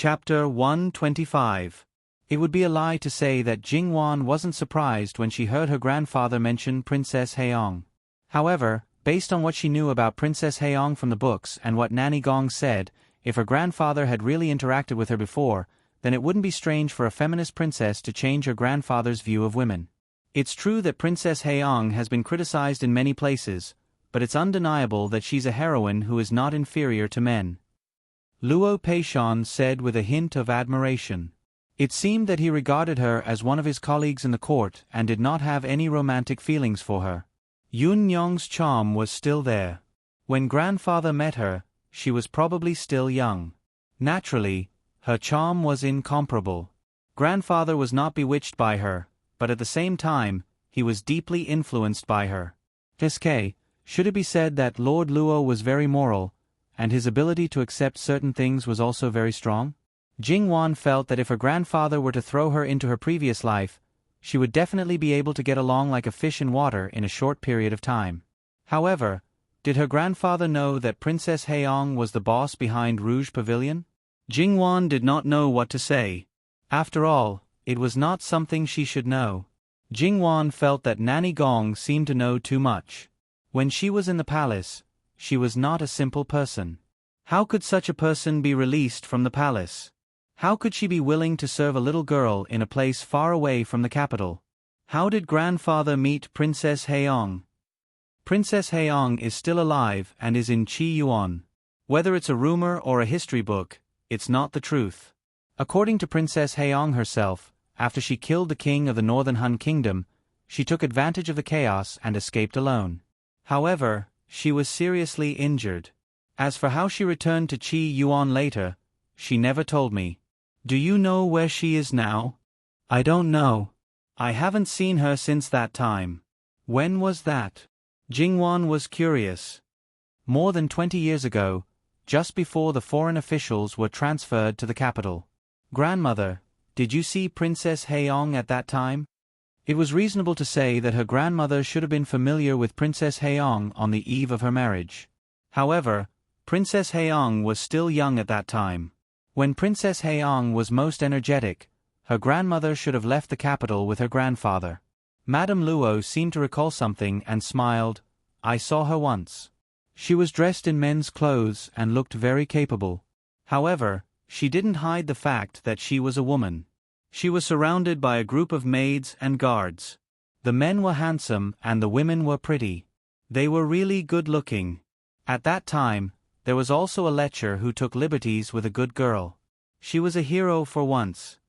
Chapter 125. It would be a lie to say that Jingwan wasn't surprised when she heard her grandfather mention Princess Haiyang. However, based on what she knew about Princess Haiyang from the books and what Nanny Gong said, if her grandfather had really interacted with her before, then it wouldn't be strange for a feminist princess to change her grandfather's view of women. It's true that Princess Haiyang has been criticized in many places, but it's undeniable that she's a heroine who is not inferior to men. Luo Peishan said with a hint of admiration. It seemed that he regarded her as one of his colleagues in the court and did not have any romantic feelings for her. Yun Nyong's charm was still there. When grandfather met her, she was probably still young. Naturally, her charm was incomparable. Grandfather was not bewitched by her, but at the same time, he was deeply influenced by her. Should it be said that Lord Luo was very moral, and his ability to accept certain things was also very strong? Jingwan felt that if her grandfather were to throw her into her previous life, she would definitely be able to get along like a fish in water in a short period of time. However, did her grandfather know that Princess Haiyang was the boss behind Rouge Pavilion? Jingwan did not know what to say. After all, it was not something she should know. Jingwan felt that Nanny Gong seemed to know too much. When she was in the palace, she was not a simple person. How could such a person be released from the palace? How could she be willing to serve a little girl in a place far away from the capital? How did grandfather meet Princess Haiyang? Princess Haiyang is still alive and is in Qi Yuan. Whether it's a rumor or a history book, it's not the truth. According to Princess Haiyang herself, after she killed the king of the Northern Han Kingdom, she took advantage of the chaos and escaped alone. However, she was seriously injured. As for how she returned to Qi Yuan later, she never told me. Do you know where she is now? I don't know. I haven't seen her since that time. When was that? Jingwan was curious. More than 20 years ago, just before the foreign officials were transferred to the capital. Grandmother, did you see Princess Haiyang at that time? It was reasonable to say that her grandmother should have been familiar with Princess Haiyang on the eve of her marriage. However, Princess Haiyang was still young at that time. When Princess Haiyang was most energetic, her grandmother should have left the capital with her grandfather. Madame Luo seemed to recall something and smiled. I saw her once. She was dressed in men's clothes and looked very capable. However, she didn't hide the fact that she was a woman. She was surrounded by a group of maids and guards. The men were handsome and the women were pretty. They were really good-looking. At that time, there was also a lecher who took liberties with a good girl. She was a hero for once.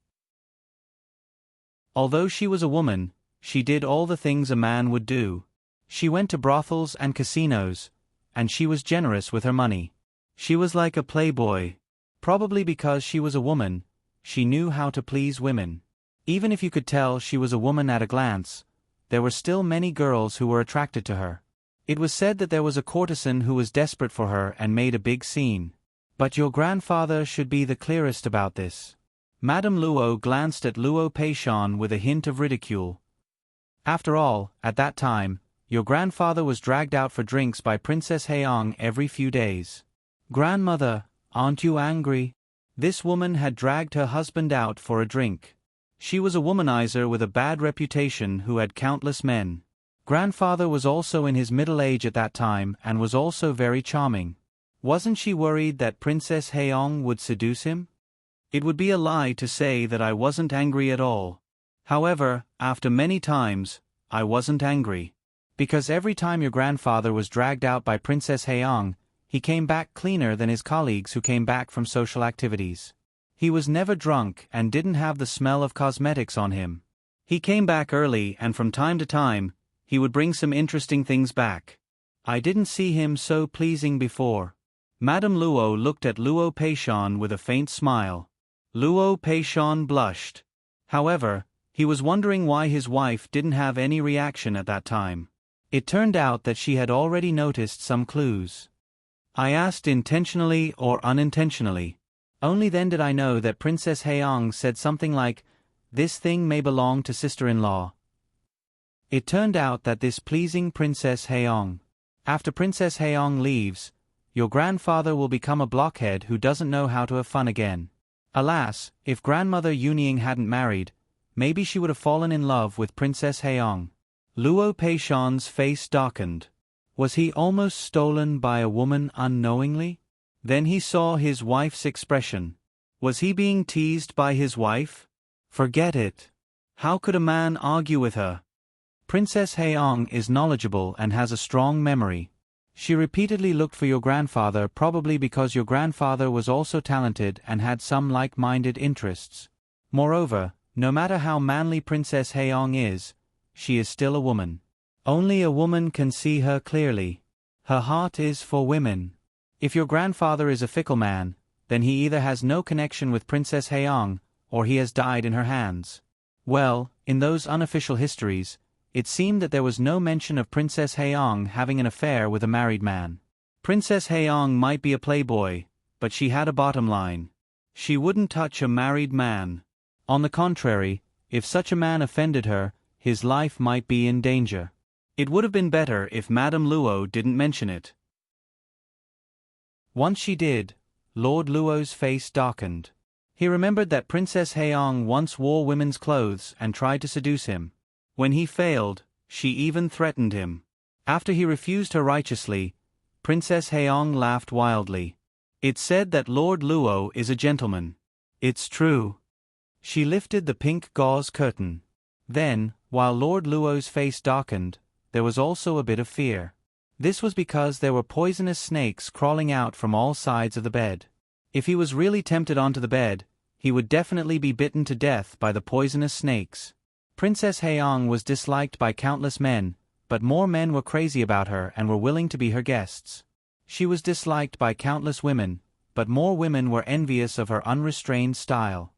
Although she was a woman, she did all the things a man would do. She went to brothels and casinos, and she was generous with her money. She was like a playboy. Probably because she was a woman, she knew how to please women. Even if you could tell she was a woman at a glance, there were still many girls who were attracted to her. It was said that there was a courtesan who was desperate for her and made a big scene. But your grandfather should be the clearest about this. Madame Luo glanced at Luo Peishan with a hint of ridicule. After all, at that time, your grandfather was dragged out for drinks by Princess Haiyang every few days. Grandmother, aren't you angry? This woman had dragged her husband out for a drink. She was a womanizer with a bad reputation who had countless men. Grandfather was also in his middle age at that time and was also very charming. Wasn't she worried that Princess Haiyang would seduce him? It would be a lie to say that I wasn't angry at all. However, after many times, I wasn't angry. Because every time your grandfather was dragged out by Princess Haiyang, he came back cleaner than his colleagues who came back from social activities. He was never drunk and didn't have the smell of cosmetics on him. He came back early and from time to time, he would bring some interesting things back. I didn't see him so pleasing before. Madame Luo looked at Luo Peishan with a faint smile. Luo Peishan blushed. However, he was wondering why his wife didn't have any reaction at that time. It turned out that she had already noticed some clues. I asked intentionally or unintentionally. Only then did I know that Princess Haiyang said something like, "This thing may belong to sister-in-law." It turned out that this pleasing Princess Haiyang. After Princess Haiyang leaves, your grandfather will become a blockhead who doesn't know how to have fun again. Alas, if Grandmother Yunying hadn't married, maybe she would have fallen in love with Princess Haeyong. Luo Peishan's face darkened. Was he almost stolen by a woman unknowingly? Then he saw his wife's expression. Was he being teased by his wife? Forget it. How could a man argue with her? Princess Haeyong is knowledgeable and has a strong memory. She repeatedly looked for your grandfather, probably because your grandfather was also talented and had some like-minded interests. Moreover, no matter how manly Princess Haeyong is, she is still a woman. Only a woman can see her clearly. Her heart is for women. If your grandfather is a fickle man, then he either has no connection with Princess Haeyong, or he has died in her hands. Well, in those unofficial histories, it seemed that there was no mention of Princess Haeyong having an affair with a married man. Princess Haeyong might be a playboy, but she had a bottom line. She wouldn't touch a married man. On the contrary, if such a man offended her, his life might be in danger. It would have been better if Madame Luo didn't mention it. Once she did, Lord Luo's face darkened. He remembered that Princess Haeyong once wore women's clothes and tried to seduce him. When he failed, she even threatened him. After he refused her righteously, Princess Haeyong laughed wildly. It's said that Lord Luo is a gentleman. It's true. She lifted the pink gauze curtain. Then, while Lord Luo's face darkened, there was also a bit of fear. This was because there were poisonous snakes crawling out from all sides of the bed. If he was really tempted onto the bed, he would definitely be bitten to death by the poisonous snakes. Princess Haeyong was disliked by countless men, but more men were crazy about her and were willing to be her guests. She was disliked by countless women, but more women were envious of her unrestrained style.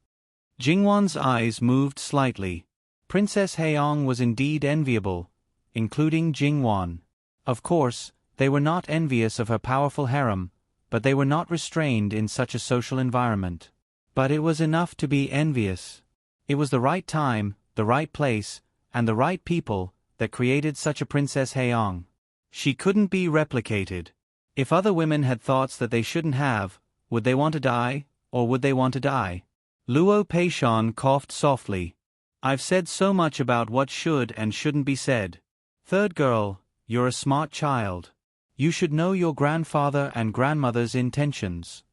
Jingwan's eyes moved slightly. Princess Haeyong was indeed enviable, including Jingwan. Of course, they were not envious of her powerful harem, but they were not restrained in such a social environment. But it was enough to be envious. It was the right time, the right place, and the right people that created such a Princess Haeyong. She couldn't be replicated. If other women had thoughts that they shouldn't have, would they want to die, or would they want to die? Luo Peishan coughed softly. I've said so much about what should and shouldn't be said. Third girl, you're a smart child. You should know your grandfather and grandmother's intentions.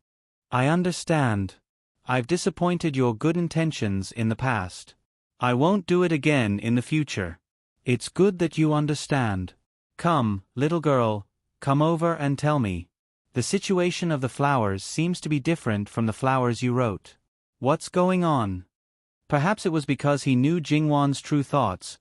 I understand. I've disappointed your good intentions in the past. I won't do it again in the future. It's good that you understand. Come, little girl, come over and tell me. The situation of the flowers seems to be different from the flowers you wrote. What's going on? Perhaps it was because he knew Jingwan's true thoughts.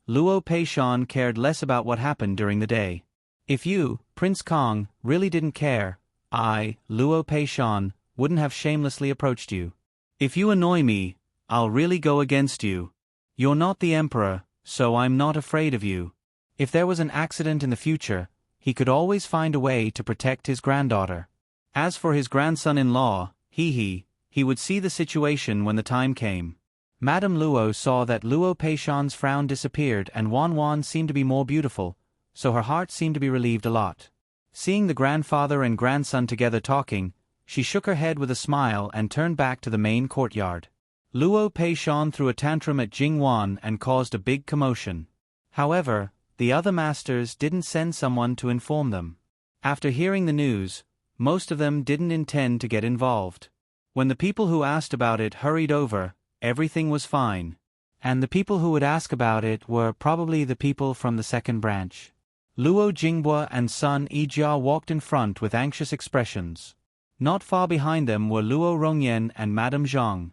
Luo Peishan cared less about what happened during the day. If you, Prince Kong, really didn't care, I, Luo Peishan, wouldn't have shamelessly approached you. If you annoy me, I'll really go against you. You're not the emperor, so I'm not afraid of you. If there was an accident in the future, he could always find a way to protect his granddaughter. As for his grandson-in-law, he would see the situation when the time came. Madame Luo saw that Luo Peishan's frown disappeared and Wan seemed to be more beautiful, so her heart seemed to be relieved a lot. Seeing the grandfather and grandson together talking, she shook her head with a smile and turned back to the main courtyard. Luo Peishan threw a tantrum at Jingwan and caused a big commotion. However, the other masters didn't send someone to inform them. After hearing the news, most of them didn't intend to get involved. When the people who asked about it hurried over, everything was fine. And the people who would ask about it were probably the people from the second branch. Luo Jinghua and son Yijia walked in front with anxious expressions. Not far behind them were Luo Rongyan and Madame Zhang.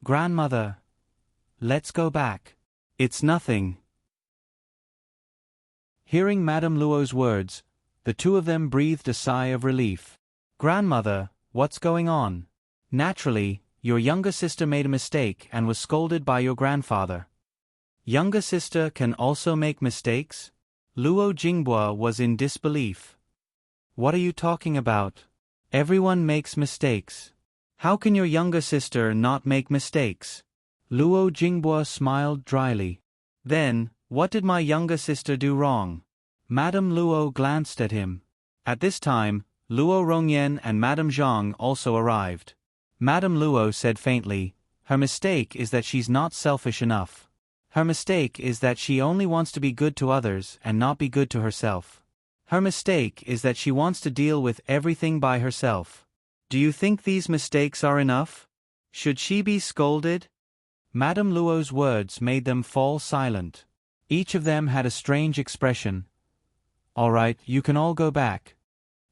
Grandmother. Let's go back. It's nothing. Hearing Madame Luo's words, the two of them breathed a sigh of relief. Grandmother, what's going on? Naturally, your younger sister made a mistake and was scolded by your grandfather. Younger sister can also make mistakes? Luo Jinghua was in disbelief. What are you talking about? Everyone makes mistakes. How can your younger sister not make mistakes? Luo Jinghua smiled dryly. Then, what did my younger sister do wrong? Madame Luo glanced at him. At this time, Luo Rongyan and Madame Zhang also arrived. Madame Luo said faintly, "Her mistake is that she's not selfish enough. Her mistake is that she only wants to be good to others and not be good to herself. Her mistake is that she wants to deal with everything by herself. Do you think these mistakes are enough? Should she be scolded?" Madame Luo's words made them fall silent. Each of them had a strange expression. "All right, you can all go back."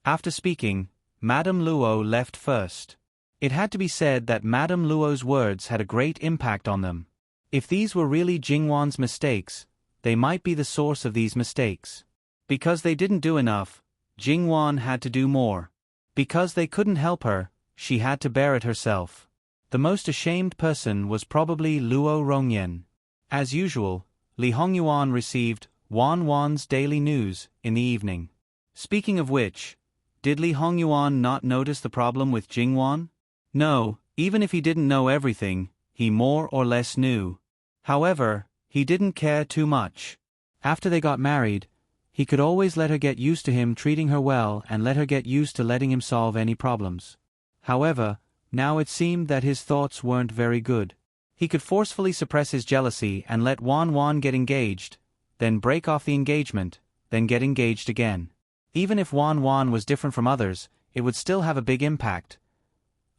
After speaking, Madame Luo left first. It had to be said that Madame Luo's words had a great impact on them. If these were really Jingwan's mistakes, they might be the source of these mistakes. Because they didn't do enough, Jingwan had to do more. Because they couldn't help her, she had to bear it herself. The most ashamed person was probably Luo Rongyan. As usual, Li Hongyuan received Wan's daily news in the evening. Speaking of which, did Li Hongyuan not notice the problem with Jingwan? No, even if he didn't know everything, he more or less knew. However, he didn't care too much. After they got married, he could always let her get used to him treating her well and let her get used to letting him solve any problems. However, now it seemed that his thoughts weren't very good. He could forcefully suppress his jealousy and let Wan get engaged, then break off the engagement, then get engaged again. Even if Wan was different from others, it would still have a big impact.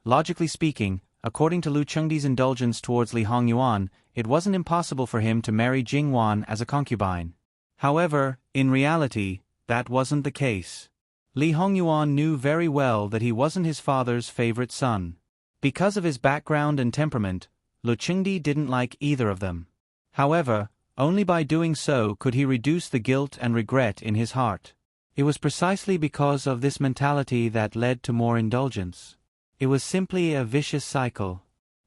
Logically speaking, according to Lu Chengdi's indulgence towards Li Hongyuan, it wasn't impossible for him to marry Jingwan as a concubine. However, in reality, that wasn't the case. Li Hongyuan knew very well that he wasn't his father's favorite son. Because of his background and temperament, Lu Chengdi didn't like either of them. However, only by doing so could he reduce the guilt and regret in his heart. It was precisely because of this mentality that led to more indulgence. It was simply a vicious cycle.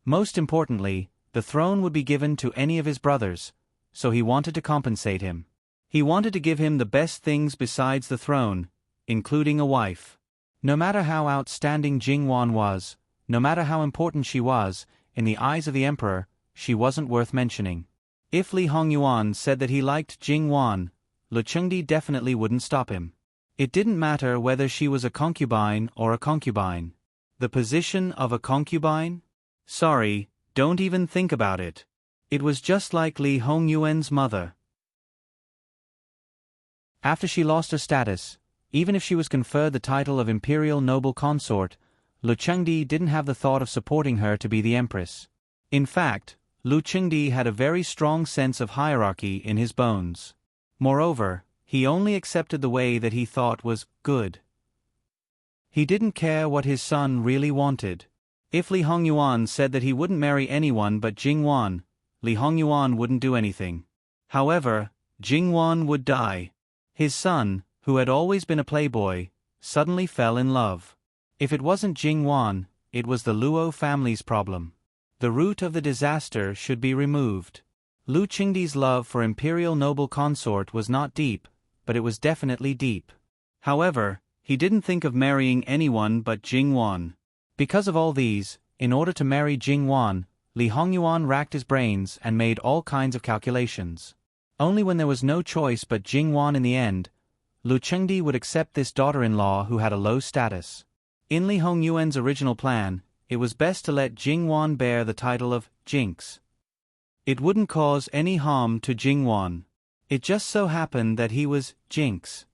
Most importantly, the throne would be given to any of his brothers, so he wanted to compensate him. He wanted to give him the best things besides the throne, including a wife. No matter how outstanding Jingwan was, no matter how important she was, in the eyes of the emperor, she wasn't worth mentioning. If Li Hongyuan said that he liked Jingwan, Lu Chengdi definitely wouldn't stop him. It didn't matter whether she was a concubine or a concubine. The position of a concubine? Sorry, don't even think about it. It was just like Li Hongyuan's mother. After she lost her status, even if she was conferred the title of imperial noble consort, Lu Chengdi didn't have the thought of supporting her to be the empress. In fact, Lu Chengdi had a very strong sense of hierarchy in his bones. Moreover, he only accepted the way that he thought was good. He didn't care what his son really wanted. If Li Hongyuan said that he wouldn't marry anyone but Jingwan, Li Hongyuan wouldn't do anything. However, Jingwan would die. His son, who had always been a playboy, suddenly fell in love. If it wasn't Jingwan, it was the Luo family's problem. The root of the disaster should be removed. Lu Chengdi's love for imperial noble consort was not deep, but it was definitely deep. However, he didn't think of marrying anyone but Jingwan. Because of all these, in order to marry Jingwan, Li Hongyuan racked his brains and made all kinds of calculations. Only when there was no choice but Jingwan in the end, Lu Chengdi would accept this daughter-in-law who had a low status. In Li Hongyuan's original plan, it was best to let Jingwan bear the title of Jinx. It wouldn't cause any harm to Jingwan. It just so happened that he was Jinx.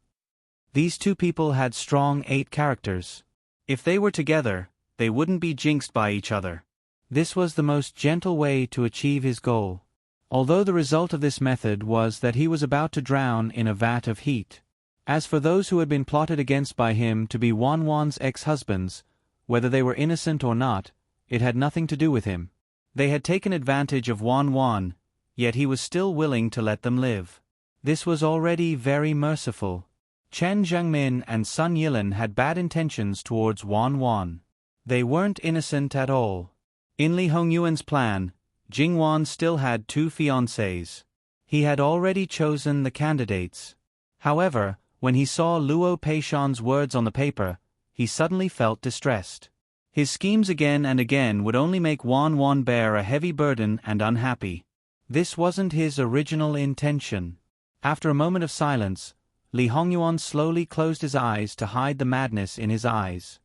These two people had strong 8 characters. If they were together, they wouldn't be jinxed by each other. This was the most gentle way to achieve his goal. Although the result of this method was that he was about to drown in a vat of heat. As for those who had been plotted against by him to be Wan's ex-husbands, whether they were innocent or not, it had nothing to do with him. They had taken advantage of Wan, yet he was still willing to let them live. This was already very merciful. Chen Zhengmin and Sun Yilin had bad intentions towards Wan. They weren't innocent at all. In Li Hongyuan's plan, Jingwan still had 2 fiancés. He had already chosen the candidates. However, when he saw Luo Peishan's words on the paper, he suddenly felt distressed. His schemes again and again would only make Wan bear a heavy burden and unhappy. This wasn't his original intention. After a moment of silence, Li Hongyuan slowly closed his eyes to hide the madness in his eyes.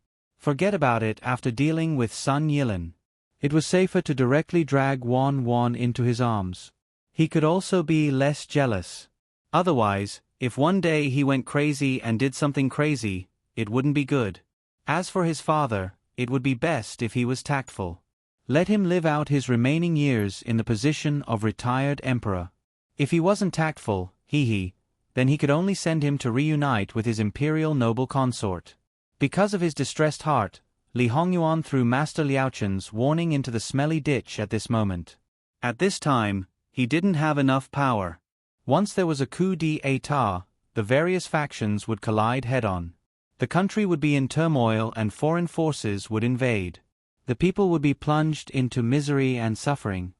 Forget about it after dealing with Sun Yilin. It was safer to directly drag Wan Wan into his arms. He could also be less jealous. Otherwise, if one day he went crazy and did something crazy, it wouldn't be good. As for his father, it would be best if he was tactful. Let him live out his remaining years in the position of retired emperor. If he wasn't tactful, then he could only send him to reunite with his imperial noble consort. Because of his distressed heart, Li Hongyuan threw Master Liaochen's warning into the smelly ditch at this moment. At this time, he didn't have enough power. Once there was a coup d'état, the various factions would collide head-on. The country would be in turmoil and foreign forces would invade. The people would be plunged into misery and suffering.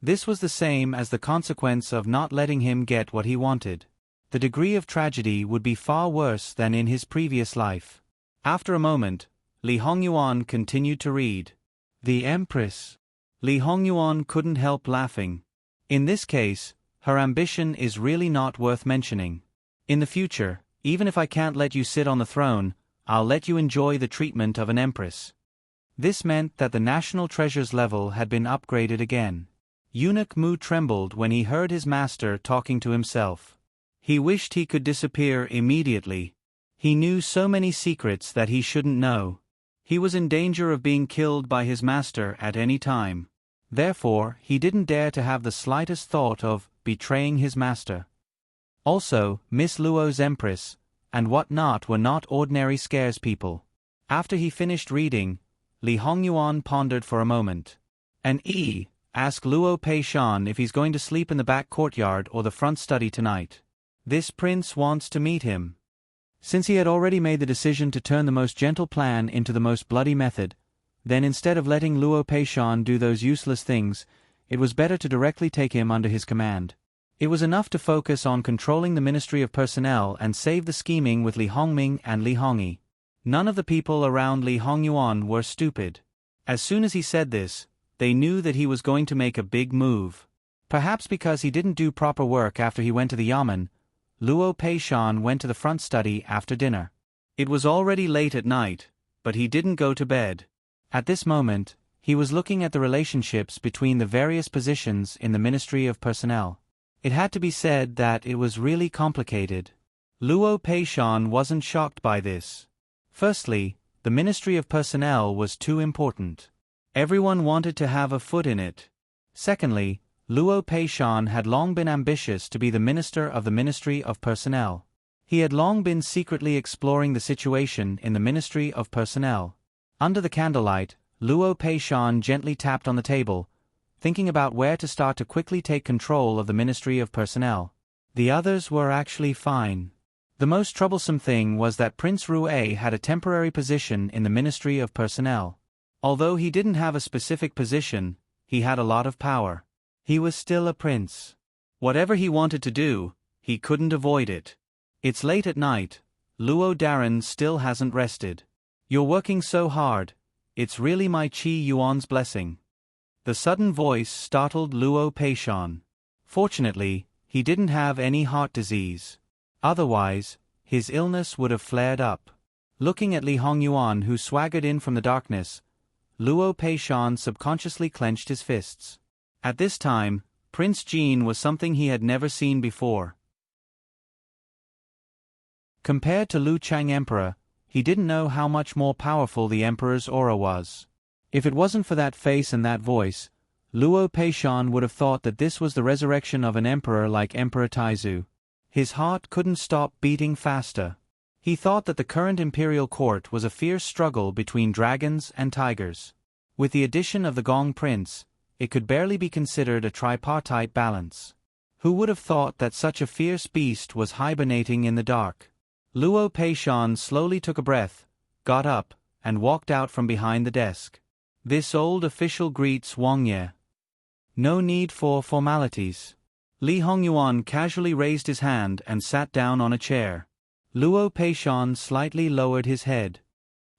This was the same as the consequence of not letting him get what he wanted. The degree of tragedy would be far worse than in his previous life. After a moment, Li Hongyuan continued to read. The Empress. Li Hongyuan couldn't help laughing. In this case, her ambition is really not worth mentioning. In the future, even if I can't let you sit on the throne, I'll let you enjoy the treatment of an empress. This meant that the national treasures level had been upgraded again. Eunuch Mu trembled when he heard his master talking to himself. He wished he could disappear immediately. He knew so many secrets that he shouldn't know. He was in danger of being killed by his master at any time. Therefore, he didn't dare to have the slightest thought of betraying his master. Also, Miss Luo's empress, and what not were not ordinary scarce people. After he finished reading, Li Hongyuan pondered for a moment. Ask Luo Peishan if he's going to sleep in the back courtyard or the front study tonight. This prince wants to meet him. Since he had already made the decision to turn the most gentle plan into the most bloody method, then instead of letting Luo Peishan do those useless things, it was better to directly take him under his command. It was enough to focus on controlling the Ministry of Personnel and save the scheming with Li Hongming and Li Hongyi. None of the people around Li Hongyuan were stupid. As soon as he said this, they knew that he was going to make a big move. Perhaps because he didn't do proper work after he went to the Yamen, Luo Peishan went to the front study after dinner. It was already late at night, but he didn't go to bed. At this moment, he was looking at the relationships between the various positions in the Ministry of Personnel. It had to be said that it was really complicated. Luo Peishan wasn't shocked by this. Firstly, the Ministry of Personnel was too important. Everyone wanted to have a foot in it. Secondly, Luo Peishan had long been ambitious to be the minister of the Ministry of Personnel. He had long been secretly exploring the situation in the Ministry of Personnel. Under the candlelight, Luo Peishan gently tapped on the table, thinking about where to start to quickly take control of the Ministry of Personnel. The others were actually fine. The most troublesome thing was that Prince Rue had a temporary position in the Ministry of Personnel. Although he didn't have a specific position, he had a lot of power. He was still a prince. Whatever he wanted to do, he couldn't avoid it. It's late at night. Luo Darren still hasn't rested. You're working so hard. It's really my Qi Yuan's blessing. The sudden voice startled Luo Peishan. Fortunately, he didn't have any heart disease. Otherwise, his illness would have flared up. Looking at Li Hongyuan, who swaggered in from the darkness, Luo Peishan subconsciously clenched his fists. At this time, Prince Jin was something he had never seen before. Compared to Lu Chang Emperor, he didn't know how much more powerful the Emperor's aura was. If it wasn't for that face and that voice, Luo Peishan would have thought that this was the resurrection of an emperor like Emperor Taizu. His heart couldn't stop beating faster. He thought that the current imperial court was a fierce struggle between dragons and tigers. With the addition of the Gong Prince, it could barely be considered a tripartite balance. Who would have thought that such a fierce beast was hibernating in the dark? Luo Peishan slowly took a breath, got up, and walked out from behind the desk. This old official greets Wang Ye. No need for formalities. Li Hongyuan casually raised his hand and sat down on a chair. Luo Peishan slightly lowered his head.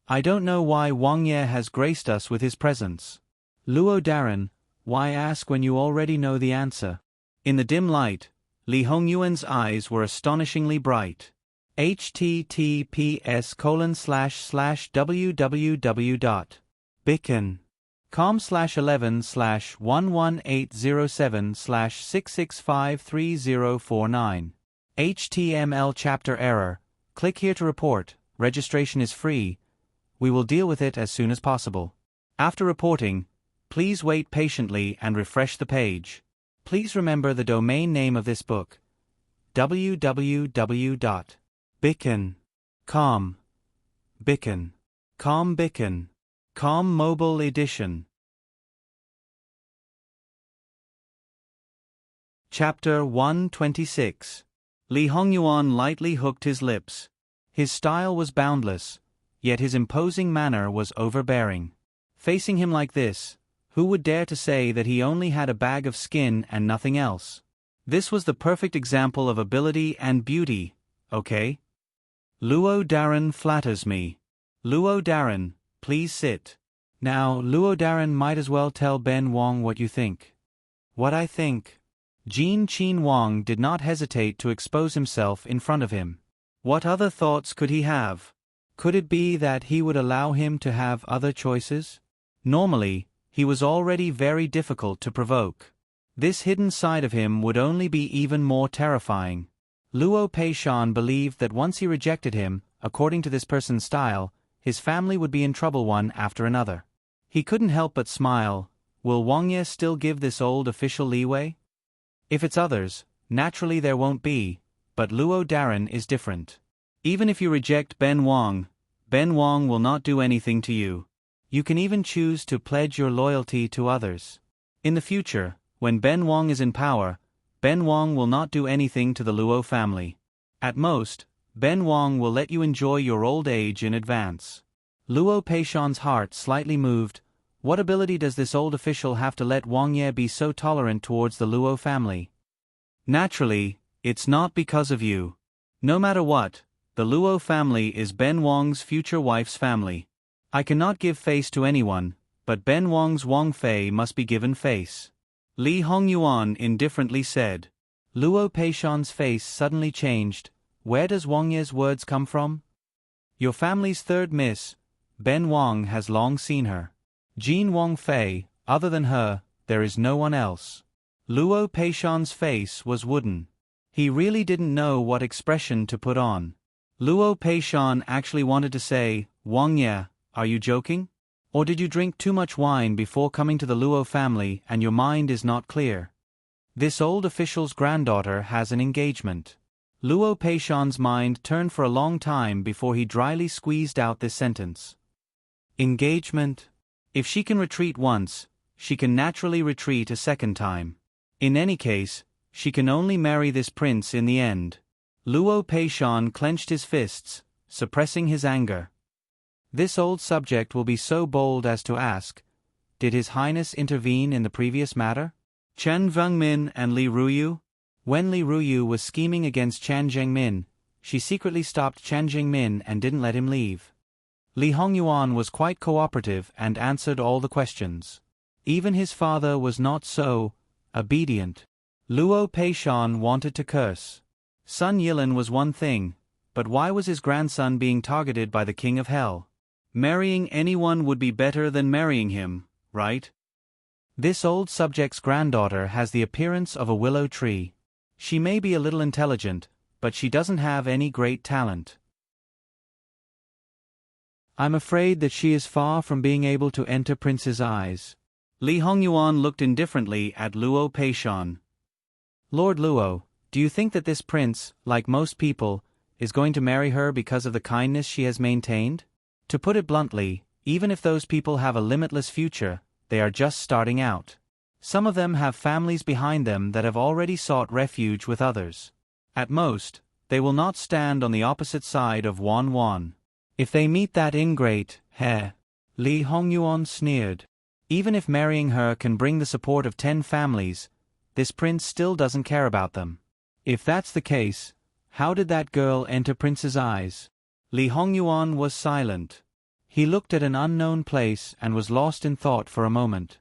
I don't know why Wang Ye has graced us with his presence. Luo Darren, why ask when you already know the answer? In the dim light, Li Hongyuan's eyes were astonishingly bright. https://www.beacon.com/11/11807/6653049. HTML chapter error. Click here to report. Registration is free. We will deal with it as soon as possible. After reporting, please wait patiently and refresh the page. Please remember the domain name of this book: www.beacon.com. Beacon.com Mobile Edition. Chapter 126. Li Hongyuan lightly hooked his lips. His style was boundless, yet his imposing manner was overbearing. Facing him like this, who would dare to say that he only had a bag of skin and nothing else? This was the perfect example of ability and beauty, okay? Luo Daran flatters me. Luo Daran, please sit. Now, Luo Daran might as well tell Ben Wong what you think. What I think. Jin Qin Wang did not hesitate to expose himself in front of him. What other thoughts could he have? Could it be that he would allow him to have other choices? Normally, he was already very difficult to provoke. This hidden side of him would only be even more terrifying. Luo Peishan believed that once he rejected him, according to this person's style, his family would be in trouble one after another. He couldn't help but smile. Will Wang Ye still give this old official leeway? If it's others, naturally there won't be, but Luo Daran is different. Even if you reject Ben Wang will not do anything to you. You can even choose to pledge your loyalty to others. In the future, when Ben Wang is in power, Ben Wang will not do anything to the Luo family. At most, Ben Wang will let you enjoy your old age in advance. Luo Peishan's heart slightly moved. What ability does this old official have to let Wang Ye be so tolerant towards the Luo family? Naturally, it's not because of you. No matter what, the Luo family is Ben Wang's future wife's family. I cannot give face to anyone, but Ben Wang's Wang Fei must be given face. Li Hongyuan indifferently said. Luo Peishan's face suddenly changed. Where does Wang Ye's words come from? Your family's third miss, Ben Wang has long seen her. Jin Wang Fei, other than her, there is no one else. Luo Peishan's face was wooden. He really didn't know what expression to put on. Luo Peishan actually wanted to say, Wang Ye, are you joking? Or did you drink too much wine before coming to the Luo family and your mind is not clear? This old official's granddaughter has an engagement. Luo Peishan's mind turned for a long time before he dryly squeezed out this sentence. Engagement? If she can retreat once, she can naturally retreat a second time. In any case, she can only marry this prince in the end. Luo Peishan clenched his fists, suppressing his anger. This old subject will be so bold as to ask, did His Highness intervene in the previous matter? Chen Vengmin and Li Ruyu? When Li Ruyu was scheming against Chen Zhengmin, she secretly stopped Chen Zhengmin and didn't let him leave. Li Hongyuan was quite cooperative and answered all the questions. Even his father was not so obedient. Luo Peishan wanted to curse. Sun Yilin was one thing, but why was his grandson being targeted by the King of Hell? Marrying anyone would be better than marrying him, right? This old subject's granddaughter has the appearance of a willow tree. She may be a little intelligent, but she doesn't have any great talent. I'm afraid that she is far from being able to enter Prince's eyes. Li Hongyuan looked indifferently at Luo Peishan. Lord Luo, do you think that this prince, like most people, is going to marry her because of the kindness she has maintained? To put it bluntly, even if those people have a limitless future, they are just starting out. Some of them have families behind them that have already sought refuge with others. At most, they will not stand on the opposite side of Wan Wan. If they meet that ingrate, Li Hongyuan sneered. Even if marrying her can bring the support of 10 families, this prince still doesn't care about them. If that's the case, how did that girl enter Prince's eyes? Li Hongyuan was silent. He looked at an unknown place and was lost in thought for a moment.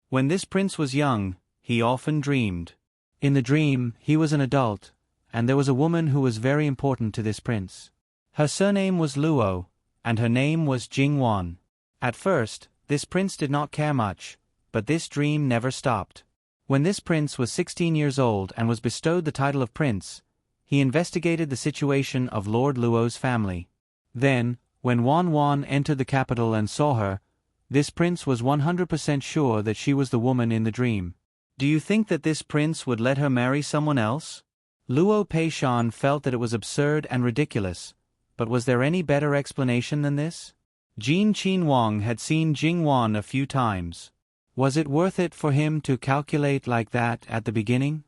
When this prince was young, he often dreamed. In the dream, he was an adult, and there was a woman who was very important to this prince. Her surname was Luo, and her name was Jingwan. At first, this prince did not care much, but this dream never stopped. When this prince was 16 years old and was bestowed the title of prince, he investigated the situation of Lord Luo's family. Then, when Wan entered the capital and saw her, this prince was 100% sure that she was the woman in the dream. Do you think that this prince would let her marry someone else? Luo Peishan felt that it was absurd and ridiculous, but was there any better explanation than this? Jin Qinhuang had seen Jingwan a few times. Was it worth it for him to calculate like that at the beginning?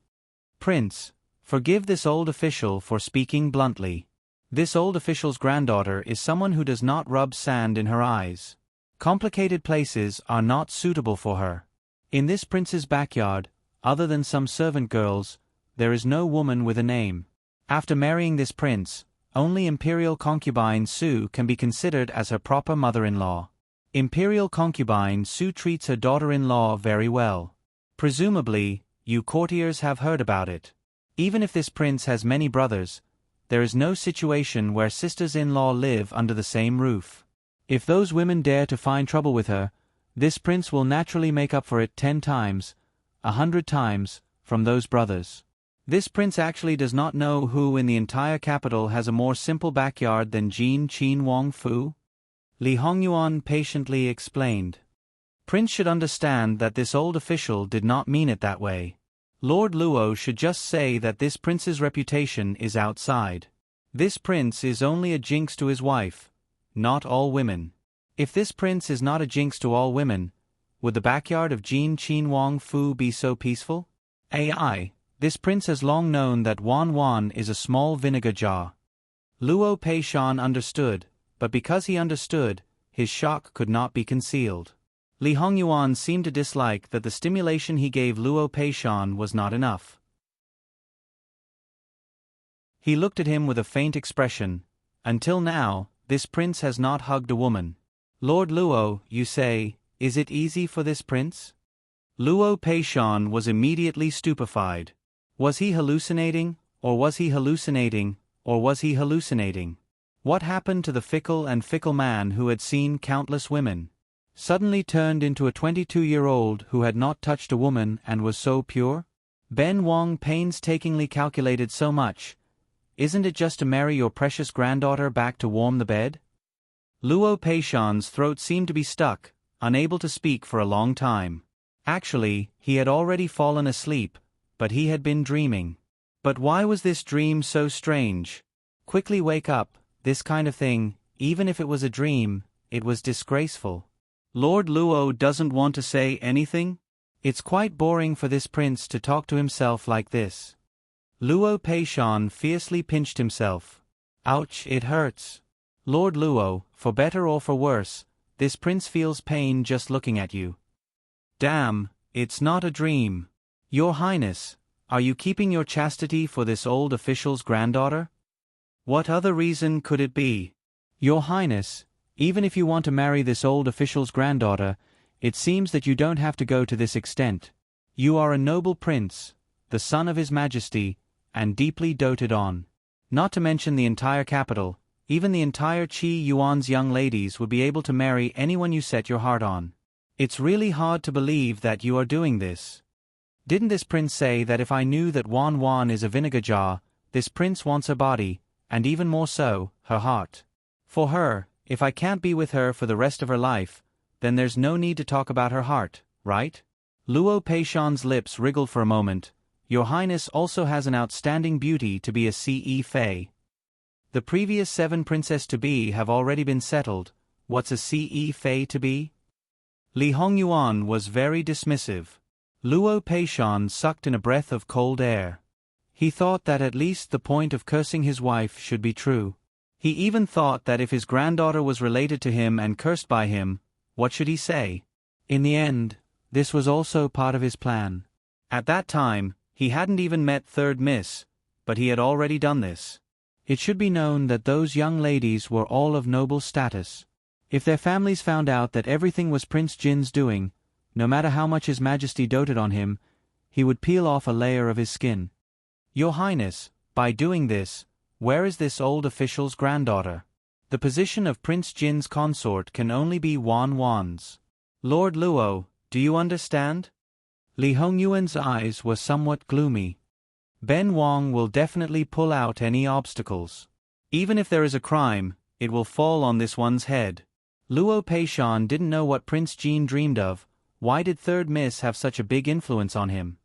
Prince, forgive this old official for speaking bluntly. This old official's granddaughter is someone who does not rub sand in her eyes. Complicated places are not suitable for her. In this prince's backyard, other than some servant girls, there is no woman with a name. After marrying this prince, only imperial concubine Su can be considered as her proper mother-in-law. Imperial concubine Su treats her daughter-in-law very well. Presumably, you courtiers have heard about it. Even if this prince has many brothers, there is no situation where sisters-in-law live under the same roof. If those women dare to find trouble with her, this prince will naturally make up for it 10 times, 100 times, from those brothers. This prince actually does not know who in the entire capital has a more simple backyard than Jin Qinhuang Fu. Li Hongyuan patiently explained. Prince should understand that this old official did not mean it that way. Lord Luo should just say that this prince's reputation is outside. This prince is only a jinx to his wife, not all women. If this prince is not a jinx to all women, would the backyard of Jin Qinhuang Fu be so peaceful? This prince has long known that Wan is a small vinegar jar. Luo Peishan understood, but because he understood, his shock could not be concealed. Li Hongyuan seemed to dislike that the stimulation he gave Luo Peishan was not enough. He looked at him with a faint expression. Until now, this prince has not hugged a woman. Lord Luo, you say, is it easy for this prince? Luo Peishan was immediately stupefied. Was he hallucinating, or was he hallucinating, or was he hallucinating? What happened to the fickle man who had seen countless women? Suddenly turned into a 22-year-old who had not touched a woman and was so pure? Ben Wang painstakingly calculated so much. Isn't it just to marry your precious granddaughter back to warm the bed? Luo Peishan's throat seemed to be stuck, unable to speak for a long time. Actually, he had already fallen asleep, but he had been dreaming. But why was this dream so strange? Quickly wake up, this kind of thing, even if it was a dream, it was disgraceful. Lord Luo doesn't want to say anything? It's quite boring for this prince to talk to himself like this. Luo Peishan fiercely pinched himself. Ouch, it hurts. Lord Luo, for better or for worse, this prince feels pain just looking at you. Damn, it's not a dream. Your Highness, are you keeping your chastity for this old official's granddaughter? What other reason could it be? Your Highness, even if you want to marry this old official's granddaughter, it seems that you don't have to go to this extent. You are a noble prince, the son of His Majesty, and deeply doted on. Not to mention the entire capital, even the entire Qi Yuan's young ladies would be able to marry anyone you set your heart on. It's really hard to believe that you are doing this. Didn't this prince say that if I knew that Wan is a vinegar jar, this prince wants her body, and even more so, her heart? For her, if I can't be with her for the rest of her life, then there's no need to talk about her heart, right? Luo Peishan's lips wriggled for a moment. Your Highness also has an outstanding beauty to be a Ce Fei. The previous 7 princess-to-be have already been settled. What's a Ce Fei to be? Li Hongyuan was very dismissive. Luo Peishan sucked in a breath of cold air. He thought that at least the point of cursing his wife should be true. He even thought that if his granddaughter was related to him and cursed by him, what should he say? In the end, this was also part of his plan. At that time, he hadn't even met Third Miss, but he had already done this. It should be known that those young ladies were all of noble status. If their families found out that everything was Prince Jin's doing, no matter how much His Majesty doted on him, he would peel off a layer of his skin. Your Highness, By doing this, where is this old official's granddaughter? The position of Prince Jin's consort can only be Wan Wan's. Lord Luo, do you understand? Li Hongyuan's eyes were somewhat gloomy. Ben Wang will definitely pull out any obstacles. Even if there is a crime, it will fall on this one's head. Luo Peishan didn't know what Prince Jin dreamed of. Why did Third Miss have such a big influence on him?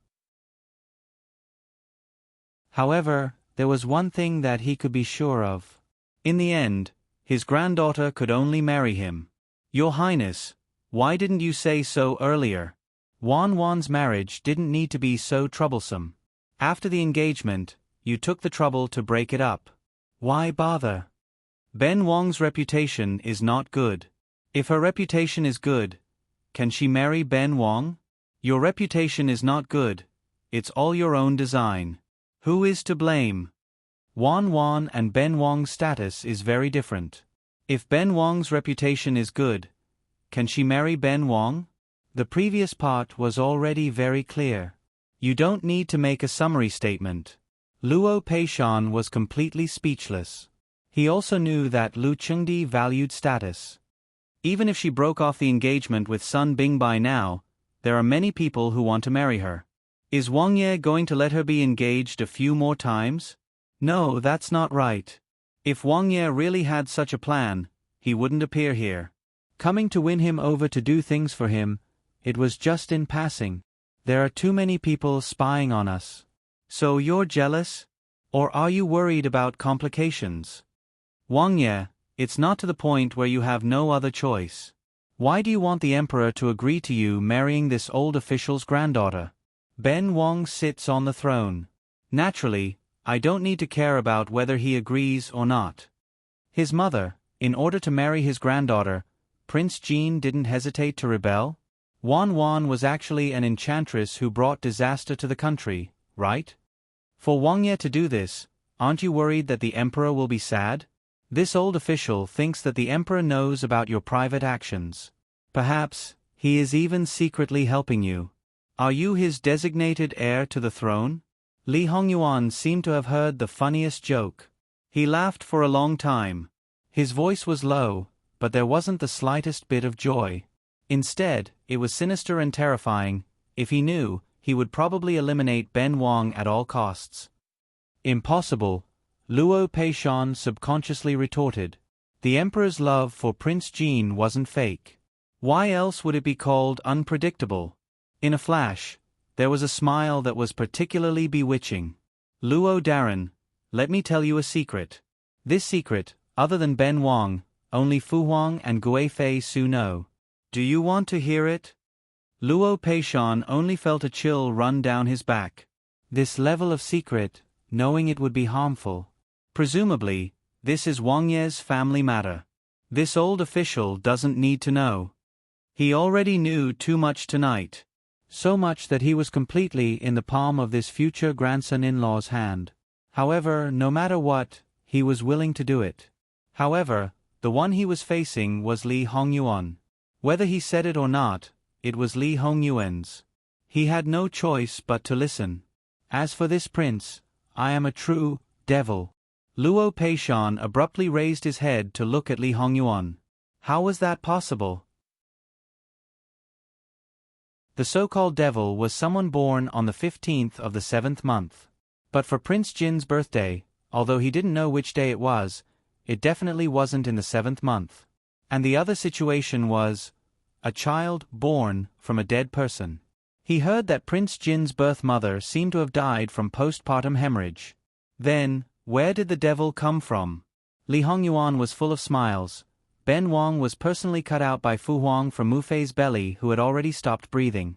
However, there was one thing that he could be sure of. In the end, his granddaughter could only marry him. Your Highness, why didn't you say so earlier? Wan Wan's marriage didn't need to be so troublesome. After the engagement, you took the trouble to break it up. Why bother? Ben Wang's reputation is not good. If her reputation is good, can she marry Ben Wang? Your reputation is not good. It's all your own design. Who is to blame? Wan Wan and Ben Wang's status is very different. If Ben Wang's reputation is good, can she marry Ben Wang? The previous part was already very clear. You don't need to make a summary statement. Luo Peishan was completely speechless. He also knew that Lu Chengdi valued status. Even if she broke off the engagement with Sun Bingbai now, there are many people who want to marry her. Is Wang Ye going to let her be engaged a few more times? No, that's not right. If Wang Ye really had such a plan, he wouldn't appear here. Coming to win him over to do things for him, it was just in passing. There are too many people spying on us. So you're jealous? Or are you worried about complications? Wang Ye, it's not to the point where you have no other choice. Why do you want the emperor to agree to you marrying this old official's granddaughter? Ben Wang sits on the throne. Naturally, I don't need to care about whether he agrees or not. His mother, in order to marry his granddaughter, Prince Jin didn't hesitate to rebel? Wan Wan was actually an enchantress who brought disaster to the country, right? For Wang Ye to do this, aren't you worried that the emperor will be sad? This old official thinks that the emperor knows about your private actions. Perhaps, he is even secretly helping you. Are you his designated heir to the throne? Li Hongyuan seemed to have heard the funniest joke. He laughed for a long time. His voice was low, but there wasn't the slightest bit of joy. Instead, it was sinister and terrifying. If he knew, he would probably eliminate Ben Wang at all costs. Impossible, Luo Peishan subconsciously retorted. The emperor's love for Prince Jin wasn't fake. Why else would it be called unpredictable? In a flash, there was a smile that was particularly bewitching. Luo Darren, let me tell you a secret. This secret, other than Ben Wang, only Fu Huang and Gui Fei Su know. Do you want to hear it? Luo Peishan only felt a chill run down his back. This level of secret, knowing it would be harmful. Presumably, this is Wang Ye's family matter. This old official doesn't need to know. He already knew too much tonight. So much that he was completely in the palm of this future grandson-in-law's hand. However, no matter what, he was willing to do it. However, the one he was facing was Li Hongyuan. Whether he said it or not, it was Li Hongyuan's. He had no choice but to listen. As for this prince, I am a true devil. Luo Peishan abruptly raised his head to look at Li Hongyuan. How was that possible? The so-called devil was someone born on the 15th of the 7th month. But for Prince Jin's birthday, although he didn't know which day it was, it definitely wasn't in the 7th month. And the other situation was a child born from a dead person. He heard that Prince Jin's birth mother seemed to have died from postpartum hemorrhage. Then, where did the devil come from? Li Hongyuan was full of smiles. Ben Wang was personally cut out by Fu Huang from Mu Fei's belly, who had already stopped breathing.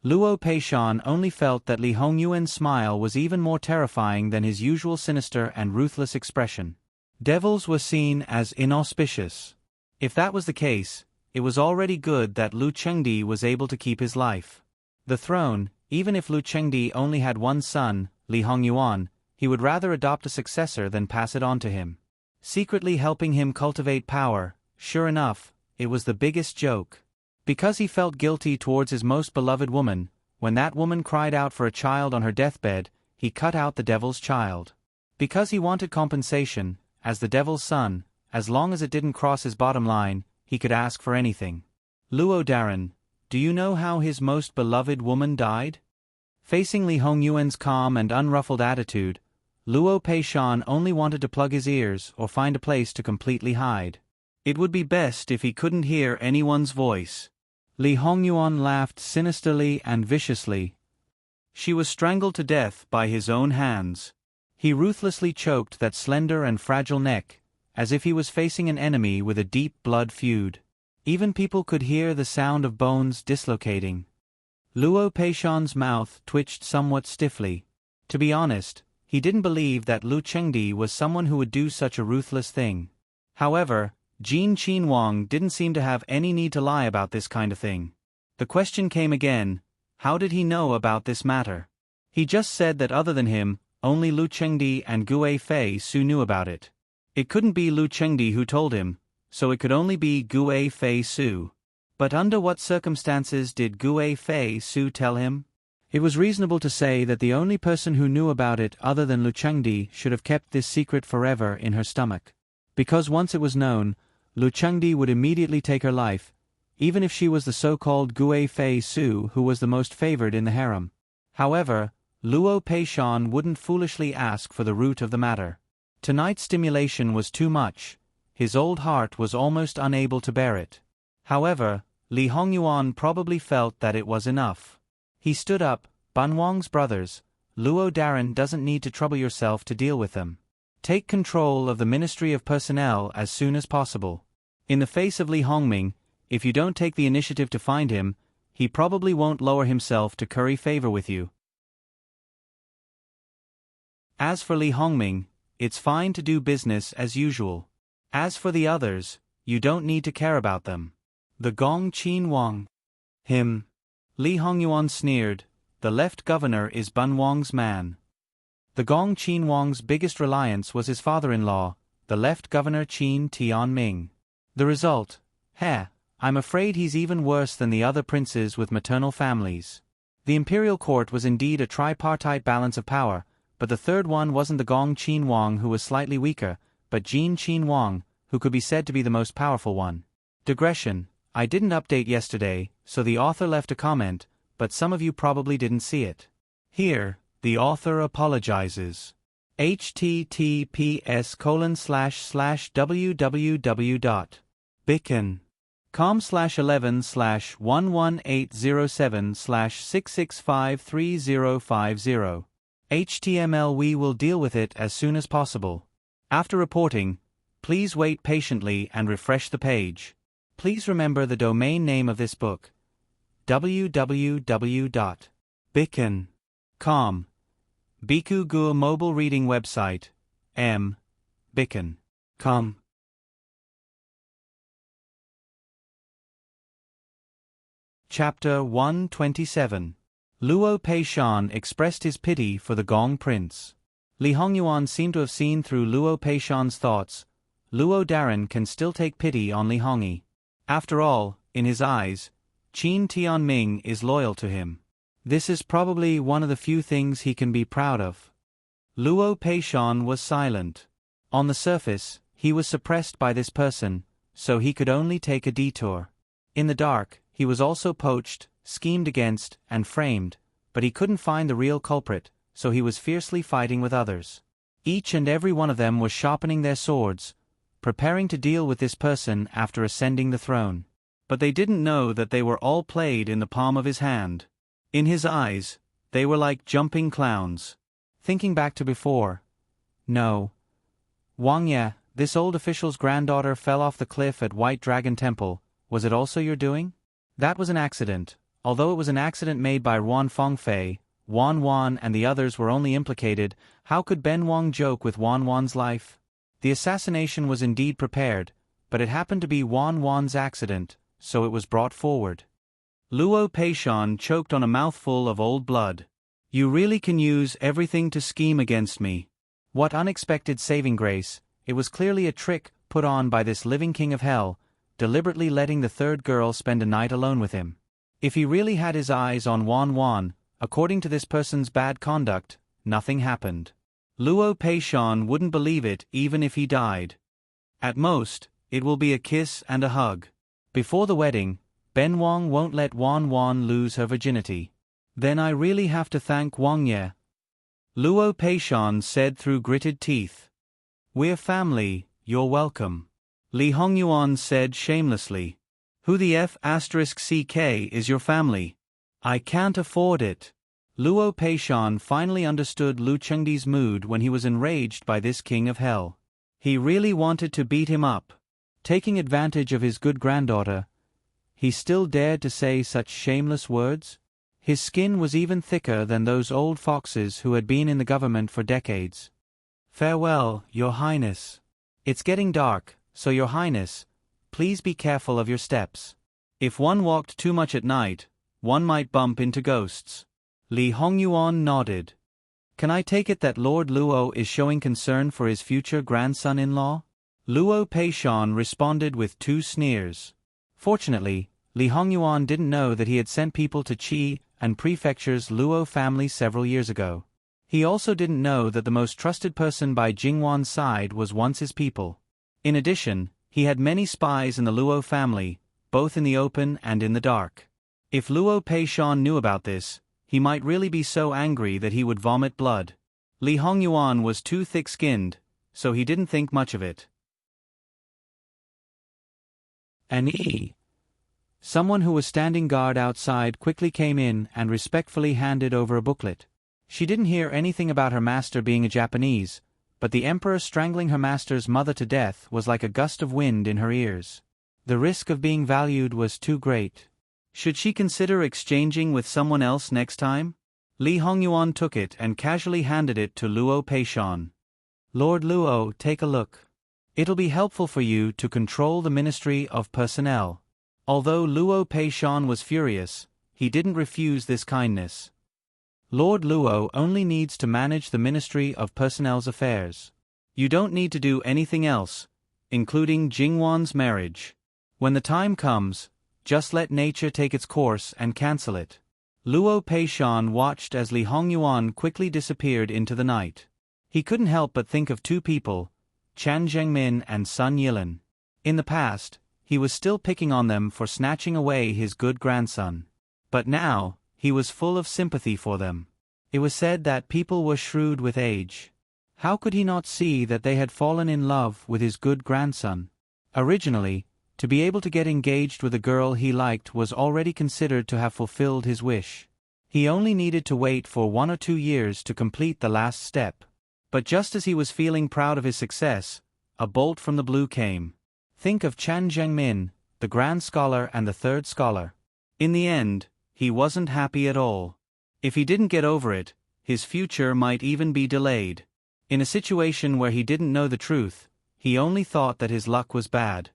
Luo Peishan only felt that Li Hongyuan's smile was even more terrifying than his usual sinister and ruthless expression. Devils were seen as inauspicious. If that was the case, it was already good that Lu Chengdi was able to keep his life. The throne, even if Lu Chengdi only had one son, Li Hongyuan, he would rather adopt a successor than pass it on to him. Secretly helping him cultivate power, sure enough, it was the biggest joke. Because he felt guilty towards his most beloved woman, when that woman cried out for a child on her deathbed, he cut out the devil's child. Because he wanted compensation, as the devil's son, as long as it didn't cross his bottom line, he could ask for anything. Luo Daran, do you know how his most beloved woman died? Facing Li Hongyuan's calm and unruffled attitude, Luo Peishan only wanted to plug his ears or find a place to completely hide. It would be best if he couldn't hear anyone's voice. Li Hongyuan laughed sinisterly and viciously. She was strangled to death by his own hands. He ruthlessly choked that slender and fragile neck, as if he was facing an enemy with a deep blood feud. Even people could hear the sound of bones dislocating. Luo Peishan's mouth twitched somewhat stiffly. To be honest, he didn't believe that Lu Chengdi was someone who would do such a ruthless thing. However, Jin Qinhuang didn't seem to have any need to lie about this kind of thing. The question came again, how did he know about this matter? He just said that other than him, only Lu Chengdi and Gue Fei Su knew about it. It couldn't be Lu Chengdi who told him, so it could only be Gue Fei Su. But under what circumstances did Gue Fei Su tell him? It was reasonable to say that the only person who knew about it other than Lu Chengdi should have kept this secret forever in her stomach. Because once it was known, Lu Chengdi would immediately take her life, even if she was the so-called Gue Fei Su who was the most favored in the harem. However, Luo Peishan wouldn't foolishly ask for the root of the matter. Tonight's stimulation was too much. His old heart was almost unable to bear it. However, Li Hongyuan probably felt that it was enough. He stood up. Banwang's brothers, Luo Daran doesn't need to trouble yourself to deal with them. Take control of the Ministry of Personnel as soon as possible. In the face of Li Hongming, if you don't take the initiative to find him, he probably won't lower himself to curry favor with you. As for Li Hongming, it's fine to do business as usual. As for the others, you don't need to care about them. The Gong Qinhuang. Him. Li Hongyuan sneered, the left governor is Banwang's man. The Gong Qinhuang's biggest reliance was his father-in-law, the left governor Qin Tianming. The result? I'm afraid he's even worse than the other princes with maternal families. The imperial court was indeed a tripartite balance of power, but the third one wasn't the Gong Qinhuang who was slightly weaker, but Jin Qinhuang, who could be said to be the most powerful one. Digression. I didn't update yesterday, so the author left a comment, but some of you probably didn't see it. Here, the author apologizes. https://www.bicken.com/11/11807/6653050. HTML. We will deal with it as soon as possible. After reporting, please wait patiently and refresh the page. Please remember the domain name of this book. www.bicken.com. Biku Gu mobile reading website. Bicken.com. Chapter 127. Luo Peishan expressed his pity for the Gong Prince. Li Hongyuan seemed to have seen through Luo Peishan's thoughts. Luo Daran can still take pity on Li Hongyi. After all, in his eyes, Qin Tianming is loyal to him. This is probably one of the few things he can be proud of. Luo Peishan was silent. On the surface, he was suppressed by this person, so he could only take a detour. In the dark, he was also poached, schemed against, and framed, but he couldn't find the real culprit, so he was fiercely fighting with others. Each and every one of them was sharpening their swords, preparing to deal with this person after ascending the throne. But they didn't know that they were all played in the palm of his hand. In his eyes, they were like jumping clowns. Thinking back to before. No. Wang Ye, this old official's granddaughter fell off the cliff at White Dragon Temple. Was it also your doing? That was an accident. Although it was an accident made by Ruan Fengfei, Wan Wan and the others were only implicated. How could Ben Wang joke with Wan Wan's life? The assassination was indeed prepared, but it happened to be Wan Wan's accident, so it was brought forward. Luo Peishan choked on a mouthful of old blood. You really can use everything to scheme against me. What unexpected saving grace! It was clearly a trick put on by this living king of hell, deliberately letting the third girl spend a night alone with him. If he really had his eyes on Wan Wan, according to this person's bad conduct, nothing happened. Luo Peishan wouldn't believe it even if he died. At most, it will be a kiss and a hug. Before the wedding, Ben Wang won't let Wan Wan lose her virginity. Then I really have to thank Wang Ye. Luo Peishan said through gritted teeth. We're family, you're welcome. Li Hongyuan said shamelessly. Who the F***ck is your family? I can't afford it. Luo Peishan finally understood Lu Chengdi's mood when he was enraged by this king of hell. He really wanted to beat him up. Taking advantage of his good granddaughter, he still dared to say such shameless words? His skin was even thicker than those old foxes who had been in the government for decades. Farewell, Your Highness. It's getting dark, so Your Highness, please be careful of your steps. If one walked too much at night, one might bump into ghosts. Li Hongyuan nodded. Can I take it that Lord Luo is showing concern for his future grandson-in-law? Luo Peishan responded with 2 sneers. Fortunately, Li Hongyuan didn't know that he had sent people to Qi and Prefecture's Luo family several years ago. He also didn't know that the most trusted person by Jingwan's side was once his people. In addition, he had many spies in the Luo family, both in the open and in the dark. If Luo Peishan knew about this, he might really be so angry that he would vomit blood. Li Hongyuan was too thick-skinned, so he didn't think much of it. Someone who was standing guard outside quickly came in and respectfully handed over a booklet. She didn't hear anything about her master being a Japanese, but the emperor strangling her master's mother to death was like a gust of wind in her ears. The risk of being valued was too great. Should she consider exchanging with someone else next time? Li Hongyuan took it and casually handed it to Luo Peishan. Lord Luo, take a look. It'll be helpful for you to control the Ministry of Personnel. Although Luo Peishan was furious, he didn't refuse this kindness. Lord Luo only needs to manage the Ministry of Personnel's affairs. You don't need to do anything else, including Jingwan's marriage. When the time comes, just let nature take its course and cancel it. Luo Peishan watched as Li Hongyuan quickly disappeared into the night. He couldn't help but think of 2 people, Chan Zhengmin and Sun Yilin. In the past, he was still picking on them for snatching away his good grandson. But now, he was full of sympathy for them. It was said that people were shrewd with age. How could he not see that they had fallen in love with his good grandson? Originally, to be able to get engaged with a girl he liked was already considered to have fulfilled his wish. He only needed to wait for 1 or 2 years to complete the last step. But just as he was feeling proud of his success, a bolt from the blue came. Think of Chan Zhengmin, the Grand Scholar and the Third Scholar. In the end, he wasn't happy at all. If he didn't get over it, his future might even be delayed. In a situation where he didn't know the truth, he only thought that his luck was bad.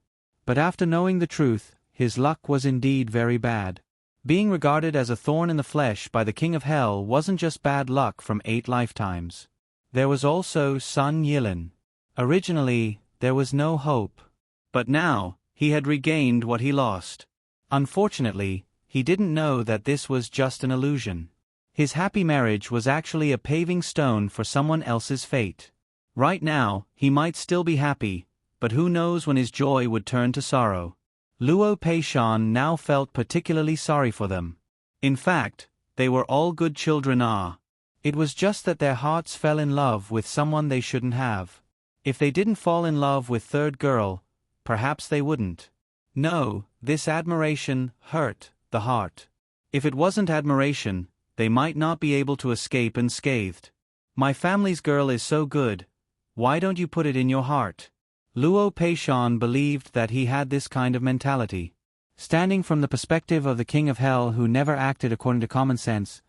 But after knowing the truth, his luck was indeed very bad. Being regarded as a thorn in the flesh by the King of Hell wasn't just bad luck from 8 lifetimes. There was also Sun Yilin. Originally, there was no hope. But now, he had regained what he lost. Unfortunately, he didn't know that this was just an illusion. His happy marriage was actually a paving stone for someone else's fate. Right now, he might still be happy, but who knows when his joy would turn to sorrow. Luo Peishan now felt particularly sorry for them. In fact, they were all good children. It was just that their hearts fell in love with someone they shouldn't have. If they didn't fall in love with third girl, perhaps they wouldn't. No, this admiration hurt the heart. If it wasn't admiration, they might not be able to escape unscathed. My family's girl is so good, why don't you put it in your heart? Luo Peishan believed that he had this kind of mentality. Standing from the perspective of the King of Hell who never acted according to common sense,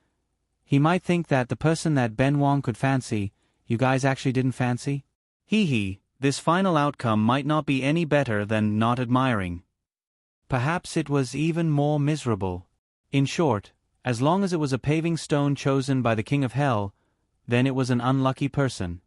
he might think that the person that Ben Wang could fancy, you guys actually didn't fancy? This final outcome might not be any better than not admiring. Perhaps it was even more miserable. In short, as long as it was a paving stone chosen by the King of Hell, then it was an unlucky person.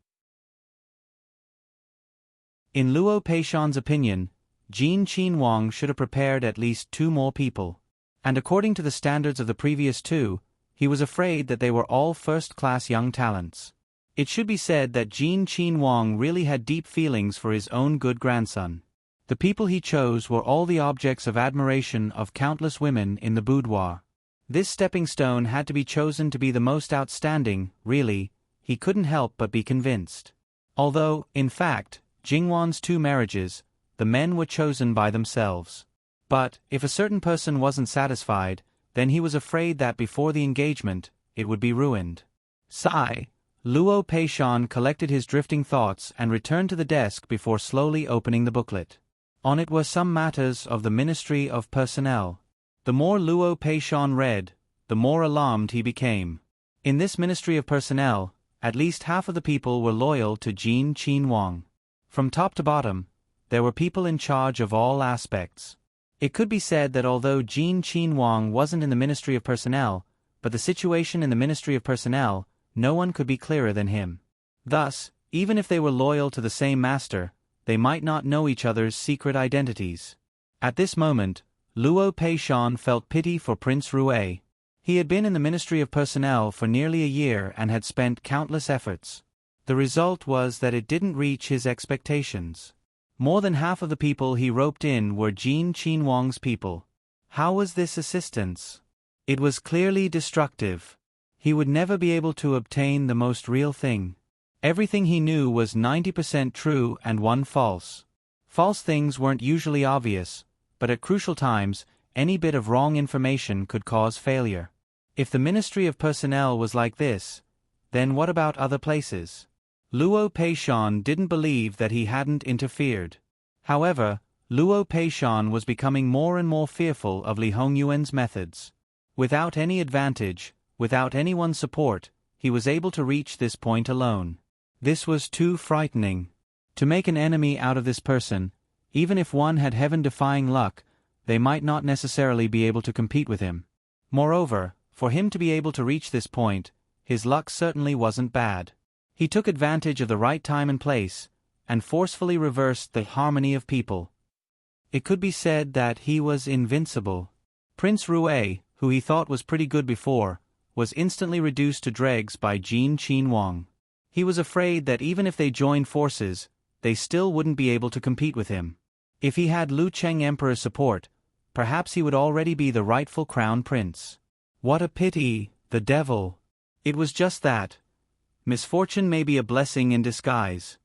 In Luo Peishan's opinion, Jin Qinhuang should have prepared at least 2 more people. And according to the standards of the previous 2, he was afraid that they were all first-class young talents. It should be said that Jin Qin really had deep feelings for his own good grandson. The people he chose were all the objects of admiration of countless women in the boudoir. This stepping stone had to be chosen to be the most outstanding, really, he couldn't help but be convinced. Although, in fact, Jingwan's 2 marriages, the men were chosen by themselves. But, if a certain person wasn't satisfied, then he was afraid that before the engagement, it would be ruined. Sigh. Luo Peishan collected his drifting thoughts and returned to the desk before slowly opening the booklet. On it were some matters of the Ministry of Personnel. The more Luo Peishan read, the more alarmed he became. In this Ministry of Personnel, at least half of the people were loyal to Jin Qin. From top to bottom, there were people in charge of all aspects. It could be said that although Jin Qin wasn't in the Ministry of Personnel, but the situation in the Ministry of Personnel, no one could be clearer than him. Thus, even if they were loyal to the same master, they might not know each other's secret identities. At this moment, Luo Peishan felt pity for Prince Rue. He had been in the Ministry of Personnel for nearly a year and had spent countless efforts. The result was that it didn't reach his expectations. More than half of the people he roped in were Jin Qin people. How was this assistance? It was clearly destructive. He would never be able to obtain the most real thing. Everything he knew was 90% true and 1 false. False things weren't usually obvious, but at crucial times, any bit of wrong information could cause failure. If the Ministry of Personnel was like this, then what about other places? Luo Peishan didn't believe that he hadn't interfered. However, Luo Peishan was becoming more and more fearful of Li Hongyuan's methods. Without any advantage, without anyone's support, he was able to reach this point alone. This was too frightening. To make an enemy out of this person, even if one had heaven-defying luck, they might not necessarily be able to compete with him. Moreover, for him to be able to reach this point, his luck certainly wasn't bad. He took advantage of the right time and place, and forcefully reversed the harmony of people. It could be said that he was invincible. Prince Rue, who he thought was pretty good before, was instantly reduced to dregs by Jin Qin. He was afraid that even if they joined forces, they still wouldn't be able to compete with him. If he had Lu Cheng Emperor's support, perhaps he would already be the rightful crown prince. What a pity, the devil. It was just that. Misfortune may be a blessing in disguise.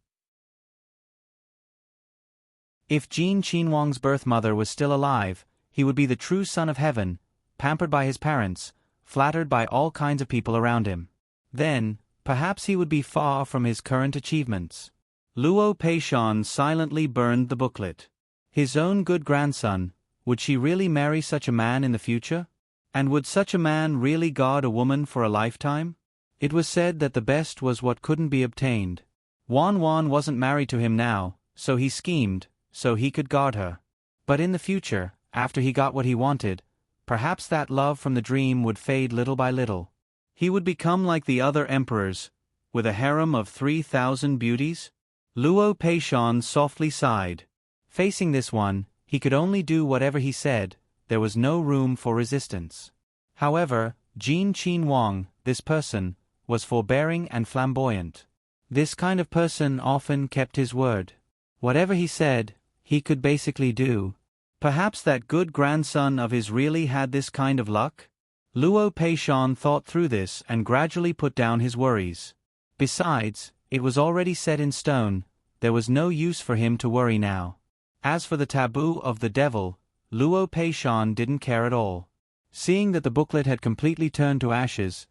If Jin Qin's birth mother was still alive, he would be the true son of heaven, pampered by his parents, flattered by all kinds of people around him. Then, perhaps he would be far from his current achievements. Luo Peishan silently burned the booklet. His own good grandson, would she really marry such a man in the future? And would such a man really guard a woman for a lifetime? It was said that the best was what couldn't be obtained. Wan wasn't married to him now, so he schemed, so he could guard her. But in the future, after he got what he wanted, perhaps that love from the dream would fade little by little. He would become like the other emperors, with a harem of 3,000 beauties? Luo Peishan softly sighed. Facing this one, he could only do whatever he said, there was no room for resistance. However, Jin Qin, this person, was forbearing and flamboyant. This kind of person often kept his word. Whatever he said, he could basically do. Perhaps that good grandson of his really had this kind of luck? Luo Peishan thought through this and gradually put down his worries. Besides, it was already set in stone, there was no use for him to worry now. As for the taboo of the devil, Luo Peishan didn't care at all. Seeing that the booklet had completely turned to ashes,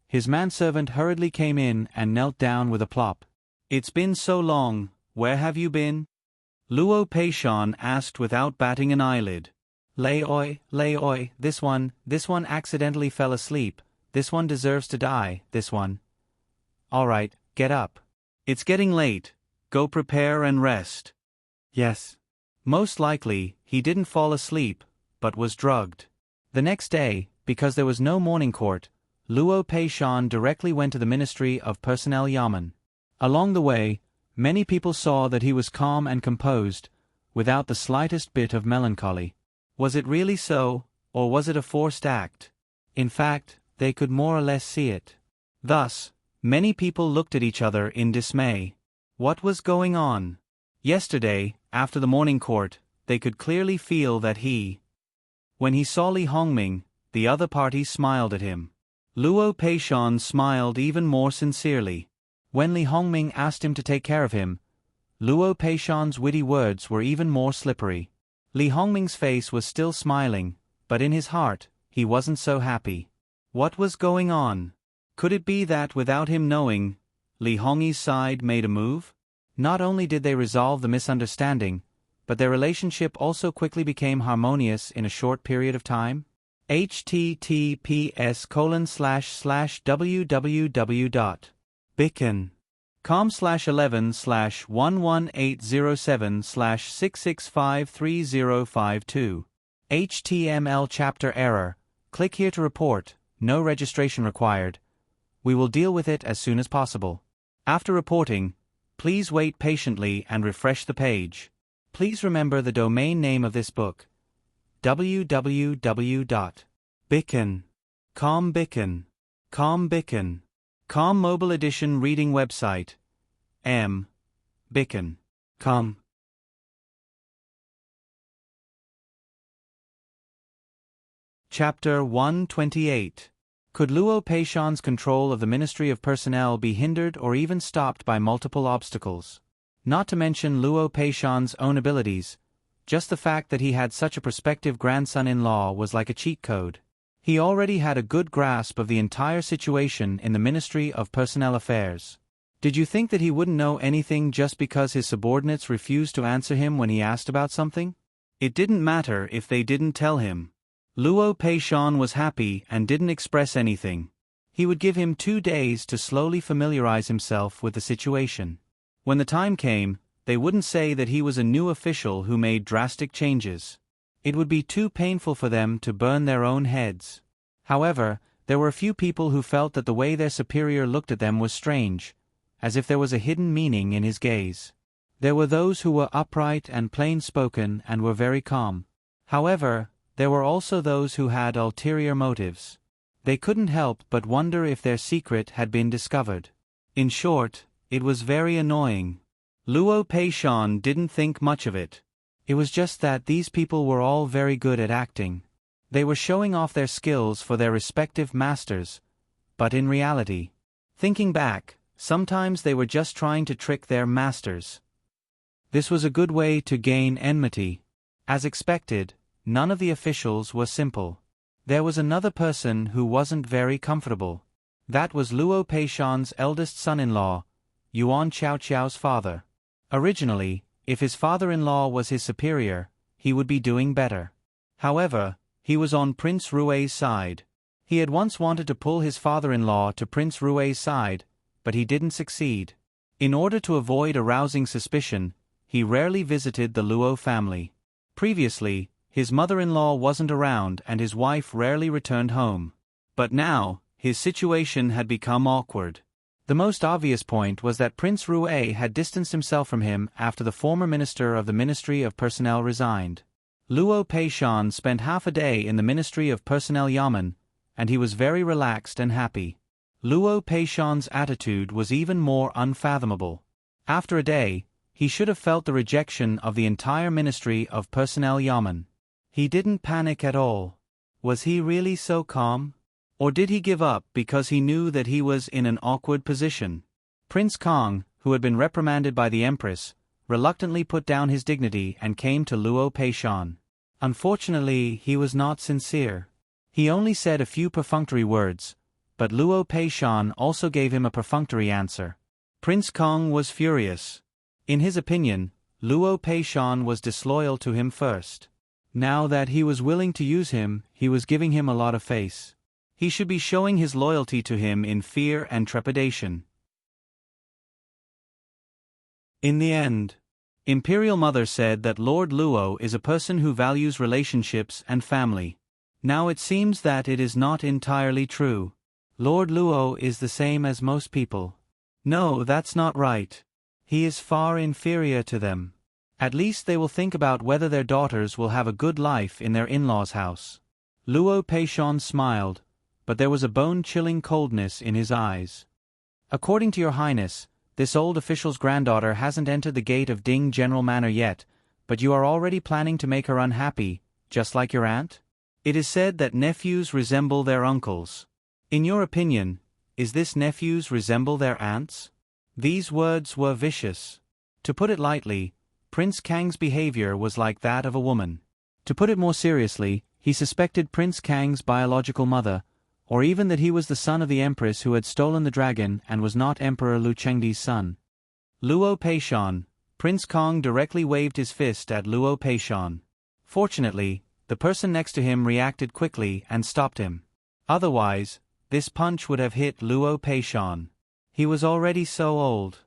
his manservant hurriedly came in and knelt down with a plop. "It's been so long, where have you been?" Luo Peishan asked without batting an eyelid. Lei oi, this one accidentally fell asleep, this one deserves to die, this one. Alright, get up. It's getting late, go prepare and rest. Yes. Most likely, he didn't fall asleep, but was drugged. The next day, because there was no morning court, Luo Peishan directly went to the Ministry of Personnel Yamen. Along the way, many people saw that he was calm and composed, without the slightest bit of melancholy. Was it really so, or was it a forced act? In fact, they could more or less see it. Thus, Many people looked at each other in dismay. What was going on? Yesterday, after the morning court, they could clearly feel that when he saw Li Hongming, the other party smiled at him. Luo Peishan smiled even more sincerely. When Li Hongming asked him to take care of him, Luo Peishan's witty words were even more slippery. Li Hongming's face was still smiling, but in his heart, he wasn't so happy. What was going on? Could it be that without him knowing, Li Hongyi's side made a move? Not only did they resolve the misunderstanding, but their relationship also quickly became harmonious in a short period of time? https://www.bicken.com/11/11807/6653052 HTML chapter error. Click here to report. No registration required. We will deal with it as soon as possible. After reporting, please wait patiently and refresh the page. Please remember the domain name of this book: www.bicken.com. Bicken.com Mobile Edition Reading Website Bicken.com. Chapter 128. Could Luo Peishan's control of the Ministry of Personnel be hindered or even stopped by multiple obstacles? Not to mention Luo Peishan's own abilities, just the fact that he had such a prospective grandson-in-law was like a cheat code. He already had a good grasp of the entire situation in the Ministry of Personnel Affairs. Did you think that he wouldn't know anything just because his subordinates refused to answer him when he asked about something? It didn't matter if they didn't tell him. Luo Peishan was happy and didn't express anything. He would give him 2 days to slowly familiarize himself with the situation. When the time came, they wouldn't say that he was a new official who made drastic changes. It would be too painful for them to burn their own heads. However, there were a few people who felt that the way their superior looked at them was strange, as if there was a hidden meaning in his gaze. There were those who were upright and plain-spoken and were very calm. However, there were also those who had ulterior motives. They couldn't help but wonder if their secret had been discovered. In short, it was very annoying. Luo Peishan didn't think much of it. It was just that these people were all very good at acting. They were showing off their skills for their respective masters, but in reality, thinking back, sometimes they were just trying to trick their masters. This was a good way to gain enmity. As expected, none of the officials were simple. There was another person who wasn't very comfortable. That was Luo Peishan's eldest son-in-law, Yuan Qiaoqiao's father. Originally, if his father-in-law was his superior, he would be doing better. However, he was on Prince Rui's side. He had once wanted to pull his father-in-law to Prince Rui's side, but he didn't succeed. In order to avoid arousing suspicion, he rarely visited the Luo family. Previously, his mother-in-law wasn't around and his wife rarely returned home. But now, his situation had become awkward. The most obvious point was that Prince Rui had distanced himself from him after the former minister of the Ministry of Personnel resigned. Luo Peishan spent half a day in the Ministry of Personnel Yamen, and he was very relaxed and happy. Luo Peishan's attitude was even more unfathomable. After a day, he should have felt the rejection of the entire Ministry of Personnel Yamen. He didn't panic at all. Was he really so calm? Or did he give up because he knew that he was in an awkward position? Prince Kong, who had been reprimanded by the Empress, reluctantly put down his dignity and came to Luo Peishan. Unfortunately, he was not sincere. He only said a few perfunctory words, but Luo Peishan also gave him a perfunctory answer. Prince Kong was furious. In his opinion, Luo Peishan was disloyal to him first. Now that he was willing to use him, he was giving him a lot of face. He should be showing his loyalty to him in fear and trepidation. In the end, Imperial Mother said that Lord Luo is a person who values relationships and family. Now it seems that it is not entirely true. Lord Luo is the same as most people. No, that's not right. He is far inferior to them. At least they will think about whether their daughters will have a good life in their in-laws' house. Luo Peishan smiled, but there was a bone-chilling coldness in his eyes. According to your highness, this old official's granddaughter hasn't entered the gate of Ding General Manor yet, but you are already planning to make her unhappy, just like your aunt? It is said that nephews resemble their uncles. In your opinion, is this nephews resemble their aunts? These words were vicious. To put it lightly, Prince Kang's behavior was like that of a woman. To put it more seriously, he suspected Prince Kang's biological mother, or even that he was the son of the empress who had stolen the dragon and was not Emperor Lu Chengdi's son. Luo Peishan. Prince Kong directly waved his fist at Luo Peishan. Fortunately, the person next to him reacted quickly and stopped him. Otherwise, this punch would have hit Luo Peishan. He was already so old.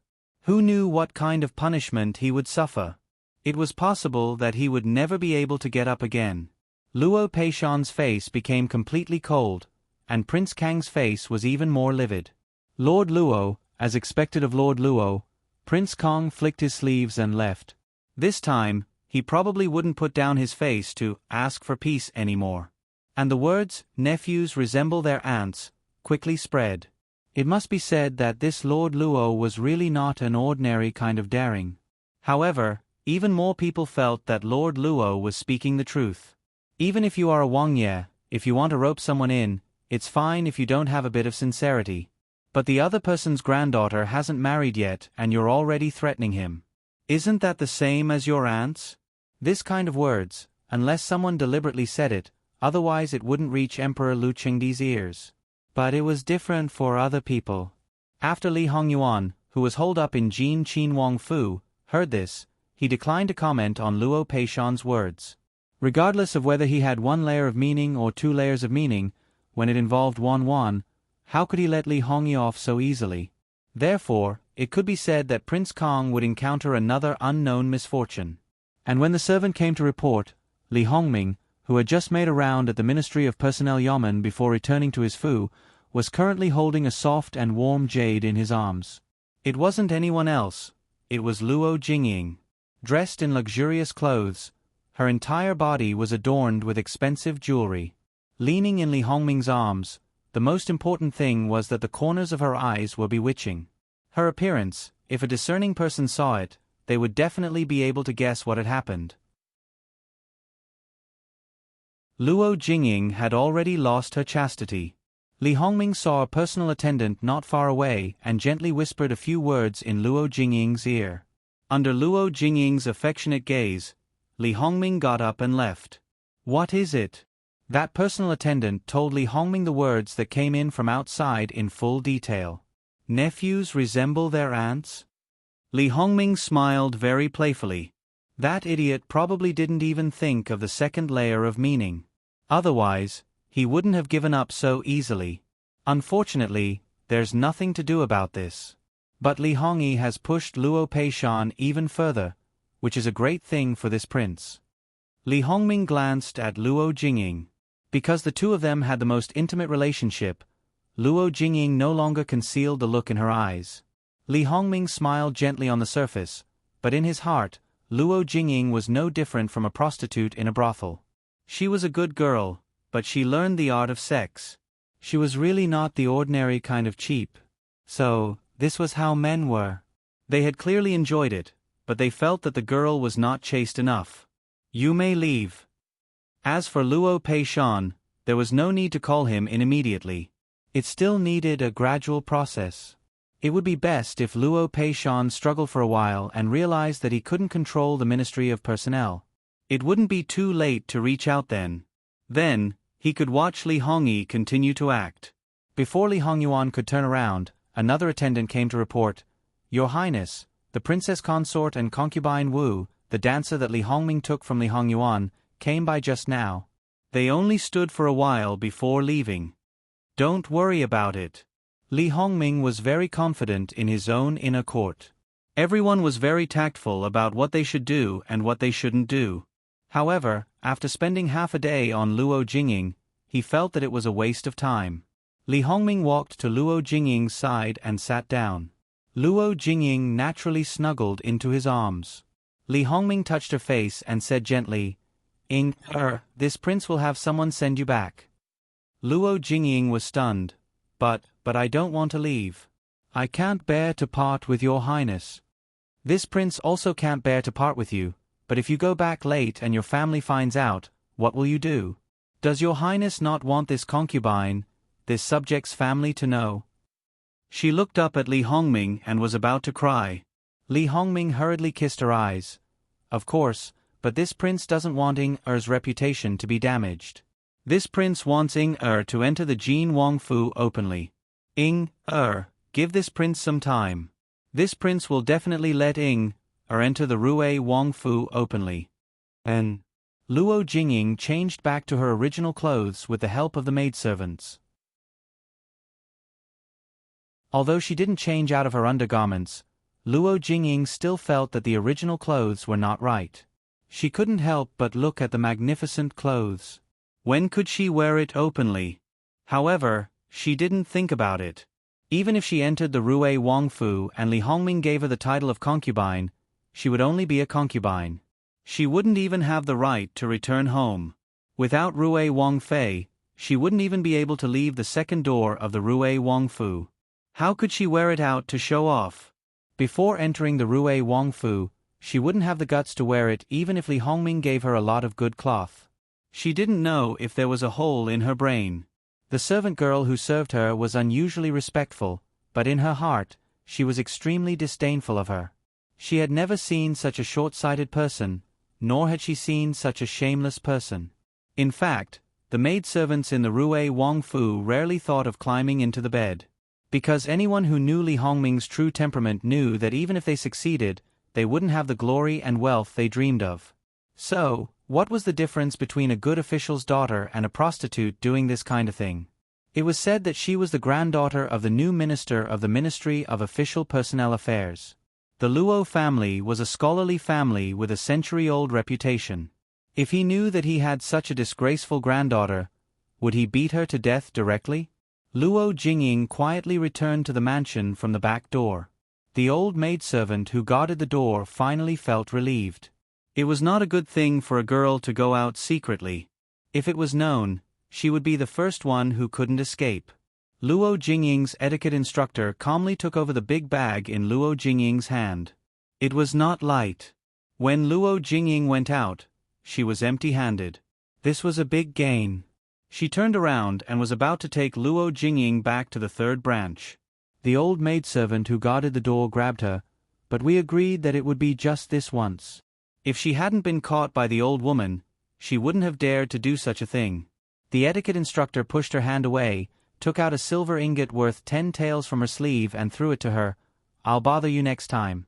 Who knew what kind of punishment he would suffer? It was possible that he would never be able to get up again. Luo Peishan's face became completely cold, and Prince Kang's face was even more livid. Lord Luo, as expected of Lord Luo, Prince Kong flicked his sleeves and left. This time, he probably wouldn't put down his face to ask for peace anymore. And the words, nephews resemble their aunts, quickly spread. It must be said that this Lord Luo was really not an ordinary kind of daring. However, even more people felt that Lord Luo was speaking the truth. Even if you are a Wang Ye, if you want to rope someone in, it's fine if you don't have a bit of sincerity. But the other person's granddaughter hasn't married yet and you're already threatening him. Isn't that the same as your aunts? This kind of words, unless someone deliberately said it, otherwise it wouldn't reach Emperor Lu Chengdi's ears. But it was different for other people. After Li Hongyuan, who was holed up in Jin Qin Wang Fu, heard this, he declined to comment on Luo Peishan's words. Regardless of whether he had one layer of meaning or two layers of meaning, when it involved Wan, how could he let Li Hongyi off so easily? Therefore, it could be said that Prince Kong would encounter another unknown misfortune. And when the servant came to report, Li Hongming, who had just made a round at the Ministry of Personnel Yamen before returning to his fu, was currently holding a soft and warm jade in his arms. It wasn't anyone else, it was Luo Jingying. Dressed in luxurious clothes, her entire body was adorned with expensive jewelry. Leaning in Li Hongming's arms, the most important thing was that the corners of her eyes were bewitching. Her appearance, if a discerning person saw it, they would definitely be able to guess what had happened. Luo Jingying had already lost her chastity. Li Hongming saw a personal attendant not far away and gently whispered a few words in Luo Jingying's ear. Under Luo Jingying's affectionate gaze, Li Hongming got up and left. What is it? That personal attendant told Li Hongming the words that came in from outside in full detail. Nephews resemble their aunts? Li Hongming smiled very playfully. That idiot probably didn't even think of the second layer of meaning. Otherwise, he wouldn't have given up so easily. Unfortunately, there's nothing to do about this. But Li Hongyi has pushed Luo Peishan even further, which is a great thing for this prince. Li Hongming glanced at Luo Jingying. Because the two of them had the most intimate relationship, Luo Jingying no longer concealed the look in her eyes. Li Hongming smiled gently on the surface, but in his heart, Luo Jingying was no different from a prostitute in a brothel. She was a good girl, but she learned the art of sex. She was really not the ordinary kind of cheap. So, this was how men were. They had clearly enjoyed it, but they felt that the girl was not chaste enough. You may leave. As for Luo Peishan, there was no need to call him in immediately. It still needed a gradual process. It would be best if Luo Peishan struggled for a while and realized that he couldn't control the Ministry of Personnel. It wouldn't be too late to reach out then. Then, he could watch Li Hongyi continue to act. Before Li Hongyuan could turn around, another attendant came to report, Your Highness, the princess consort and concubine Wu, the dancer that Li Hongming took from Li Hongyuan, came by just now. They only stood for a while before leaving. Don't worry about it. Li Hongming was very confident in his own inner court. Everyone was very tactful about what they should do and what they shouldn't do. However, after spending half a day on Luo Jingying, he felt that it was a waste of time. Li Hongming walked to Luo Jingying's side and sat down. Luo Jingying naturally snuggled into his arms. Li Hongming touched her face and said gently, this prince will have someone send you back. Luo Jingying was stunned. But I don't want to leave. I can't bear to part with your highness. This prince also can't bear to part with you, but if you go back late and your family finds out, what will you do? Does your highness not want this concubine, this subject's family to know? She looked up at Li Hongming and was about to cry. Li Hongming hurriedly kissed her eyes. Of course, but this prince doesn't want Ying-er's reputation to be damaged. This prince wants Ying-er to enter the Jin Wang Fu openly. Ying-er, give this prince some time. This prince will definitely let Ying-er enter the Rue Wang Fu openly. And Luo Jingying changed back to her original clothes with the help of the maidservants. Although she didn't change out of her undergarments, Luo Jingying still felt that the original clothes were not right. She couldn't help but look at the magnificent clothes. When could she wear it openly? However, she didn't think about it. Even if she entered the Rue Wang Fu and Li Hongming gave her the title of concubine, she would only be a concubine. She wouldn't even have the right to return home. Without Rue Wang Fei, she wouldn't even be able to leave the second door of the Rue Wang Fu. How could she wear it out to show off? Before entering the Rue Wang Fu, she wouldn't have the guts to wear it even if Li Hongming gave her a lot of good cloth. She didn't know if there was a hole in her brain. The servant girl who served her was unusually respectful, but in her heart, she was extremely disdainful of her. She had never seen such a short-sighted person, nor had she seen such a shameless person. In fact, the maidservants in the Rue Wang Fu rarely thought of climbing into the bed. Because anyone who knew Li Hongming's true temperament knew that even if they succeeded, they wouldn't have the glory and wealth they dreamed of. So, what was the difference between a good official's daughter and a prostitute doing this kind of thing? It was said that she was the granddaughter of the new minister of the Ministry of Official Personnel Affairs. The Luo family was a scholarly family with a century-old reputation. If he knew that he had such a disgraceful granddaughter, would he beat her to death directly? Luo Jingying quietly returned to the mansion from the back door. The old maidservant who guarded the door finally felt relieved. It was not a good thing for a girl to go out secretly. If it was known, she would be the first one who couldn't escape. Luo Jingying's etiquette instructor calmly took over the big bag in Luo Jingying's hand. It was not light. When Luo Jingying went out, she was empty-handed. This was a big gain. She turned around and was about to take Luo Jingying back to the third branch. The old maidservant who guarded the door grabbed her, but we agreed that it would be just this once. If she hadn't been caught by the old woman, she wouldn't have dared to do such a thing. The etiquette instructor pushed her hand away, took out a silver ingot worth 10 taels from her sleeve and threw it to her. "I'll bother you next time."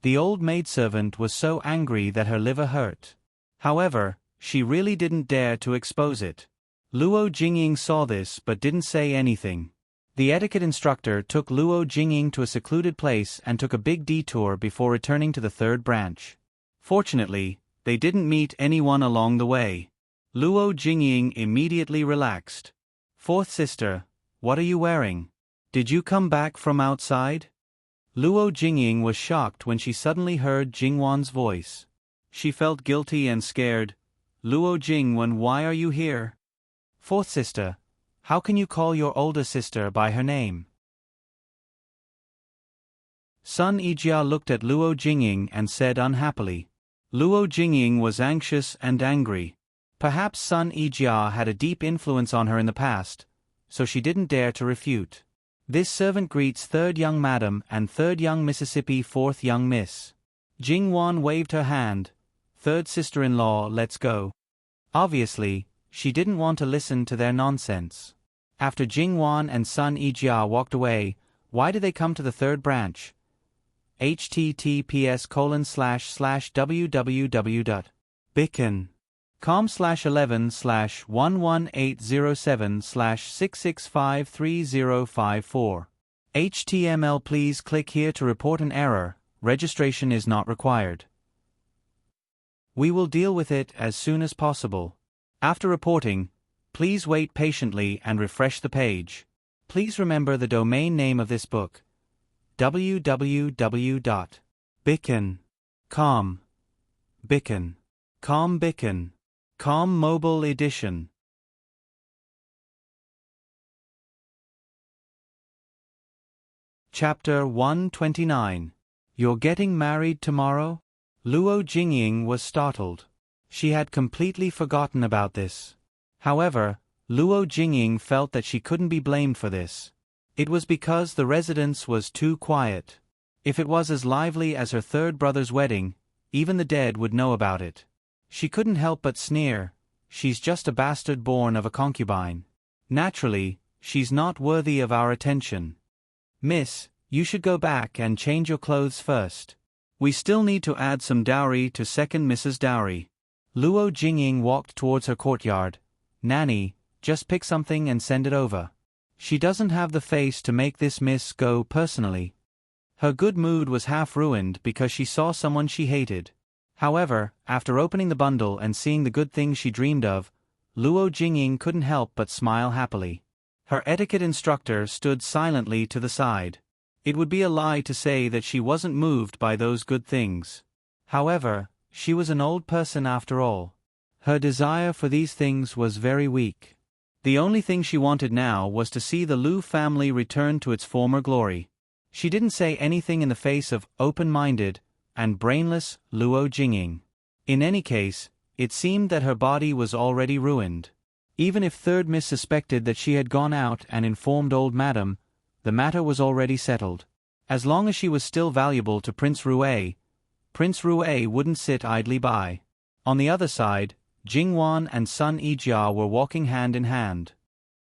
The old maidservant was so angry that her liver hurt. However, she really didn't dare to expose it. Luo Jingying saw this but didn't say anything. The etiquette instructor took Luo Jingying to a secluded place and took a big detour before returning to the third branch. Fortunately, they didn't meet anyone along the way. Luo Jingying immediately relaxed. "Fourth sister, what are you wearing? Did you come back from outside?" Luo Jingying was shocked when she suddenly heard Jingwan's voice. She felt guilty and scared. "Luo Jingwan, why are you here?" "Fourth sister, how can you call your older sister by her name?" Sun Yijia looked at Luo Jingying and said unhappily. Luo Jingying was anxious and angry. Perhaps Sun Yijia had a deep influence on her in the past, so she didn't dare to refute. This servant greets third young madam and third young Mississippi, fourth young miss. Jingwan waved her hand. "Third sister-in-law, let's go." Obviously, she didn't want to listen to their nonsense. After Jingwan and Sun Yijia walked away, why did they come to the third branch? https://www.bicken.com/11/11807/6653054. HTML. Please click here to report an error. Registration is not required. We will deal with it as soon as possible. After reporting, please wait patiently and refresh the page. Please remember the domain name of this book: www.bicken.com. Bicken.com Mobile Edition. Chapter 129. You're getting married tomorrow? Luo Jingying was startled. She had completely forgotten about this. However, Luo Jingying felt that she couldn't be blamed for this. It was because the residence was too quiet. If it was as lively as her third brother's wedding, even the dead would know about it. She couldn't help but sneer. She's just a bastard born of a concubine. Naturally, she's not worthy of our attention. Miss, you should go back and change your clothes first. We still need to add some dowry to second Mrs. Dowry. Luo Jingying walked towards her courtyard. Nanny, just pick something and send it over. She doesn't have the face to make this miss go personally. Her good mood was half ruined because she saw someone she hated. However, after opening the bundle and seeing the good things she dreamed of, Luo Jingying couldn't help but smile happily. Her etiquette instructor stood silently to the side. It would be a lie to say that she wasn't moved by those good things. However, she was an old person after all. Her desire for these things was very weak. The only thing she wanted now was to see the Lu family return to its former glory. She didn't say anything in the face of open-minded and brainless Luo Jingying. In any case, it seemed that her body was already ruined. Even if third miss suspected that she had gone out and informed old madam, the matter was already settled. As long as she was still valuable to Prince Rue wouldn't sit idly by. On the other side, Jing Wan and son Yijia were walking hand in hand.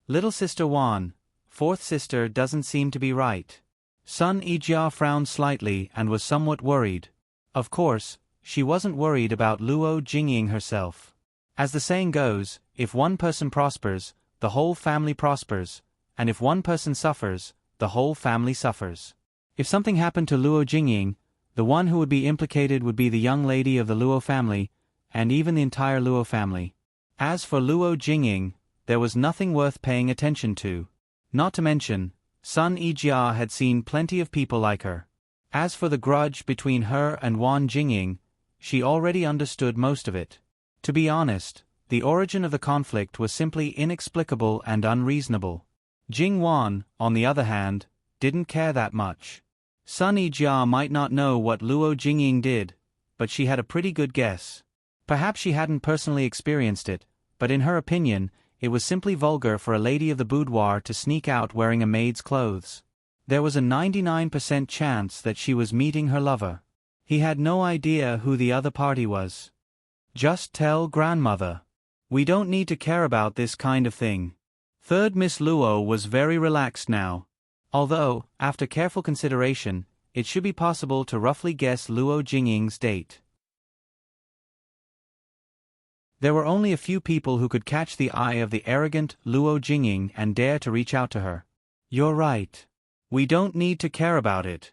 Little sister Wan, fourth sister doesn't seem to be right. Son Yijia frowned slightly and was somewhat worried. Of course, she wasn't worried about Luo Jingying herself. As the saying goes, if one person prospers, the whole family prospers, and if one person suffers, the whole family suffers. If something happened to Luo Jingying, the one who would be implicated would be the young lady of the Luo family, and even the entire Luo family. As for Luo Jingying, there was nothing worth paying attention to. Not to mention, son Yijia had seen plenty of people like her. As for the grudge between her and Wan Jingying, she already understood most of it. To be honest, the origin of the conflict was simply inexplicable and unreasonable. Jing Wan, on the other hand, didn't care that much. Son Yijia might not know what Luo Jingying did, but she had a pretty good guess. Perhaps she hadn't personally experienced it, but in her opinion, it was simply vulgar for a lady of the boudoir to sneak out wearing a maid's clothes. There was a 99% chance that she was meeting her lover. He had no idea who the other party was. Just tell grandmother. We don't need to care about this kind of thing. Third Miss Luo was very relaxed now. Although, after careful consideration, it should be possible to roughly guess Luo Jingying's date. There were only a few people who could catch the eye of the arrogant Luo Jingying and dare to reach out to her. You're right. We don't need to care about it.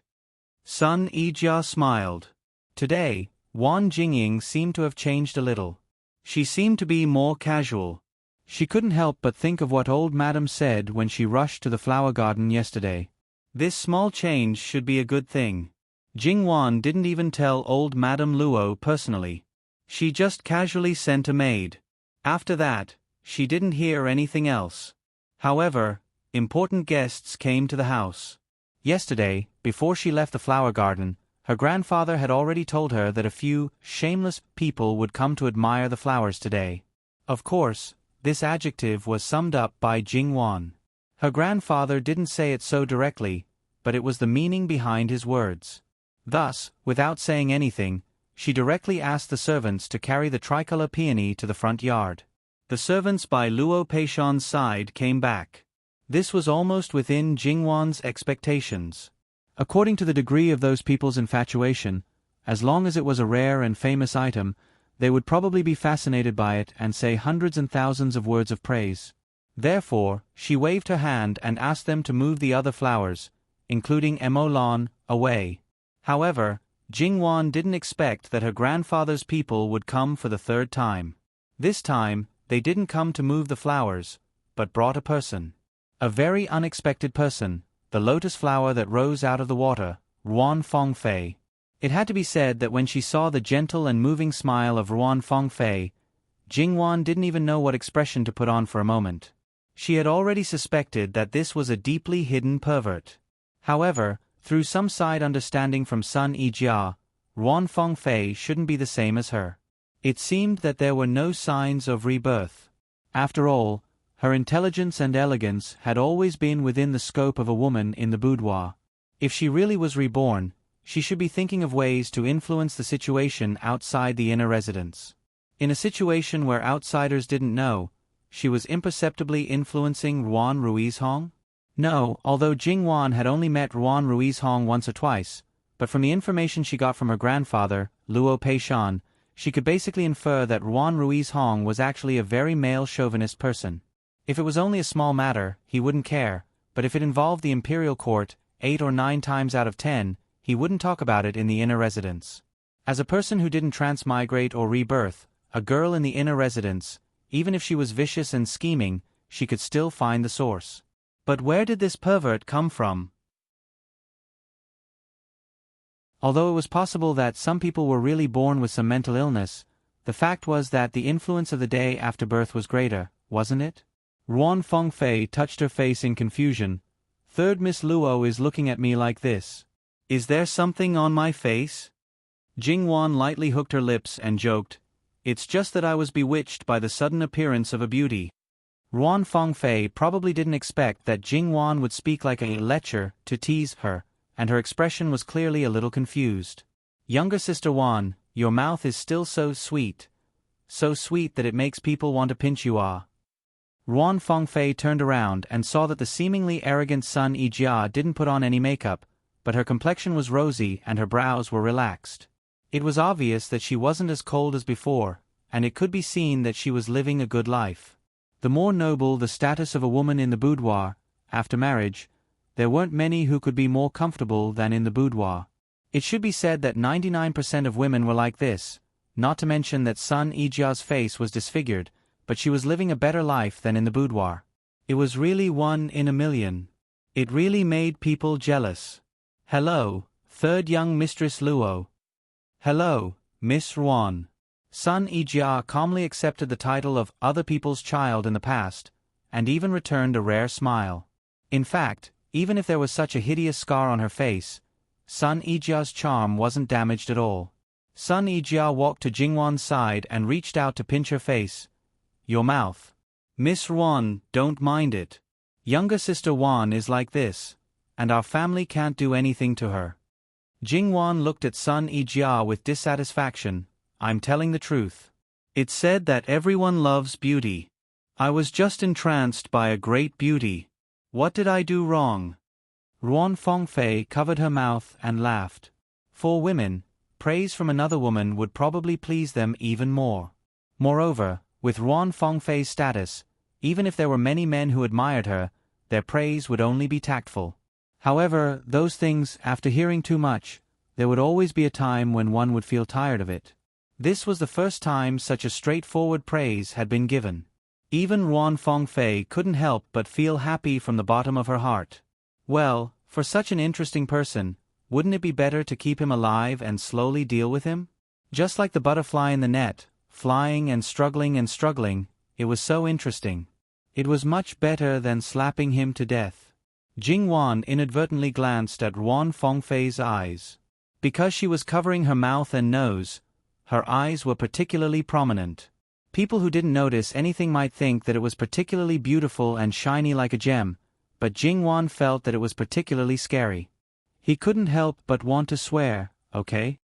Son Yijia smiled. Today, Wan Jingying seemed to have changed a little. She seemed to be more casual. She couldn't help but think of what old madam said when she rushed to the flower garden yesterday. This small change should be a good thing. Jing Wan didn't even tell old Madame Luo personally. She just casually sent a maid. After that, she didn't hear anything else. However, important guests came to the house. Yesterday, before she left the flower garden, her grandfather had already told her that a few shameless people would come to admire the flowers today. Of course, this adjective was summed up by Jing Wan. Her grandfather didn't say it so directly, but it was the meaning behind his words. Thus, without saying anything, she directly asked the servants to carry the tricolor peony to the front yard. The servants by Luo Peishan's side came back. This was almost within Jing Wan's expectations. According to the degree of those people's infatuation, as long as it was a rare and famous item, they would probably be fascinated by it and say hundreds and thousands of words of praise. Therefore, she waved her hand and asked them to move the other flowers, including Emolan, away. However, Jing Wan didn't expect that her grandfather's people would come for the third time. This time, they didn't come to move the flowers, but brought a person. A very unexpected person, the lotus flower that rose out of the water, Ruan Fengfei. It had to be said that when she saw the gentle and moving smile of Ruan Fengfei, Jing Wan didn't even know what expression to put on for a moment. She had already suspected that this was a deeply hidden pervert. However, through some side understanding from Sun Yijia, Ruan Fengfei shouldn't be the same as her. It seemed that there were no signs of rebirth. After all, her intelligence and elegance had always been within the scope of a woman in the boudoir. If she really was reborn, she should be thinking of ways to influence the situation outside the inner residence. In a situation where outsiders didn't know, she was imperceptibly influencing Ruan Ruizhong? No, although Jingwan had only met Ruan Ruizhong once or twice, but from the information she got from her grandfather, Luo Peishan, she could basically infer that Ruan Ruizhong was actually a very male chauvinist person. If it was only a small matter, he wouldn't care, but if it involved the imperial court, 8 or 9 times out of 10, he wouldn't talk about it in the inner residence. As a person who didn't transmigrate or rebirth, a girl in the inner residence, even if she was vicious and scheming, she could still find the source. But where did this pervert come from? Although it was possible that some people were really born with some mental illness, the fact was that the influence of the day after birth was greater, wasn't it? Ruan Fengfei touched her face in confusion. Third Miss Luo is looking at me like this. Is there something on my face? Jingwan lightly hooked her lips and joked, It's just that I was bewitched by the sudden appearance of a beauty. Ruan Fengfei probably didn't expect that Jingwan would speak like a lecher to tease her, and her expression was clearly a little confused. Younger sister Wan, your mouth is still so sweet that it makes people want to pinch you. Ruan Fengfei turned around and saw that the seemingly arrogant Sun Yijia didn't put on any makeup, but her complexion was rosy and her brows were relaxed. It was obvious that she wasn't as cold as before, and it could be seen that she was living a good life. The more noble the status of a woman in the boudoir, after marriage, there weren't many who could be more comfortable than in the boudoir. It should be said that 99% of women were like this, not to mention that Sun Yijia's face was disfigured, but she was living a better life than in the boudoir. It was really 1 in a million. It really made people jealous. Hello, third young Mistress Luo. Hello, Miss Ruan. Sun Yijia calmly accepted the title of other people's child in the past, and even returned a rare smile. In fact, even if there was such a hideous scar on her face, Sun Yijia's charm wasn't damaged at all. Sun Yijia walked to Jingwan's side and reached out to pinch her face. Your mouth. Miss Ruan, don't mind it. Younger sister Wan is like this, and our family can't do anything to her. Jingwan looked at Sun Yijia with dissatisfaction. I'm telling the truth. It's said that everyone loves beauty. I was just entranced by a great beauty. What did I do wrong? Ruan Fengfei covered her mouth and laughed. For women, praise from another woman would probably please them even more. Moreover, with Ruan Fengfei's status, even if there were many men who admired her, their praise would only be tactful. However, those things, after hearing too much, there would always be a time when one would feel tired of it. This was the first time such a straightforward praise had been given. Even Ruan Fengfei couldn't help but feel happy from the bottom of her heart. Well, for such an interesting person, wouldn't it be better to keep him alive and slowly deal with him? Just like the butterfly in the net, flying and struggling, it was so interesting. It was much better than slapping him to death. Jingwan inadvertently glanced at Ruan Fengfei's eyes. Because she was covering her mouth and nose, her eyes were particularly prominent. People who didn't notice anything might think that it was particularly beautiful and shiny like a gem, but Jingwan felt that it was particularly scary. He couldn't help but want to swear, okay?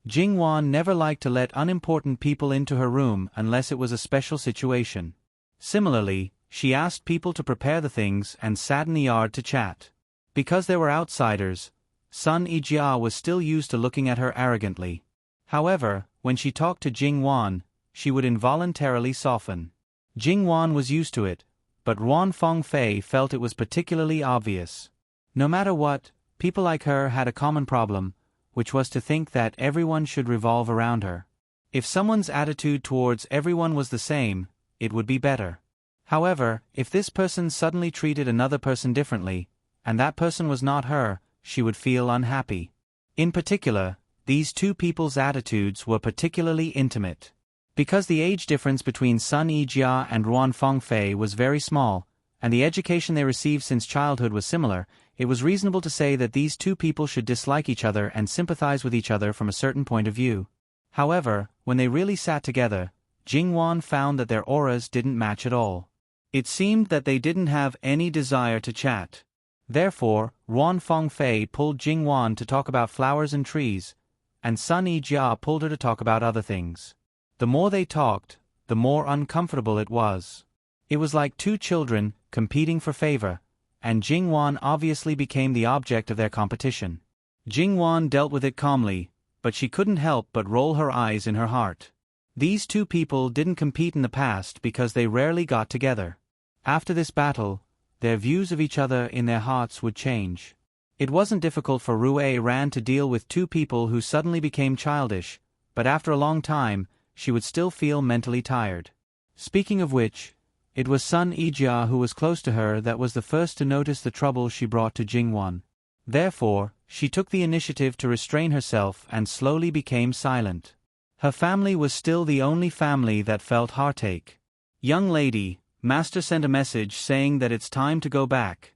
Jingwan never liked to let unimportant people into her room unless it was a special situation. Similarly, she asked people to prepare the things and sat in the yard to chat. Because there were outsiders, Sun Yijia was still used to looking at her arrogantly. However, when she talked to Jingwan, she would involuntarily soften. Jingwan was used to it, but Ruan Fengfei felt it was particularly obvious. No matter what, people like her had a common problem, which was to think that everyone should revolve around her. If someone's attitude towards everyone was the same, it would be better. However, if this person suddenly treated another person differently, and that person was not her, she would feel unhappy. In particular, these two people's attitudes were particularly intimate. Because the age difference between Sun Yijia and Ruan Fengfei was very small, and the education they received since childhood was similar, it was reasonable to say that these two people should dislike each other and sympathize with each other from a certain point of view. However, when they really sat together, Jingwan found that their auras didn't match at all. It seemed that they didn't have any desire to chat. Therefore, Ruan Fengfei pulled Jingwan to talk about flowers and trees, and Sun Yijia pulled her to talk about other things. The more they talked, the more uncomfortable it was. It was like two children competing for favor, and Jingwan obviously became the object of their competition. Jingwan dealt with it calmly, but she couldn't help but roll her eyes in her heart. These two people didn't compete in the past because they rarely got together. After this battle, their views of each other in their hearts would change. It wasn't difficult for Rui Ran to deal with two people who suddenly became childish, but after a long time, she would still feel mentally tired. Speaking of which, it was Sun Yijia who was close to her that was the first to notice the trouble she brought to Jingwan. Therefore, she took the initiative to restrain herself and slowly became silent. Her family was still the only family that felt heartache. "Young lady, Master sent a message saying that it's time to go back,"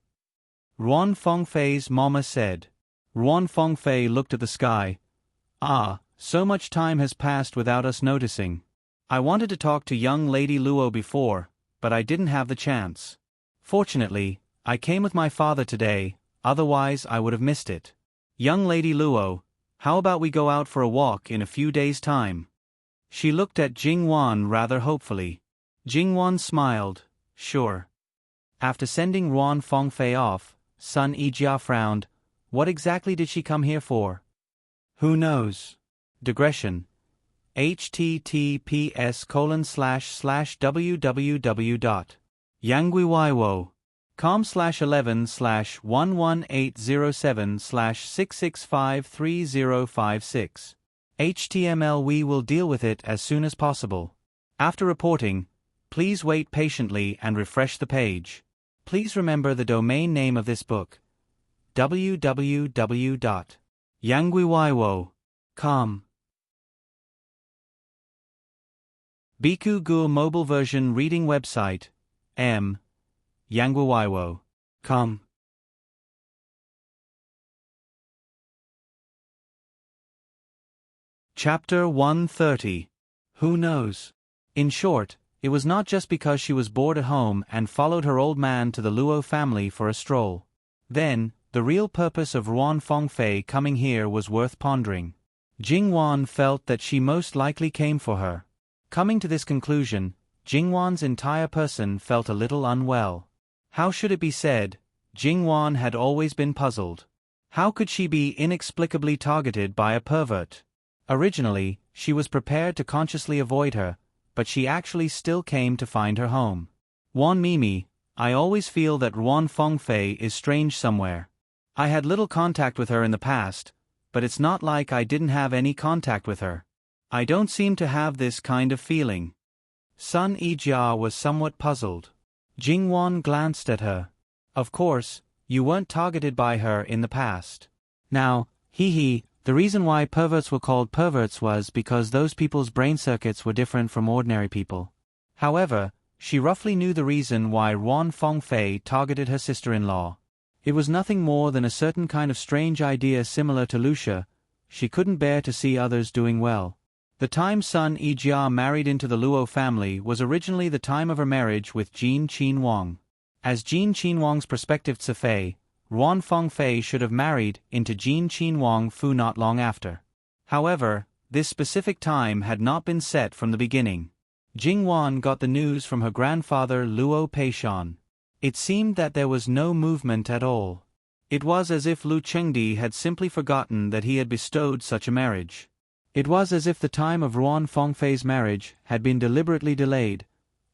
Ruan Fengfei's mama said. Ruan Fengfei looked at the sky. "Ah, so much time has passed without us noticing. I wanted to talk to young lady Luo before, but I didn't have the chance. Fortunately, I came with my father today, otherwise I would have missed it. Young lady Luo, how about we go out for a walk in a few days' time?" She looked at Jingwan rather hopefully. Jingwan smiled, "Sure." After sending Ruan Fengfei off, Sun Yijia frowned. What exactly did she come here for? Who knows? Digression. https://www.yanguiwaiwo.com/11/11807/6653056. HTML. We will deal with it as soon as possible. After reporting, please wait patiently and refresh the page. Please remember the domain name of this book: www.yanguiwaiwo.com. Biku Gu mobile version reading website, yanguiwaiwo.com. Chapter 130. Who knows? In short, it was not just because she was bored at home and followed her old man to the Luo family for a stroll. Then, the real purpose of Ruan Fengfei coming here was worth pondering. Jingwan felt that she most likely came for her. Coming to this conclusion, Jingwan's entire person felt a little unwell. How should it be said, Jingwan had always been puzzled. How could she be inexplicably targeted by a pervert? Originally, she was prepared to consciously avoid her, but she actually still came to find her home. "Wan Mimi, I always feel that Ruan Fengfei is strange somewhere. I had little contact with her in the past, but it's not like I didn't have any contact with her. I don't seem to have this kind of feeling." Sun Yijia was somewhat puzzled. Jingwan glanced at her. "Of course, you weren't targeted by her in the past. Now, the reason why perverts were called perverts was because those people's brain circuits were different from ordinary people." However, she roughly knew the reason why Ruan Fengfei targeted her sister-in-law. It was nothing more than a certain kind of strange idea similar to Lucia. She couldn't bear to see others doing well. The time Sun Yijia married into the Luo family was originally the time of her marriage with Jin Qinhuang. As Jin Qinhuang's prospective Cifei, Ruan Fengfei should have married into Jin Qinhuang Fu not long after. However, this specific time had not been set from the beginning. Jingwan got the news from her grandfather Luo Peishan. It seemed that there was no movement at all. It was as if Lu Chengdi had simply forgotten that he had bestowed such a marriage. It was as if the time of Ruan Fengfei's marriage had been deliberately delayed,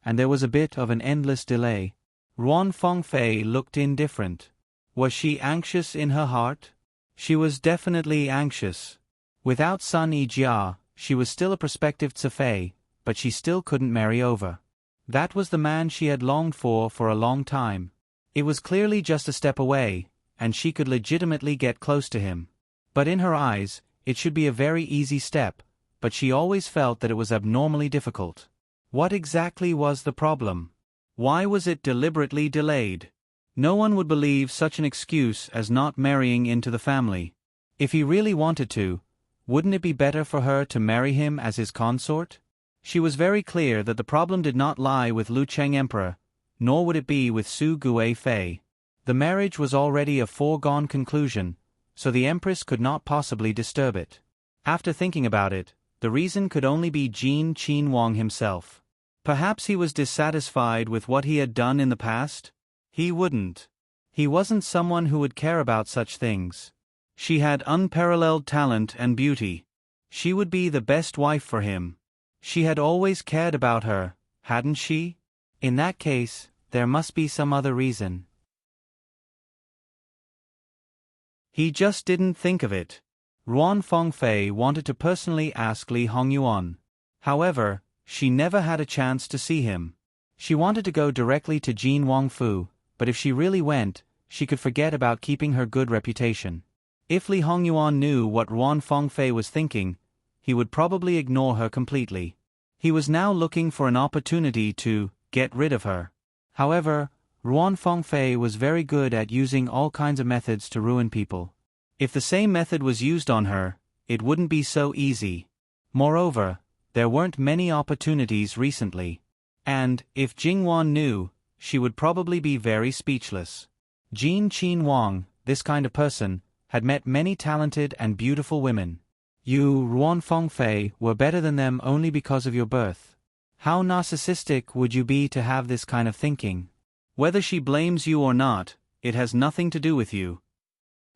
and there was a bit of an endless delay. Ruan Fengfei looked indifferent. Was she anxious in her heart? She was definitely anxious. Without Sun Yijia, she was still a prospective Cifei, but she still couldn't marry over. That was the man she had longed for a long time. It was clearly just a step away, and she could legitimately get close to him. But in her eyes, it should be a very easy step, but she always felt that it was abnormally difficult. What exactly was the problem? Why was it deliberately delayed? No one would believe such an excuse as not marrying into the family. If he really wanted to, wouldn't it be better for her to marry him as his consort? She was very clear that the problem did not lie with Lu Cheng Emperor, nor would it be with Su Gue Fei. The marriage was already a foregone conclusion, so the Empress could not possibly disturb it. After thinking about it, the reason could only be Jin Qinhuang himself. Perhaps he was dissatisfied with what he had done in the past? He wouldn't. He wasn't someone who would care about such things. She had unparalleled talent and beauty. She would be the best wife for him. She had always cared about her, hadn't she? In that case, there must be some other reason. He just didn't think of it. Ruan Fengfei wanted to personally ask Li Hongyuan. However, she never had a chance to see him. She wanted to go directly to Jin Wangfu, but if she really went, she could forget about keeping her good reputation. If Li Hongyuan knew what Ruan Fengfei was thinking, he would probably ignore her completely. He was now looking for an opportunity to get rid of her. However, Ruan Fengfei was very good at using all kinds of methods to ruin people. If the same method was used on her, it wouldn't be so easy. Moreover, there weren't many opportunities recently. And, if Jingwan knew, she would probably be very speechless. Jin Qinhuang, this kind of person, had met many talented and beautiful women. You, Ruan Fengfei, were better than them only because of your birth. How narcissistic would you be to have this kind of thinking? Whether she blames you or not, it has nothing to do with you.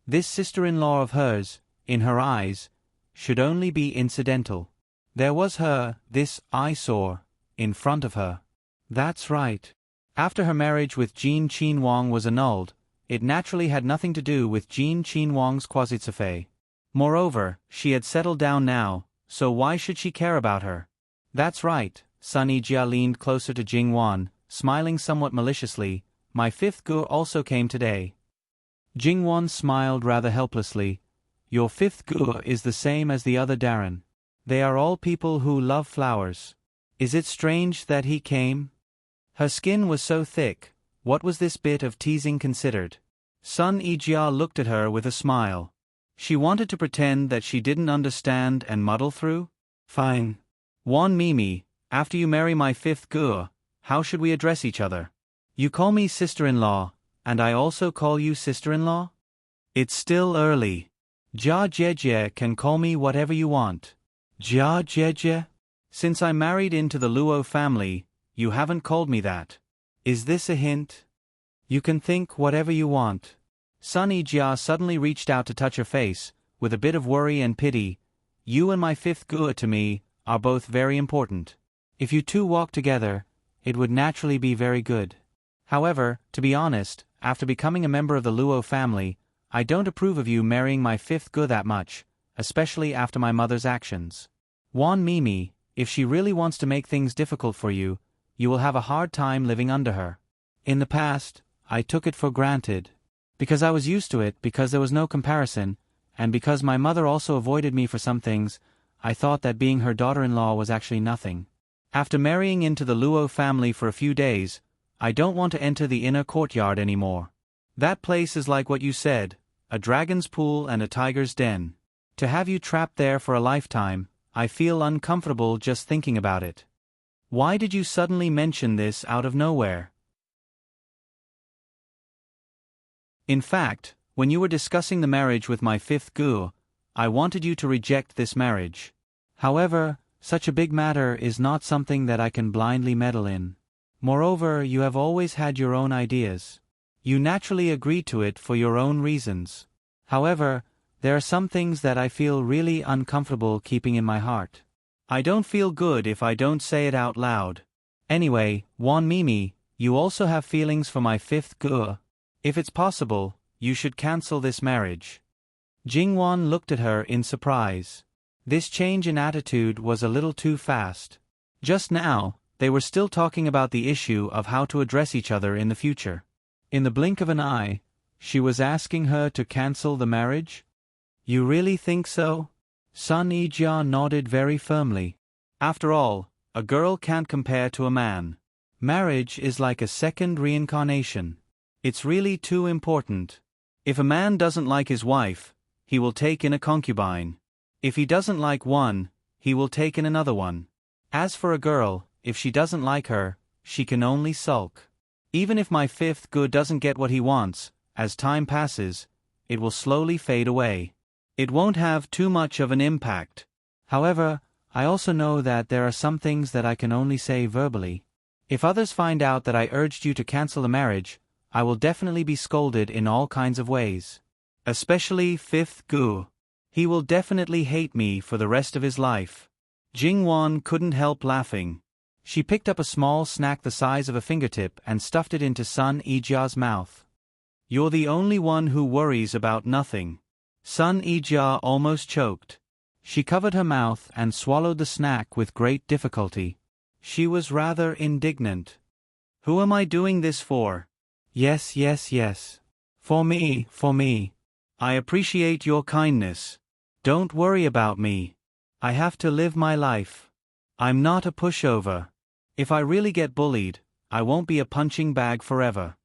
This sister-in-law of hers, in her eyes, should only be incidental. There was her, this eyesore, in front of her. That's right. After her marriage with Jin Qinhuang was annulled, it naturally had nothing to do with Jin Qinhuang's quasi-Cifei. Moreover, she had settled down now, so why should she care about her? That's right, Sun Yijia leaned closer to Jingwan, smiling somewhat maliciously. My fifth gu also came today. Jingwan smiled rather helplessly. Your fifth gu is the same as the other Darren. They are all people who love flowers. Is it strange that he came? Her skin was so thick. What was this bit of teasing considered? Sun Yijia looked at her with a smile. She wanted to pretend that she didn't understand and muddle through? Fine. Wan Mimi, after you marry my fifth gu, how should we address each other? You call me sister-in-law, and I also call you sister-in-law? It's still early. Jia Jie can call me whatever you want. Jia Jie? Since I married into the Luo family, you haven't called me that. Is this a hint? You can think whatever you want. Sun Yijia suddenly reached out to touch her face, with a bit of worry and pity. You and my fifth gu to me are both very important. If you two walk together, it would naturally be very good. However, to be honest, after becoming a member of the Luo family, I don't approve of you marrying my fifth gu that much, especially after my mother's actions. Wan Mimi, if she really wants to make things difficult for you, you will have a hard time living under her. In the past, I took it for granted. Because I was used to it, because there was no comparison, and because my mother also avoided me for some things, I thought that being her daughter-in-law was actually nothing. After marrying into the Luo family for a few days, I don't want to enter the inner courtyard anymore. That place is like what you said, a dragon's pool and a tiger's den. To have you trapped there for a lifetime, I feel uncomfortable just thinking about it. Why did you suddenly mention this out of nowhere? In fact, when you were discussing the marriage with my fifth gu, I wanted you to reject this marriage. However, such a big matter is not something that I can blindly meddle in. Moreover, you have always had your own ideas. You naturally agreed to it for your own reasons. However, there are some things that I feel really uncomfortable keeping in my heart. I don't feel good if I don't say it out loud. Anyway, Wan Mimi, you also have feelings for my fifth gu. If it's possible, you should cancel this marriage. Jingwan looked at her in surprise. This change in attitude was a little too fast. Just now, they were still talking about the issue of how to address each other in the future. In the blink of an eye, she was asking her to cancel the marriage? You really think so? Sun Yijia nodded very firmly. After all, a girl can't compare to a man. Marriage is like a second reincarnation. It's really too important. If a man doesn't like his wife, he will take in a concubine. If he doesn't like one, he will take in another one. As for a girl, if she doesn't like her, she can only sulk. Even if my fifth good doesn't get what he wants, as time passes, it will slowly fade away. It won't have too much of an impact. However, I also know that there are some things that I can only say verbally. If others find out that I urged you to cancel the marriage, I will definitely be scolded in all kinds of ways. Especially fifth gu. He will definitely hate me for the rest of his life. Jingwan couldn't help laughing. She picked up a small snack the size of a fingertip and stuffed it into Sun Yijia's mouth. You're the only one who worries about nothing. Sun Yijia almost choked. She covered her mouth and swallowed the snack with great difficulty. She was rather indignant. Who am I doing this for? Yes. For me. I appreciate your kindness. Don't worry about me. I have to live my life. I'm not a pushover. If I really get bullied, I won't be a punching bag forever.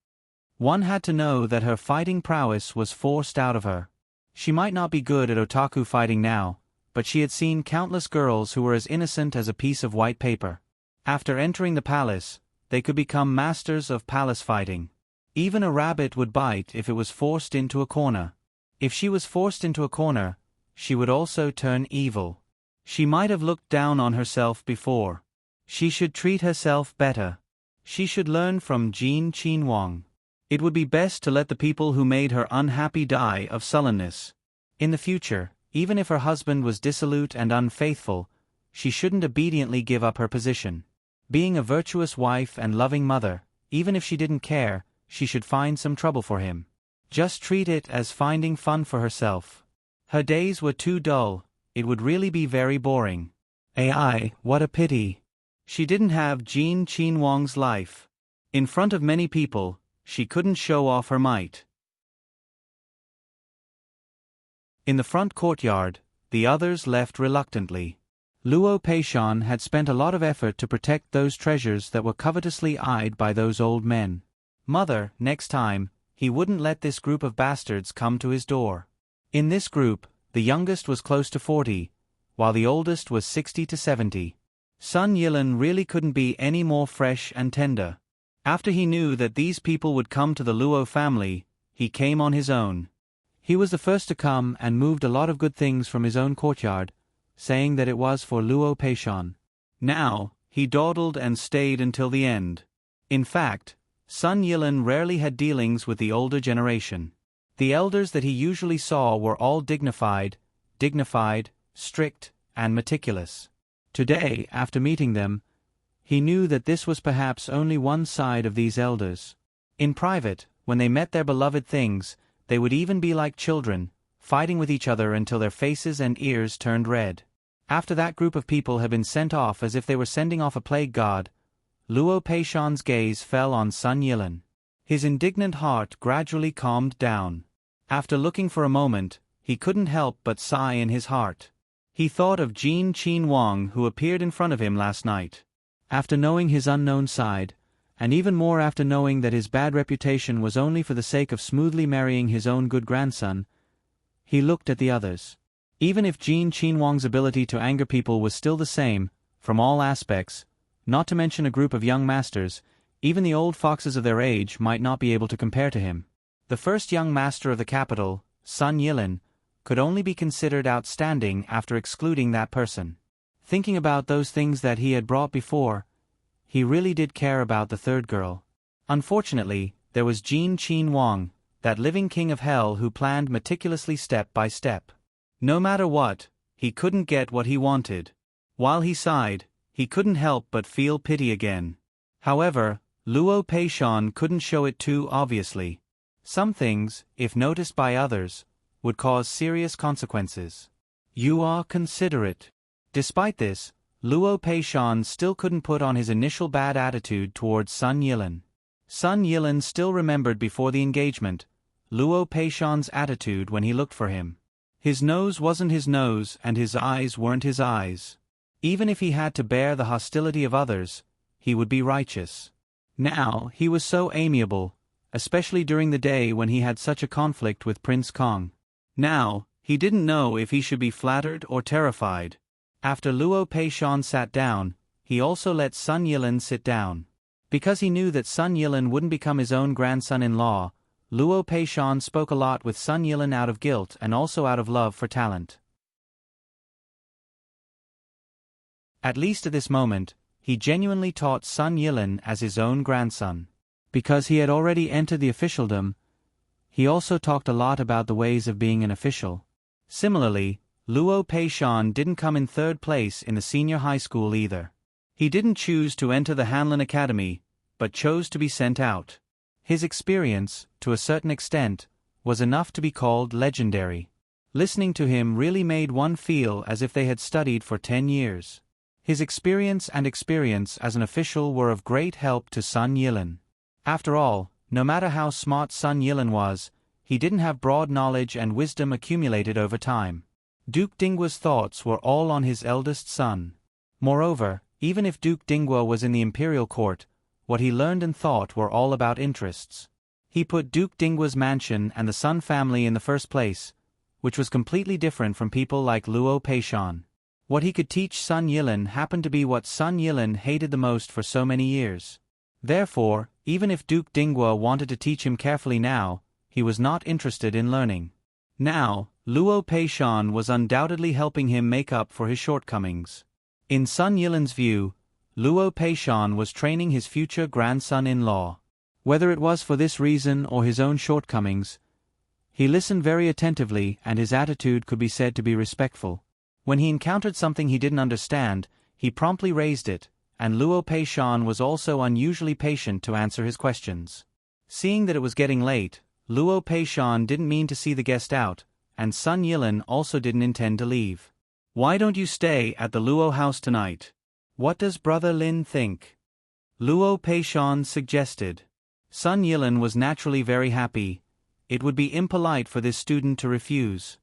One had to know that her fighting prowess was forced out of her. She might not be good at otaku fighting now, but she had seen countless girls who were as innocent as a piece of white paper. After entering the palace, they could become masters of palace fighting. Even a rabbit would bite if it was forced into a corner. If she was forced into a corner, she would also turn evil. She might have looked down on herself before. She should treat herself better. She should learn from Jin Qinhuang. It would be best to let the people who made her unhappy die of sullenness. In the future, even if her husband was dissolute and unfaithful, she shouldn't obediently give up her position. Being a virtuous wife and loving mother, even if she didn't care, she should find some trouble for him. Just treat it as finding fun for herself. Her days were too dull, it would really be very boring. Ai, what a pity. She didn't have Jin Qinhuang's life. In front of many people, she couldn't show off her might. In the front courtyard, the others left reluctantly. Luo Peishan had spent a lot of effort to protect those treasures that were covetously eyed by those old men. Mother, next time, he wouldn't let this group of bastards come to his door. In this group, the youngest was close to 40, while the oldest was 60 to 70. Sun Yilan really couldn't be any more fresh and tender. After he knew that these people would come to the Luo family, he came on his own. He was the first to come and moved a lot of good things from his own courtyard, saying that it was for Luo Peishan. Now, he dawdled and stayed until the end. In fact, Sun Yilan rarely had dealings with the older generation. The elders that he usually saw were all dignified, strict, and meticulous. Today, after meeting them, he knew that this was perhaps only one side of these elders. In private, when they met their beloved things, they would even be like children, fighting with each other until their faces and ears turned red. After that group of people had been sent off as if they were sending off a plague god, Luo Peishan's gaze fell on Sun Yilan. His indignant heart gradually calmed down. After looking for a moment, he couldn't help but sigh in his heart. He thought of Jin Qinhuang who appeared in front of him last night. After knowing his unknown side, and even more after knowing that his bad reputation was only for the sake of smoothly marrying his own good grandson, he looked at the others. Even if Jin Qinhuang's ability to anger people was still the same, from all aspects, not to mention a group of young masters, even the old foxes of their age might not be able to compare to him. The first young master of the capital, Sun Yilan, could only be considered outstanding after excluding that person. Thinking about those things that he had brought before, he really did care about the third girl. Unfortunately, there was Jin Qinhuang, that living king of hell who planned meticulously step by step. No matter what, he couldn't get what he wanted. While he sighed, he couldn't help but feel pity again. However, Luo Peishan couldn't show it too obviously. Some things, if noticed by others, would cause serious consequences. You are considerate. Despite this, Luo Peishan still couldn't put on his initial bad attitude towards Sun Yilan. Sun Yilan still remembered before the engagement Luo Peishan's attitude when he looked for him. His nose wasn't his nose and his eyes weren't his eyes. Even if he had to bear the hostility of others, he would be righteous. Now, he was so amiable, especially during the day when he had such a conflict with Prince Kong. Now, he didn't know if he should be flattered or terrified. After Luo Peishan sat down, he also let Sun Yilin sit down. Because he knew that Sun Yilin wouldn't become his own grandson-in-law, Luo Peishan spoke a lot with Sun Yilin out of guilt and also out of love for talent. At least at this moment, he genuinely taught Sun Yilin as his own grandson. Because he had already entered the officialdom, he also talked a lot about the ways of being an official. Similarly, Luo Peishan didn't come in third place in the senior high school either. He didn't choose to enter the Hanlin Academy, but chose to be sent out. His experience, to a certain extent, was enough to be called legendary. Listening to him really made one feel as if they had studied for 10 years. His experience as an official were of great help to Sun Yilin. After all, no matter how smart Sun Yilin was, he didn't have broad knowledge and wisdom accumulated over time. Duke Dinggua's thoughts were all on his eldest son. Moreover, even if Duke Dinggua was in the imperial court, what he learned and thought were all about interests. He put Duke Dinggua's mansion and the Sun family in the first place, which was completely different from people like Luo Peishan. What he could teach Sun Yilin happened to be what Sun Yilin hated the most for so many years. Therefore, even if Duke Dinggua wanted to teach him carefully now, he was not interested in learning. Now, Luo Peishan was undoubtedly helping him make up for his shortcomings. In Sun Yilin's view, Luo Peishan was training his future grandson-in-law. Whether it was for this reason or his own shortcomings, he listened very attentively and his attitude could be said to be respectful. When he encountered something he didn't understand, he promptly raised it, and Luo Peishan was also unusually patient to answer his questions. Seeing that it was getting late, Luo Peishan didn't mean to see the guest out, and Sun Yilin also didn't intend to leave. "Why don't you stay at the Luo house tonight? What does Brother Lin think?" Luo Peishan suggested. Sun Yilin was naturally very happy. It would be impolite for this student to refuse.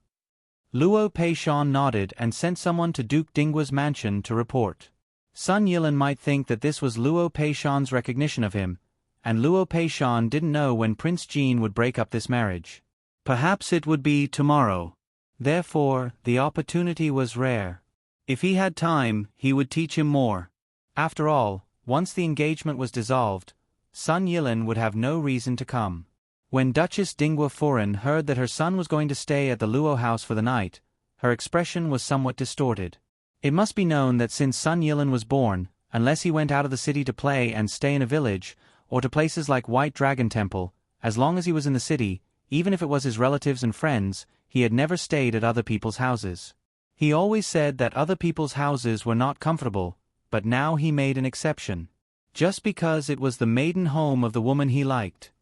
Luo Peishan nodded and sent someone to Duke Dinggua's mansion to report. Sun Yilin might think that this was Luo Peishan's recognition of him, and Luo Peishan didn't know when Prince Jean would break up this marriage. Perhaps it would be tomorrow. Therefore, the opportunity was rare. If he had time, he would teach him more. After all, once the engagement was dissolved, Sun Yilin would have no reason to come. When Duchess Dinggua Foreign heard that her son was going to stay at the Luo house for the night, her expression was somewhat distorted. It must be known that since Sun Yilin was born, unless he went out of the city to play and stay in a village, or to places like White Dragon Temple, as long as he was in the city, even if it was his relatives and friends, he had never stayed at other people's houses. He always said that other people's houses were not comfortable, but now he made an exception. Just because it was the maiden home of the woman he liked.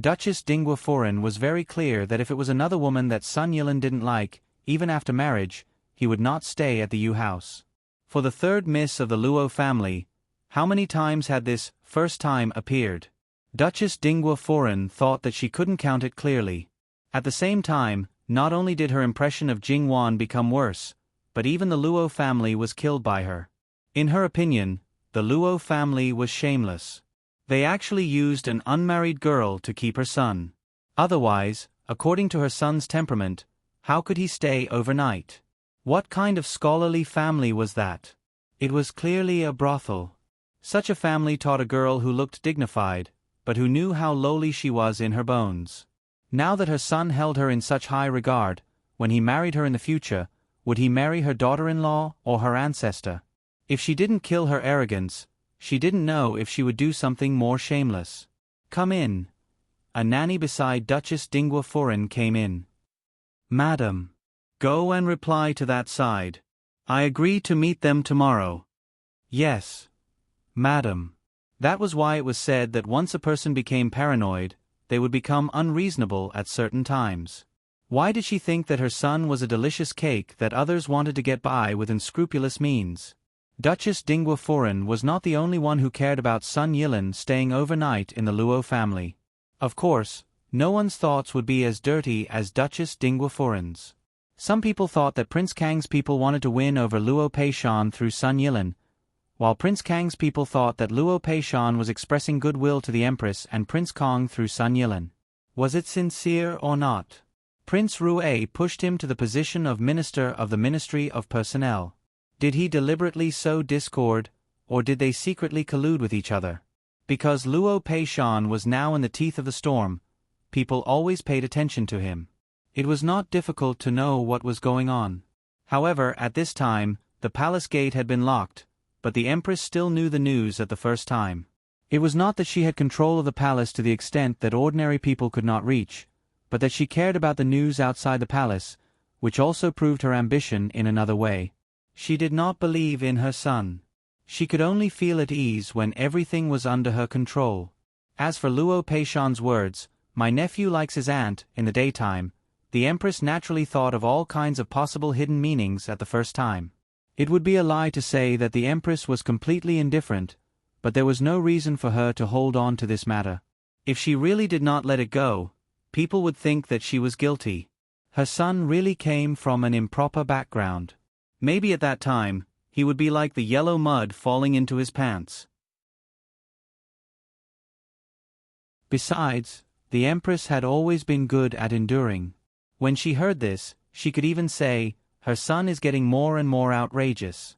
Duchess Dinggua Foreign was very clear that if it was another woman that Sun Yilin didn't like, even after marriage, he would not stay at the Yu house. For the third miss of the Luo family, how many times had this first time appeared? Duchess Dinggua Foreign thought that she couldn't count it clearly. At the same time, not only did her impression of Jing Wan become worse, but even the Luo family was killed by her. In her opinion, the Luo family was shameless. They actually used an unmarried girl to keep her son. Otherwise, according to her son's temperament, how could he stay overnight? What kind of scholarly family was that? It was clearly a brothel. Such a family taught a girl who looked dignified, but who knew how lowly she was in her bones. Now that her son held her in such high regard, when he married her in the future, would he marry her daughter-in-law or her ancestor? If she didn't kill her arrogance, she didn't know if she would do something more shameless. "Come in." A nanny beside Duchess Dinggua Foreign came in. "Madam." "Go and reply to that side. I agree to meet them tomorrow." "Yes, madam." That was why it was said that once a person became paranoid, they would become unreasonable at certain times. Why did she think that her son was a delicious cake that others wanted to get by with unscrupulous means? Duchess Dinggua Foreign was not the only one who cared about Sun Yilin staying overnight in the Luo family. Of course, no one's thoughts would be as dirty as Duchess Dinggua Foreign's. Some people thought that Prince Kang's people wanted to win over Luo Peishan through Sun Yilin, while Prince Kang's people thought that Luo Peishan was expressing goodwill to the Empress and Prince Kong through Sun Yilin. Was it sincere or not? Prince Rue pushed him to the position of Minister of the Ministry of Personnel. Did he deliberately sow discord, or did they secretly collude with each other? Because Luo Peishan was now in the teeth of the storm, people always paid attention to him. It was not difficult to know what was going on. However, at this time, the palace gate had been locked, but the Empress still knew the news at the first time. It was not that she had control of the palace to the extent that ordinary people could not reach, but that she cared about the news outside the palace, which also proved her ambition in another way. She did not believe in her son. She could only feel at ease when everything was under her control. As for Luo Peishan's words, "My nephew likes his aunt," in the daytime, the Empress naturally thought of all kinds of possible hidden meanings at the first time. It would be a lie to say that the Empress was completely indifferent, but there was no reason for her to hold on to this matter. If she really did not let it go, people would think that she was guilty. Her son really came from an improper background. Maybe at that time, he would be like the yellow mud falling into his pants. Besides, the Empress had always been good at enduring. When she heard this, she could even say, "Her son is getting more and more outrageous."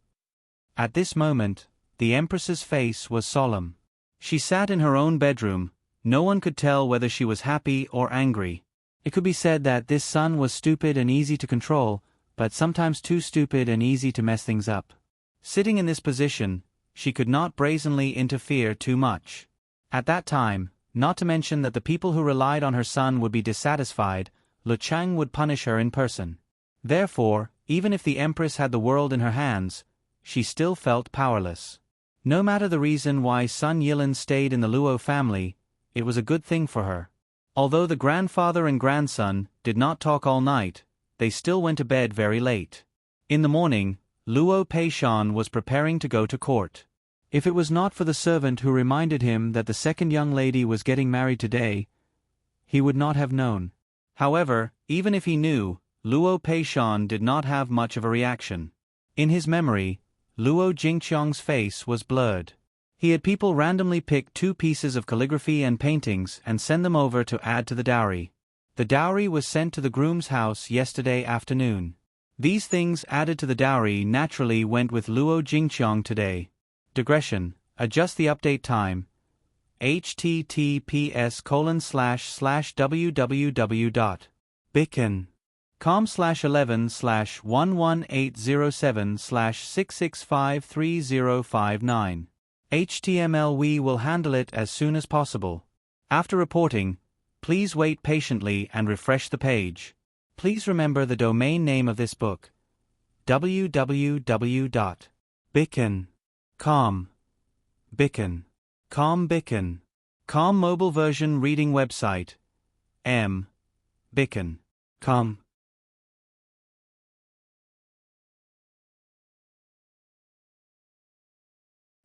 At this moment, the Empress's face was solemn. She sat in her own bedroom. No one could tell whether she was happy or angry. It could be said that this son was stupid and easy to control, but sometimes too stupid and easy to mess things up. Sitting in this position, she could not brazenly interfere too much. At that time, not to mention that the people who relied on her son would be dissatisfied, Lu Chang would punish her in person. Therefore, even if the Empress had the world in her hands, she still felt powerless. No matter the reason why Sun Yilin stayed in the Luo family, it was a good thing for her. Although the grandfather and grandson did not talk all night, they still went to bed very late. In the morning, Luo Peishan was preparing to go to court. If it was not for the servant who reminded him that the second young lady was getting married today, he would not have known. However, even if he knew, Luo Peishan did not have much of a reaction. In his memory, Luo Jingqiang's face was blurred. He had people randomly pick 2 pieces of calligraphy and paintings and send them over to add to the dowry. The dowry was sent to the groom's house yesterday afternoon. These things added to the dowry naturally went with Luo Jingqiang today. Digression, adjust the update time. https://www.bicon.com/11/11807/6653059. HTML. We will handle it as soon as possible. After reporting, please wait patiently and refresh the page. Please remember the domain name of this book: www.bicon.com. Bicon. Com mobile version reading website. Bicon.com.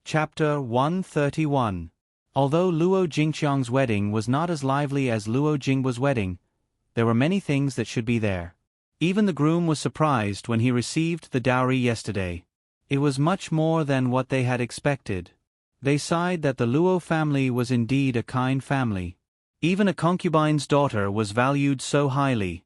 Chapter 131. Although Luo Jingqiang's wedding was not as lively as Luo Jinghua's wedding, there were many things that should be there. Even the groom was surprised when he received the dowry yesterday. It was much more than what they had expected. They sighed that the Luo family was indeed a kind family. Even a concubine's daughter was valued so highly.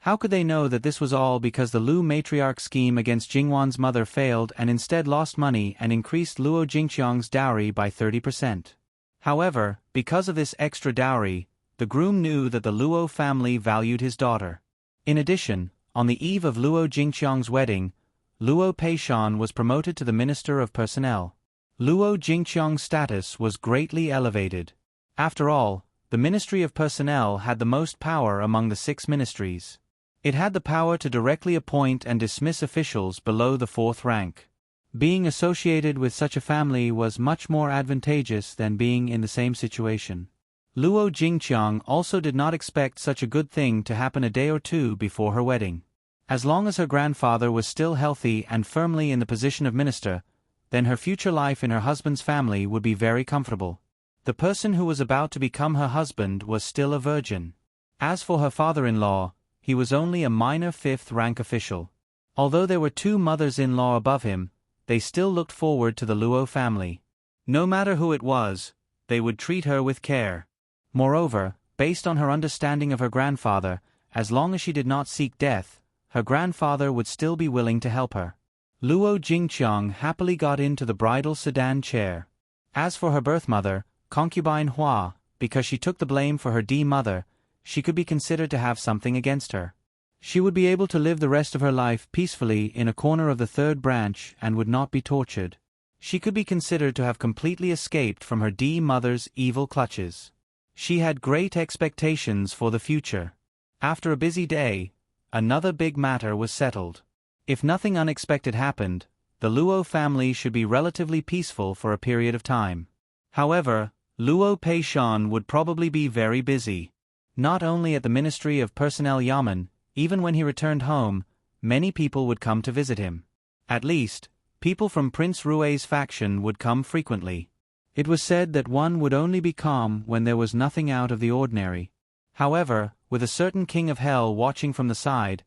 How could they know that this was all because the Lu matriarch scheme against Jingwan's mother failed and instead lost money and increased Luo Jingqiang's dowry by 30%? However, because of this extra dowry, the groom knew that the Luo family valued his daughter. In addition, on the eve of Luo Jingqiang's wedding, Luo Peishan was promoted to the Minister of Personnel. Luo Jingqiang's status was greatly elevated. After all, the Ministry of Personnel had the most power among the 6 ministries. It had the power to directly appoint and dismiss officials below the 4th rank. Being associated with such a family was much more advantageous than being in the same situation. Luo Jingqiang also did not expect such a good thing to happen a day or 2 before her wedding. As long as her grandfather was still healthy and firmly in the position of minister, then her future life in her husband's family would be very comfortable. The person who was about to become her husband was still a virgin. As for her father-in-law, he was only a minor 5th rank official. Although there were 2 mothers-in-law above him, they still looked forward to the Luo family. No matter who it was, they would treat her with care. Moreover, based on her understanding of her grandfather, as long as she did not seek death, her grandfather would still be willing to help her. Luo Jingqiang happily got into the bridal sedan chair. As for her birth mother, concubine Hua, because she took the blame for her mother, she could be considered to have something against her. She would be able to live the rest of her life peacefully in a corner of the third branch and would not be tortured. She could be considered to have completely escaped from her mother's evil clutches. She had great expectations for the future. After a busy day, another big matter was settled. If nothing unexpected happened, the Luo family should be relatively peaceful for a period of time. However, Luo Peishan would probably be very busy. Not only at the Ministry of Personnel Yamen, even when he returned home, many people would come to visit him. At least, people from Prince Rui's faction would come frequently. It was said that one would only be calm when there was nothing out of the ordinary. However, with a certain king of hell watching from the side,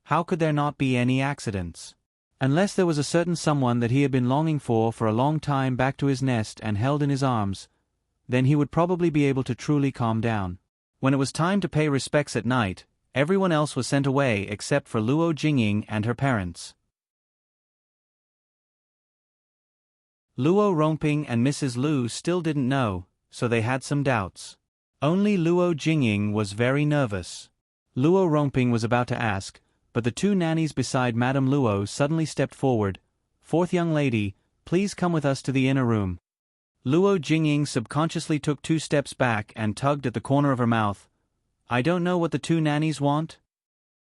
how could there not be any accidents? Unless there was a certain someone that he had been longing for a long time back to his nest and held in his arms, then he would probably be able to truly calm down. When it was time to pay respects at night, everyone else was sent away except for Luo Jingying and her parents. Luo Rongping and Mrs. Lu still didn't know, so they had some doubts. Only Luo Jingying was very nervous. Luo Rongping was about to ask, but the two nannies beside Madame Luo suddenly stepped forward. "Fourth young lady, please come with us to the inner room." Luo Jingying subconsciously took 2 steps back and tugged at the corner of her mouth. "I don't know what the two nannies want."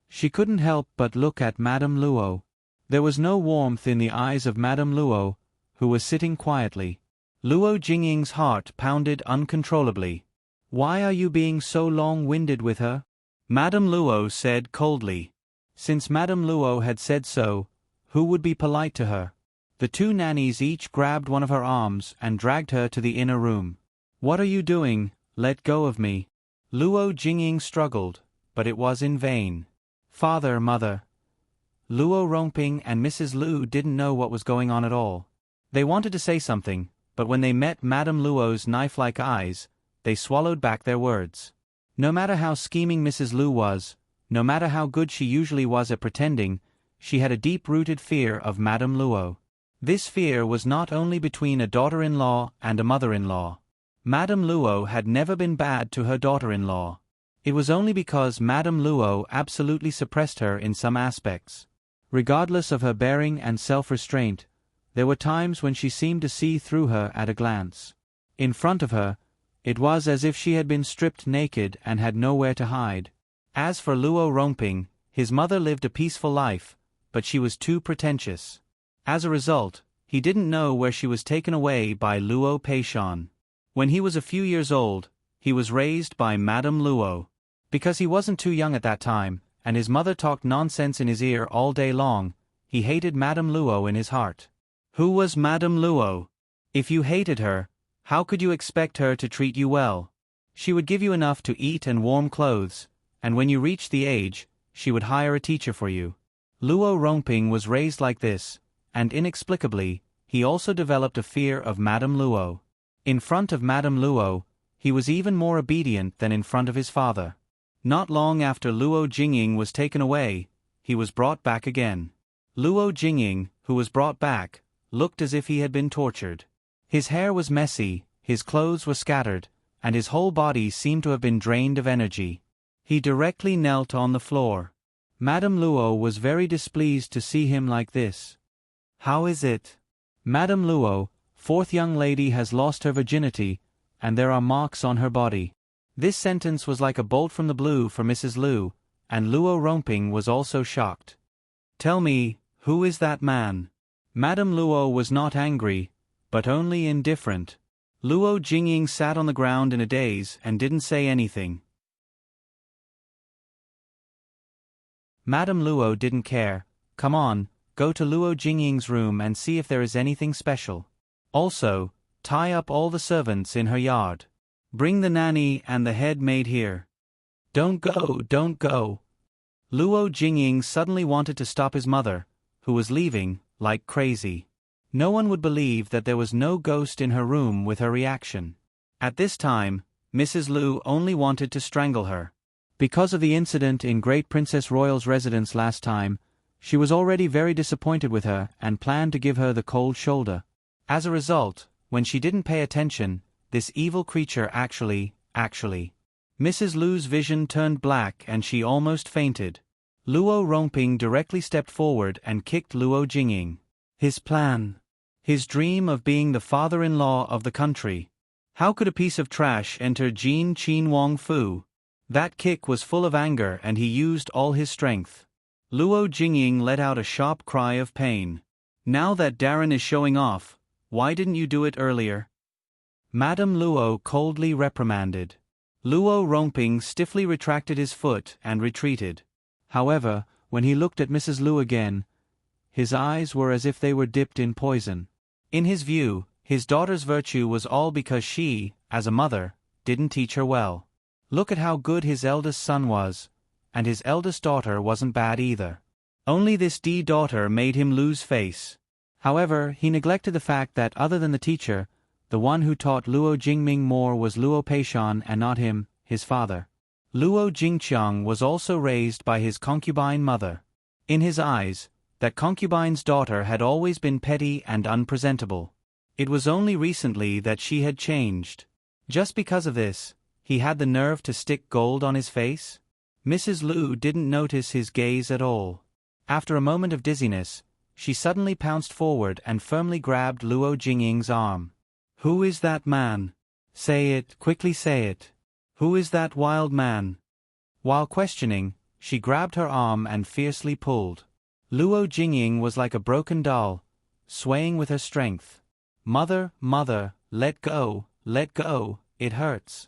She couldn't help but look at Madame Luo. There was no warmth in the eyes of Madame Luo, who was sitting quietly. Luo Jingying's heart pounded uncontrollably. "Why are you being so long-winded with her?" Madame Luo said coldly. Since Madame Luo had said so, who would be polite to her? The two nannies each grabbed one of her arms and dragged her to the inner room. "What are you doing? Let go of me." Luo Jingying struggled, but it was in vain. "Father, mother." Luo Rongping and Mrs. Lu didn't know what was going on at all. They wanted to say something, but when they met Madame Luo's knife-like eyes, they swallowed back their words. No matter how scheming Mrs. Lu was, no matter how good she usually was at pretending, she had a deep-rooted fear of Madame Luo. This fear was not only between a daughter-in-law and a mother-in-law. Madame Luo had never been bad to her daughter-in-law. It was only because Madame Luo absolutely suppressed her in some aspects. Regardless of her bearing and self-restraint, there were times when she seemed to see through her at a glance. In front of her, it was as if she had been stripped naked and had nowhere to hide. As for Luo Rongping, his mother lived a peaceful life, but she was too pretentious. As a result, he didn't know where she was taken away by Luo Peishan. When he was a few years old, he was raised by Madame Luo. Because he wasn't too young at that time, and his mother talked nonsense in his ear all day long, he hated Madame Luo in his heart. Who was Madame Luo? If you hated her, how could you expect her to treat you well? She would give you enough to eat and warm clothes, and when you reached the age, she would hire a teacher for you. Luo Rongping was raised like this, and inexplicably, he also developed a fear of Madame Luo. In front of Madame Luo, he was even more obedient than in front of his father. Not long after Luo Jingying was taken away, he was brought back again. Luo Jingying, who was brought back, looked as if he had been tortured. His hair was messy, his clothes were scattered, and his whole body seemed to have been drained of energy. He directly knelt on the floor. Madame Luo was very displeased to see him like this. "How is it?" "Madame Luo, fourth young lady has lost her virginity, and there are marks on her body." This sentence was like a bolt from the blue for Mrs. Lu, and Luo Rongping was also shocked. "Tell me, who is that man?" Madame Luo was not angry, but only indifferent. Luo Jingying sat on the ground in a daze and didn't say anything. Madame Luo didn't care. "Come on, go to Luo Jingying's room and see if there is anything special. Also, tie up all the servants in her yard. Bring the nanny and the head maid here." "Don't go, don't go." Luo Jingying suddenly wanted to stop his mother, who was leaving, like crazy. No one would believe that there was no ghost in her room with her reaction. At this time, Mrs. Lu only wanted to strangle her. Because of the incident in Great Princess Royal's residence last time, she was already very disappointed with her and planned to give her the cold shoulder. As a result, when she didn't pay attention, this evil creature actually. Mrs. Lu's vision turned black and she almost fainted. Luo Rongping directly stepped forward and kicked Luo Jingying. His plan. His dream of being the father-in-law of the country. How could a piece of trash enter Jin Qin Wang Fu? That kick was full of anger and he used all his strength. Luo Jingying let out a sharp cry of pain. Now that Darren is showing off, why didn't you do it earlier? Madame Luo coldly reprimanded. Luo Rongping stiffly retracted his foot and retreated. However, when he looked at Mrs. Lu again, his eyes were as if they were dipped in poison. In his view, his daughter's virtue was all because she, as a mother, didn't teach her well. Look at how good his eldest son was, and his eldest daughter wasn't bad either. Only this daughter made him lose face. However, he neglected the fact that other than the teacher, the one who taught Luo Jingming more was Luo Peishan and not him, his father. Luo Jingqiang was also raised by his concubine mother. In his eyes, that concubine's daughter had always been petty and unpresentable. It was only recently that she had changed. Just because of this, he had the nerve to stick gold on his face? Mrs. Lu didn't notice his gaze at all. After a moment of dizziness, she suddenly pounced forward and firmly grabbed Luo Jingying's arm. Who is that man? Say it, quickly say it. Who is that wild man? While questioning, she grabbed her arm and fiercely pulled. Luo Jingying was like a broken doll, swaying with her strength. Mother, let go, it hurts.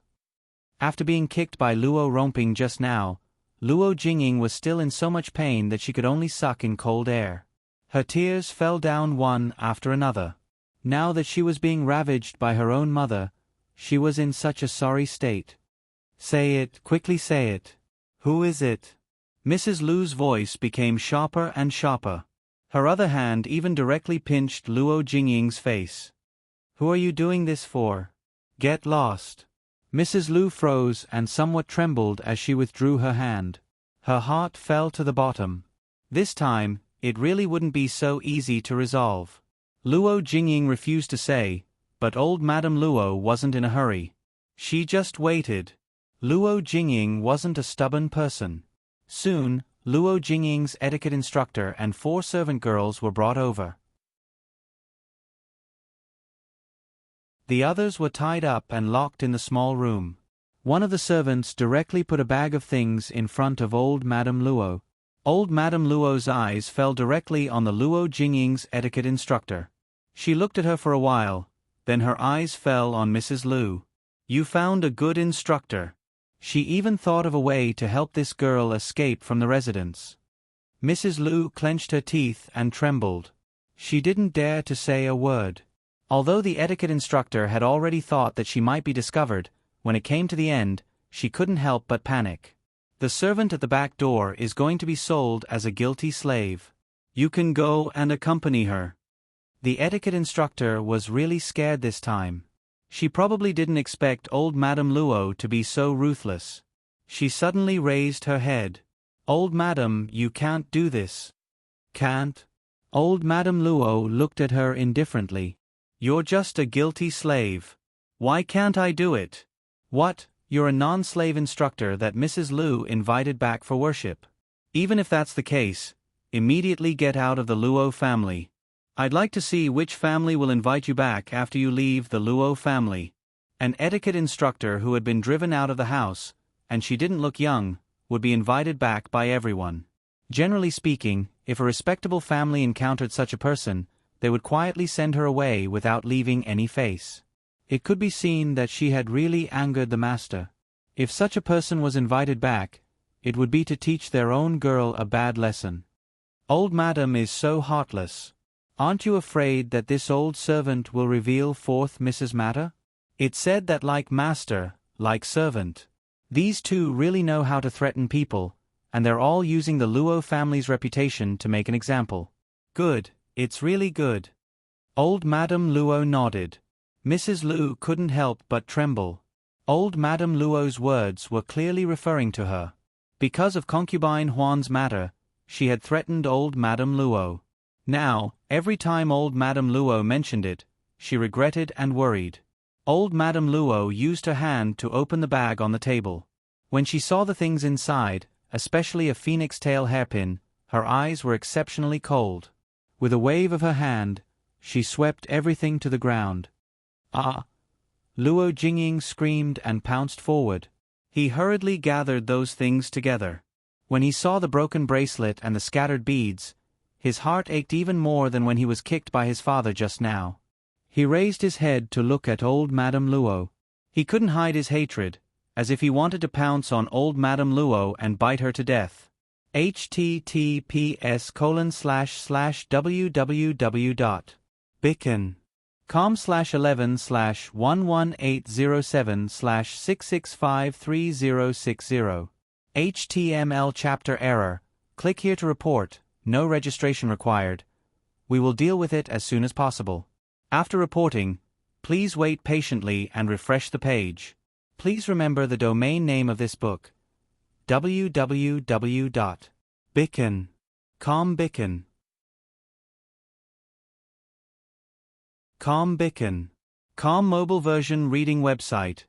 After being kicked by Luo Rongping just now, Luo Jingying was still in so much pain that she could only suck in cold air. Her tears fell down one after another. Now that she was being ravaged by her own mother, she was in such a sorry state. Say it, quickly say it. Who is it? Mrs. Lu's voice became sharper and sharper. Her other hand even directly pinched Luo Jingying's face. Who are you doing this for? Get lost. Mrs. Lu froze and somewhat trembled as she withdrew her hand. Her heart fell to the bottom. This time, it really wouldn't be so easy to resolve. Luo Jingying refused to say, but old Madame Luo wasn't in a hurry. She just waited. Luo Jingying wasn't a stubborn person. Soon, Luo Jingying's etiquette instructor and 4 servant girls were brought over. The others were tied up and locked in the small room. One of the servants directly put a bag of things in front of old Madame Luo. Old Madame Luo's eyes fell directly on the Luo Jingying's etiquette instructor. She looked at her for a while, then her eyes fell on Mrs. Lu. You found a good instructor. She even thought of a way to help this girl escape from the residence. Mrs. Lu clenched her teeth and trembled. She didn't dare to say a word. Although the etiquette instructor had already thought that she might be discovered, when it came to the end, she couldn't help but panic. The servant at the back door is going to be sold as a guilty slave. You can go and accompany her. The etiquette instructor was really scared this time. She probably didn't expect old Madame Luo to be so ruthless. She suddenly raised her head. Old Madame, you can't do this. Can't? Old Madame Luo looked at her indifferently. You're just a guilty slave. Why can't I do it? What, you're a non-slave instructor that Mrs. Lu invited back for worship. Even if that's the case, immediately get out of the Luo family. I'd like to see which family will invite you back after you leave the Luo family. An etiquette instructor who had been driven out of the house, and she didn't look young, would be invited back by everyone. Generally speaking, if a respectable family encountered such a person, they would quietly send her away without leaving any face. It could be seen that she had really angered the master. If such a person was invited back, it would be to teach their own girl a bad lesson. Old Madam is so heartless. Aren't you afraid that this old servant will reveal forth Mrs. Matter? It's said that like master, like servant. These two really know how to threaten people, and they're all using the Luo family's reputation to make an example. Good, it's really good. Old Madame Luo nodded. Mrs. Lu couldn't help but tremble. Old Madame Luo's words were clearly referring to her. Because of concubine Huan's matter, she had threatened old Madame Luo. Now, every time old Madame Luo mentioned it, she regretted and worried. Old Madame Luo used her hand to open the bag on the table. When she saw the things inside, especially a phoenix tail hairpin, her eyes were exceptionally cold. With a wave of her hand, she swept everything to the ground. Ah! Luo Jingying screamed and pounced forward. He hurriedly gathered those things together. When he saw the broken bracelet and the scattered beads, his heart ached even more than when he was kicked by his father just now. He raised his head to look at old Madame Luo. He couldn't hide his hatred, as if he wanted to pounce on old Madame Luo and bite her to death. https://www.bicken.com/11/11807/6653060. HTML chapter error. Click here to report. No registration required. We will deal with it as soon as possible. After reporting, please wait patiently and refresh the page. Please remember the domain name of this book: www.bicken.com. Bicken.com mobile version reading website.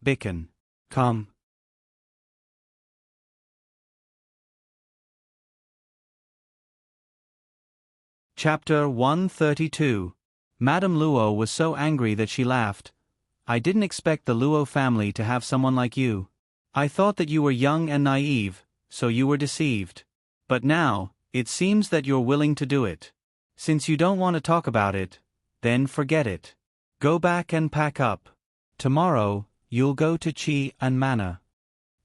Bicken.com. Chapter 132. Madame Luo was so angry that she laughed. I didn't expect the Luo family to have someone like you. I thought that you were young and naive, so you were deceived. But now, it seems that you're willing to do it. Since you don't want to talk about it, then forget it. Go back and pack up. Tomorrow, you'll go to Qi and Manor.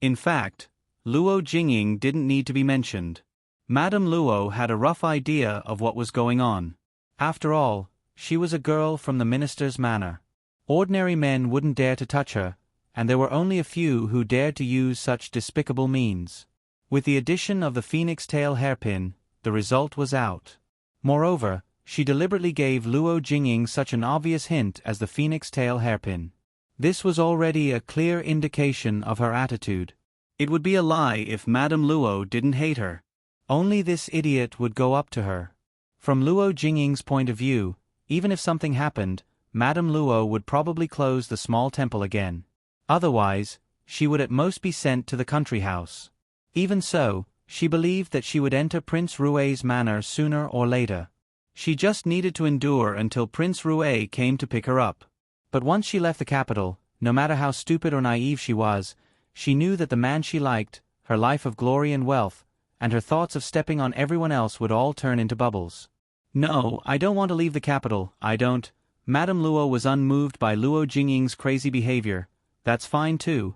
In fact, Luo Jingying didn't need to be mentioned. Madame Luo had a rough idea of what was going on. After all, she was a girl from the minister's manor. Ordinary men wouldn't dare to touch her, and there were only a few who dared to use such despicable means. With the addition of the phoenix tail hairpin, the result was out. Moreover, she deliberately gave Luo Jingying such an obvious hint as the phoenix tail hairpin. This was already a clear indication of her attitude. It would be a lie if Madame Luo didn't hate her. Only this idiot would go up to her. From Luo Jingying's point of view, even if something happened, Madame Luo would probably close the small temple again. Otherwise, she would at most be sent to the country house. Even so, she believed that she would enter Prince Rue's manor sooner or later. She just needed to endure until Prince Rue came to pick her up. But once she left the capital, no matter how stupid or naive she was, she knew that the man she liked, her life of glory and wealth, and her thoughts of stepping on everyone else would all turn into bubbles. No, I don't want to leave the capital, I don't. Madame Luo was unmoved by Luo Jingying's crazy behavior. That's fine too.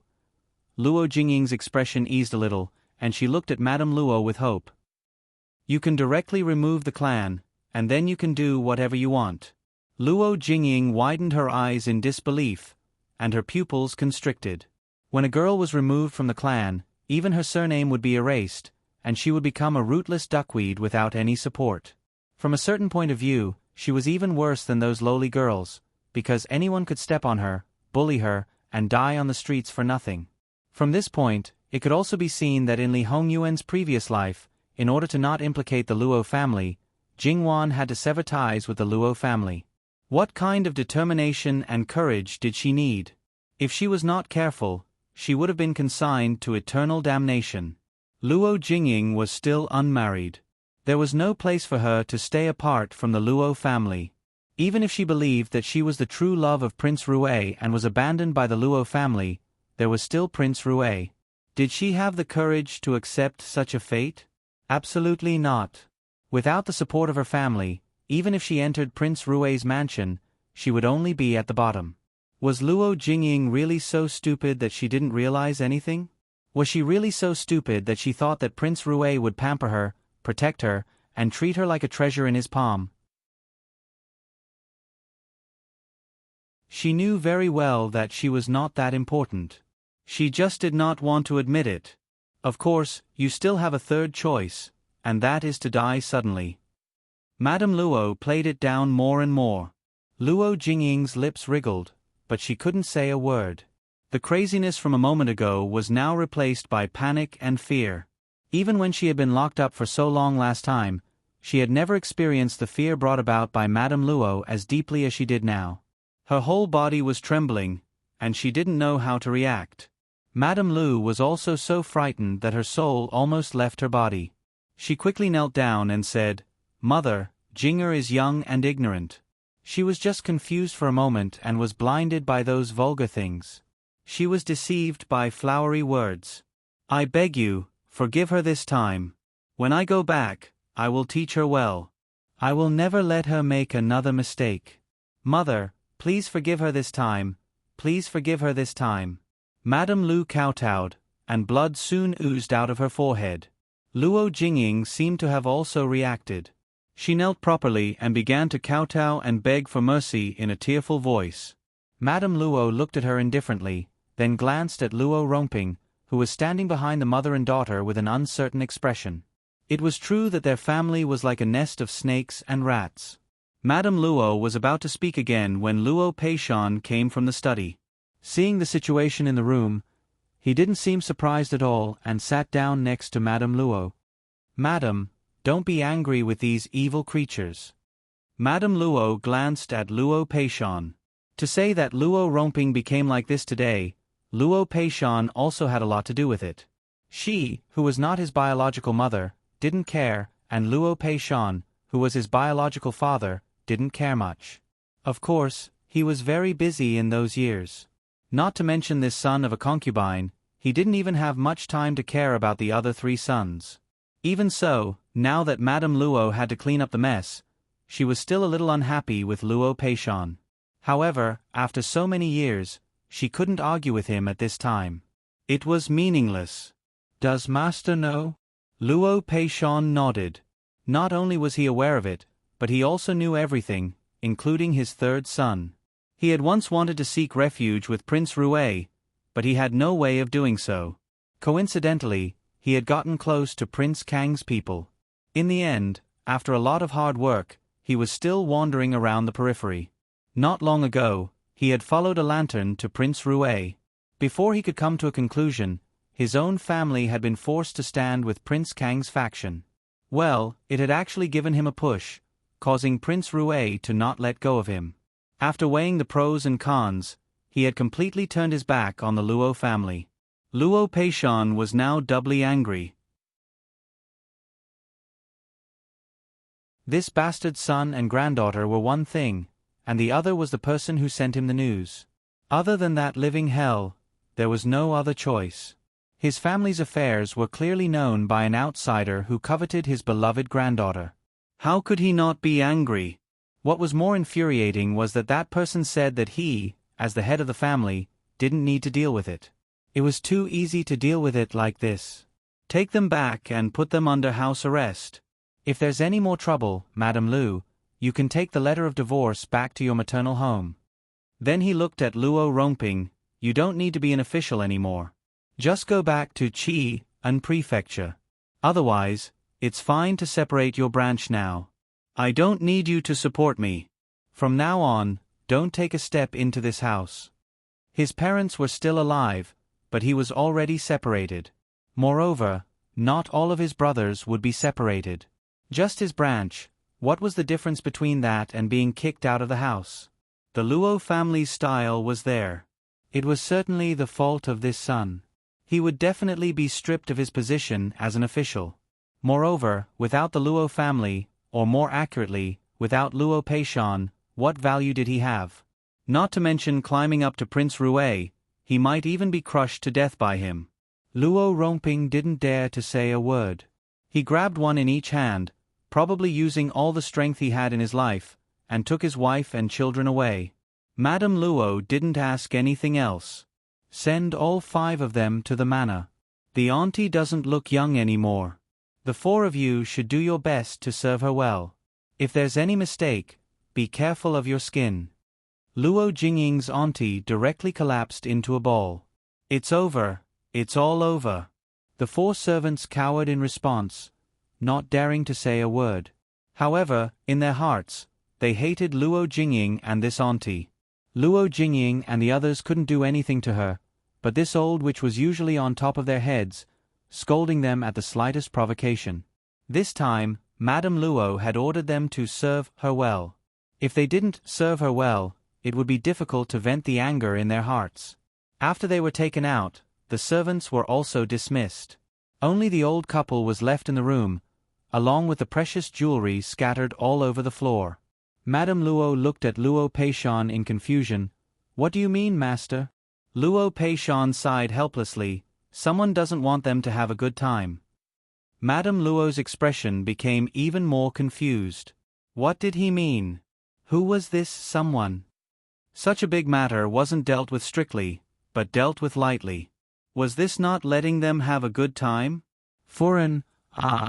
Luo Jingying's expression eased a little, and she looked at Madame Luo with hope. You can directly remove the clan, and then you can do whatever you want. Luo Jingying widened her eyes in disbelief, and her pupils constricted. When a girl was removed from the clan, even her surname would be erased, and she would become a rootless duckweed without any support. From a certain point of view, she was even worse than those lowly girls, because anyone could step on her, bully her, and die on the streets for nothing. From this point, it could also be seen that in Li Hongyuan's previous life, in order to not implicate the Luo family, Jingwan had to sever ties with the Luo family. What kind of determination and courage did she need? If she was not careful, she would have been consigned to eternal damnation. Luo Jingying was still unmarried. There was no place for her to stay apart from the Luo family. Even if she believed that she was the true love of Prince Rue and was abandoned by the Luo family, there was still Prince Rue. Did she have the courage to accept such a fate? Absolutely not. Without the support of her family, even if she entered Prince Rue's mansion, she would only be at the bottom. Was Luo Jingying really so stupid that she didn't realize anything? Was she really so stupid that she thought that Prince Rue would pamper her, protect her, and treat her like a treasure in his palm? She knew very well that she was not that important. She just did not want to admit it. Of course, you still have a third choice, and that is to die suddenly. Madame Luo played it down more and more. Luo Jingying's lips wriggled, but she couldn't say a word. The craziness from a moment ago was now replaced by panic and fear. Even when she had been locked up for so long last time, she had never experienced the fear brought about by Madame Luo as deeply as she did now. Her whole body was trembling, and she didn't know how to react. Madame Lu was also so frightened that her soul almost left her body. She quickly knelt down and said, "Mother, Jinger is young and ignorant. She was just confused for a moment and was blinded by those vulgar things. She was deceived by flowery words. I beg you, forgive her this time. When I go back, I will teach her well. I will never let her make another mistake. Mother, please forgive her this time, please forgive her this time." Madame Lu kowtowed, and blood soon oozed out of her forehead. Luo Jingying seemed to have also reacted. She knelt properly and began to kowtow and beg for mercy in a tearful voice. Madame Luo looked at her indifferently, then glanced at Luo Romping, who was standing behind the mother and daughter with an uncertain expression. It was true that their family was like a nest of snakes and rats. Madame Luo was about to speak again when Luo Peishan came from the study. Seeing the situation in the room, he didn't seem surprised at all and sat down next to Madame Luo. "Madam, don't be angry with these evil creatures." Madame Luo glanced at Luo Peishan. To say that Luo Romping became like this today, Luo Peishan also had a lot to do with it. She, who was not his biological mother, didn't care, and Luo Peishan, who was his biological father, didn't care much. Of course, he was very busy in those years. Not to mention this son of a concubine, he didn't even have much time to care about the other 3 sons. Even so, now that Madame Luo had to clean up the mess, she was still a little unhappy with Luo Peishan. However, after so many years, she couldn't argue with him at this time. It was meaningless. "Does Master know?" Luo Peishan nodded. Not only was he aware of it, but he also knew everything, including his 3rd son. He had once wanted to seek refuge with Prince Rue, but he had no way of doing so. Coincidentally, he had gotten close to Prince Kang's people. In the end, after a lot of hard work, he was still wandering around the periphery. Not long ago, he had followed a lantern to Prince Rue. Before he could come to a conclusion, his own family had been forced to stand with Prince Kang's faction. Well, it had actually given him a push, causing Prince Rue to not let go of him. After weighing the pros and cons, he had completely turned his back on the Luo family. Luo Peishan was now doubly angry. This bastard son and granddaughter were one thing, and the other was the person who sent him the news. Other than that living hell, there was no other choice. His family's affairs were clearly known by an outsider who coveted his beloved granddaughter. How could he not be angry? What was more infuriating was that that person said that he, as the head of the family, didn't need to deal with it. It was too easy to deal with it like this. Take them back and put them under house arrest. If there's any more trouble, Madame Lu, you can take the letter of divorce back to your maternal home. Then he looked at Luo Romping. You don't need to be an official anymore. Just go back to Qi and Prefecture. Otherwise, it's fine to separate your branch now. I don't need you to support me. From now on, don't take a step into this house. His parents were still alive, but he was already separated. Moreover, not all of his brothers would be separated. Just his branch. What was the difference between that and being kicked out of the house? The Luo family's style was there. It was certainly the fault of this son. He would definitely be stripped of his position as an official. Moreover, without the Luo family, or more accurately, without Luo Peishan, what value did he have? Not to mention climbing up to Prince Rue, he might even be crushed to death by him. Luo Romping didn't dare to say a word. He grabbed one in each hand, probably using all the strength he had in his life, and took his wife and children away. Madame Luo didn't ask anything else. Send all 5 of them to the manor. The auntie doesn't look young anymore. The 4 of you should do your best to serve her well. If there's any mistake, be careful of your skin. Luo Jingying's auntie directly collapsed into a ball. It's over, it's all over. The 4 servants cowered in response, not daring to say a word. However, in their hearts, they hated Luo Jingying and this auntie. Luo Jingying and the others couldn't do anything to her, but this old witch was usually on top of their heads, scolding them at the slightest provocation. This time, Madame Luo had ordered them to serve her well. If they didn't serve her well, it would be difficult to vent the anger in their hearts. After they were taken out, the servants were also dismissed. Only the old couple was left in the room, along with the precious jewelry scattered all over the floor. Madame Luo looked at Luo Peishan in confusion. "What do you mean, master?" Luo Peishan sighed helplessly. "Someone doesn't want them to have a good time." Madame Luo's expression became even more confused. What did he mean? Who was this someone? Such a big matter wasn't dealt with strictly, but dealt with lightly. Was this not letting them have a good time?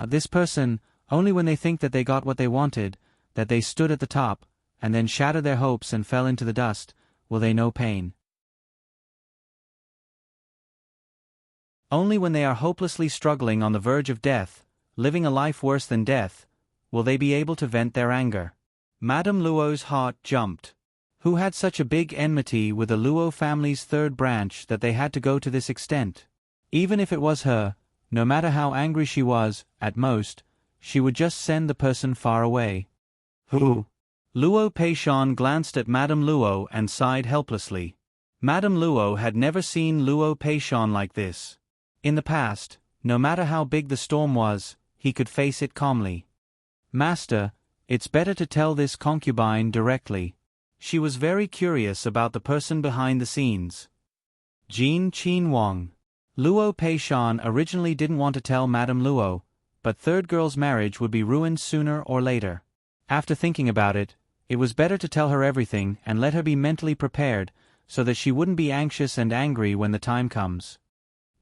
This person, only when they think that they got what they wanted, that they stood at the top, and then shattered their hopes and fell into the dust, will they know pain. Only when they are hopelessly struggling on the verge of death, living a life worse than death, will they be able to vent their anger. Madame Luo's heart jumped. Who had such a big enmity with the Luo family's third branch that they had to go to this extent? Even if it was her, no matter how angry she was, at most, she would just send the person far away. Who? Luo Peishan glanced at Madame Luo and sighed helplessly. Madame Luo had never seen Luo Peishan like this. In the past, no matter how big the storm was, he could face it calmly. "Master, it's better to tell this concubine directly." She was very curious about the person behind the scenes. Jin Qinhuang. Luo Peishan originally didn't want to tell Madame Luo, but third girl's marriage would be ruined sooner or later. After thinking about it, it was better to tell her everything and let her be mentally prepared so that she wouldn't be anxious and angry when the time comes.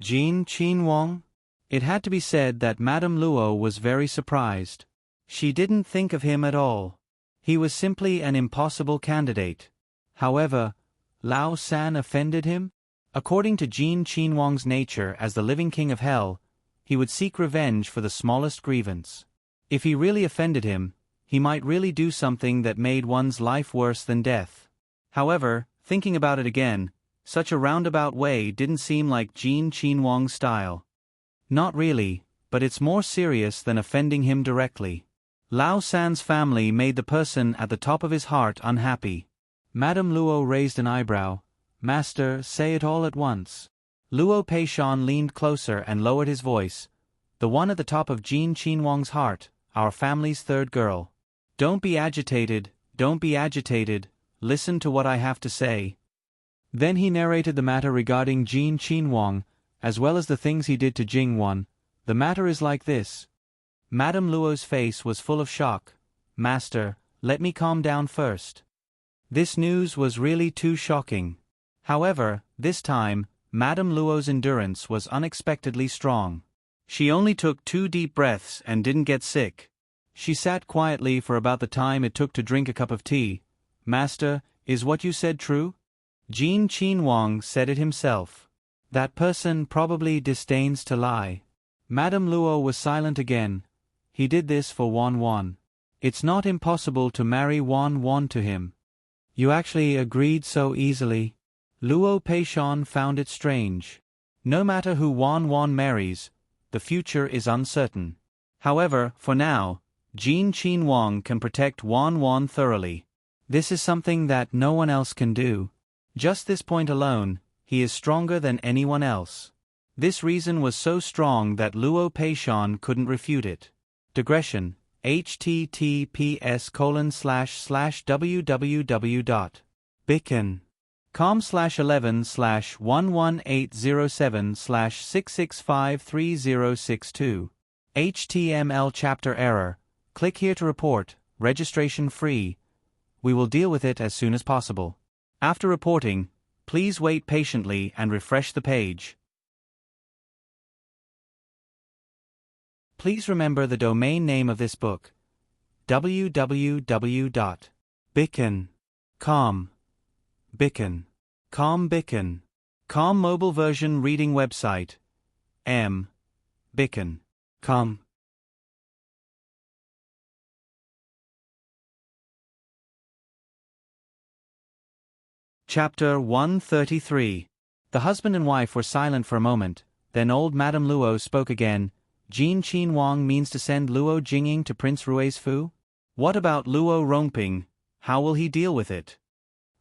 Jin Qinhuang? It had to be said that Madame Luo was very surprised. She didn't think of him at all. He was simply an impossible candidate. However, Lao San offended him? According to Jin Qinhuang's nature as the living king of hell, he would seek revenge for the smallest grievance. If he really offended him, he might really do something that made one's life worse than death. However, thinking about it again, such a roundabout way didn't seem like Jin Qinhuang's style. Not really, but it's more serious than offending him directly. Lao San's family made the person at the top of his heart unhappy. Madame Luo raised an eyebrow. "Master, say it all at once." Luo Peishan leaned closer and lowered his voice. "The one at the top of Jin Qinhuang's heart, our family's third girl. Don't be agitated, listen to what I have to say." Then he narrated the matter regarding Jin Qinhuang, as well as the things he did to Jingwan. "The matter is like this." Madame Luo's face was full of shock. "Master, let me calm down first." This news was really too shocking. However, this time, Madame Luo's endurance was unexpectedly strong. She only took 2 deep breaths and didn't get sick. She sat quietly for about the time it took to drink a cup of tea. "Master, is what you said true?" Jin Qinhuang said it himself. "That person probably disdains to lie." Madame Luo was silent again. "He did this for Wan. It's not impossible to marry Wan to him." "You actually agreed so easily?" Luo Peishan found it strange. No matter who Wan marries, the future is uncertain. However, for now, Jin Qinhuang can protect Wan thoroughly. This is something that no one else can do. Just this point alone, he is stronger than anyone else. This reason was so strong that Luo Peishan couldn't refute it. Digression. https://www.bicken.com/11/11807/6653062. HTML chapter error. Click here to report. Registration free. We will deal with it as soon as possible. After reporting, please wait patiently and refresh the page. Please remember the domain name of this book: www.bicken.com. Bicken. Com mobile version reading website. Bicken.com. Chapter 133. The husband and wife were silent for a moment, then old Madame Luo spoke again. Jin Qin Wang means to send Luo Jingying to Prince Rui's Fu? What about Luo Rongping? How will he deal with it?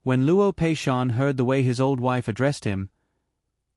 When Luo Peishan heard the way his old wife addressed him,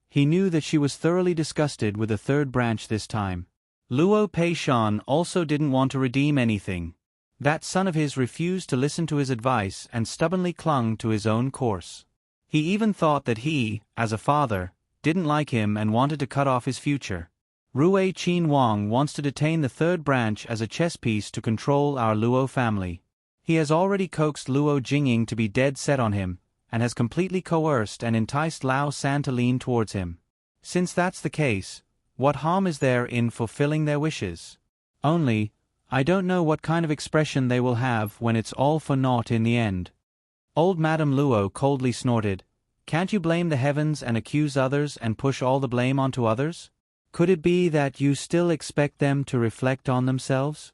he knew that she was thoroughly disgusted with the third branch this time. Luo Peishan also didn't want to redeem anything. That son of his refused to listen to his advice and stubbornly clung to his own course. He even thought that he, as a father, didn't like him and wanted to cut off his future. Rui Qin Wang wants to detain the third branch as a chess piece to control our Luo family. He has already coaxed Luo Jingying to be dead set on him, and has completely coerced and enticed Lao San to lean towards him. Since that's the case, what harm is there in fulfilling their wishes? Only, I don't know what kind of expression they will have when it's all for naught in the end. Old Madame Luo coldly snorted. Can't you blame the heavens and accuse others and push all the blame onto others? Could it be that you still expect them to reflect on themselves?